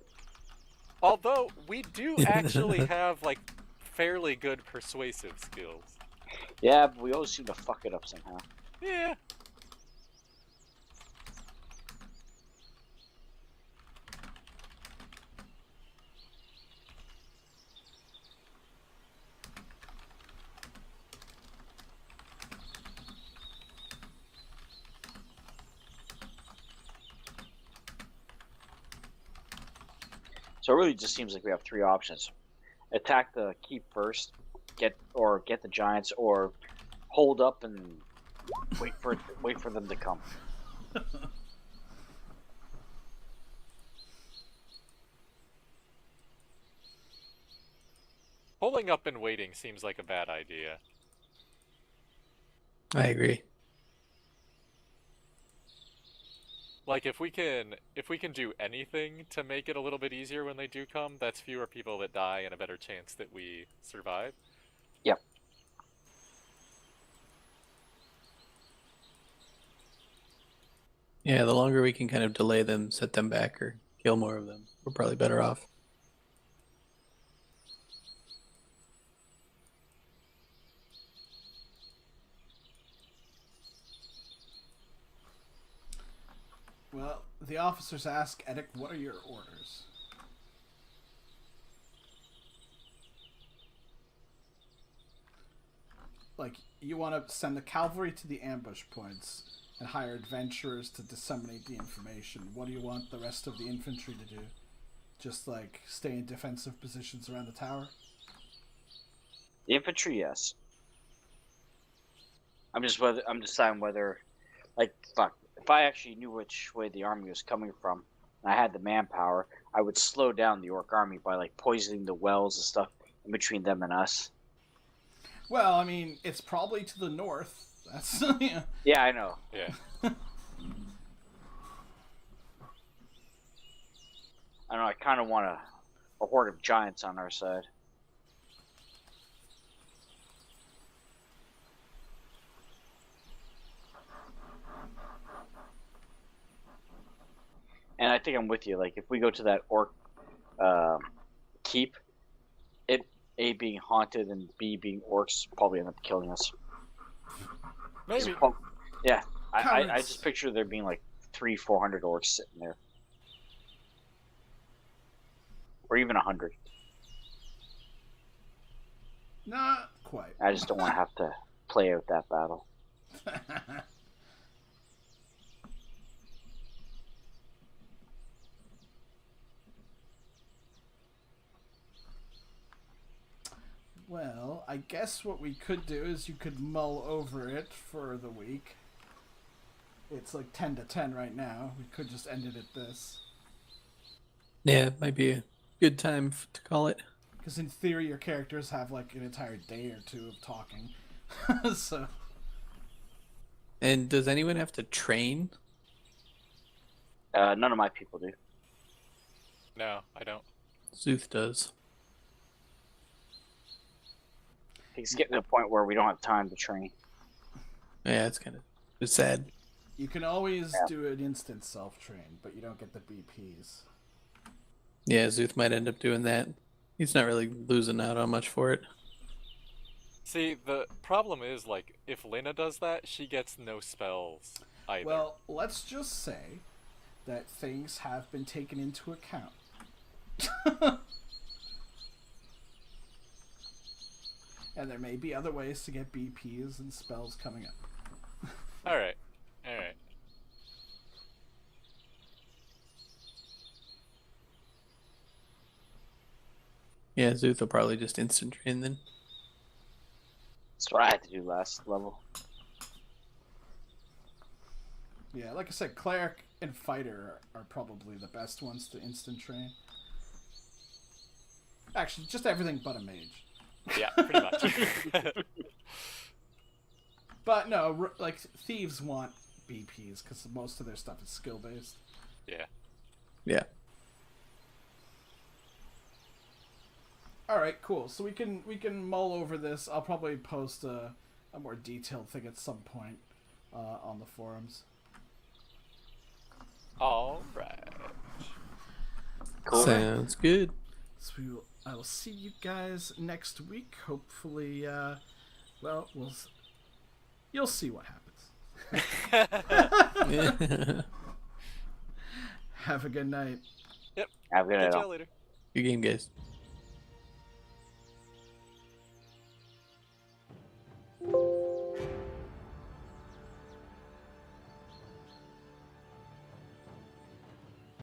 Although, we do actually have, like, fairly good persuasive skills. Yeah, but we always seem to fuck it up somehow. Yeah. So it really just seems like we have three options: attack the keep first, get the giants, or hold up and wait for them to come. Holding up and waiting seems like a bad idea. I agree. Like, if we can do anything to make it a little bit easier when they do come, that's fewer people that die and a better chance that we survive. Yep. Yeah, the longer we can kind of delay them, set them back, or kill more of them, we're probably better off. Well, the officers ask Edic, what are your orders? like you want to send the cavalry to the ambush points and hire adventurers to disseminate the information. What do you want the rest of the infantry to do? Just like stay in defensive positions around the tower? The infantry, yes. I'm deciding whether, like, fuck. If I actually knew which way the army was coming from, and I had the manpower, I would slow down the orc army by like poisoning the wells and stuff in between them and us. Well, I mean, it's probably to the north. That's yeah. Yeah, I know. Yeah. I don't know. I kind of want a horde of giants on our side. And I think I'm with you. Like, if we go to that orc keep, it A being haunted and B being orcs probably end up killing us. Maybe. Yeah, I Cowards. just picture there being like 300-400 orcs sitting there, or even 100. Not quite. I just don't want to have to play out that battle. Well, I guess what we could do is you could mull over it for the week. It's like 10 to 10 right now. We could just end it at this. Yeah, it might be a good time to call it. Because in theory, your characters have like an entire day or two of talking. So, And does anyone have to train? None of my people do. No, I don't. Zuth does. It's getting to a point where we don't have time to train. Yeah, it's sad. you can always do an instant self-train, but you don't get the BPs. Yeah, Zuth might end up doing that. He's not really losing out on much for it. See, the problem is, like, if Lena does that, she gets no spells either. Well, let's just say that things have been taken into account. And there may be other ways to get BPs and spells coming up. Alright, alright. Yeah, Zuth will probably just instant train then. That's what I had to do last level. Yeah, like I said, cleric and fighter are probably the best ones to instant train. Actually, just everything but a mage. Yeah, pretty much. But no, like thieves want BPs because most of their stuff is skill based. Yeah. Yeah. All right, cool. So we can mull over this. I'll probably post a more detailed thing at some point on the forums. Alright. Cool. Sounds good. So I will see you guys next week. Hopefully, well, you'll see what happens. Have a good night. Yep. Have a good Catch night. y'all later. Good game, guys.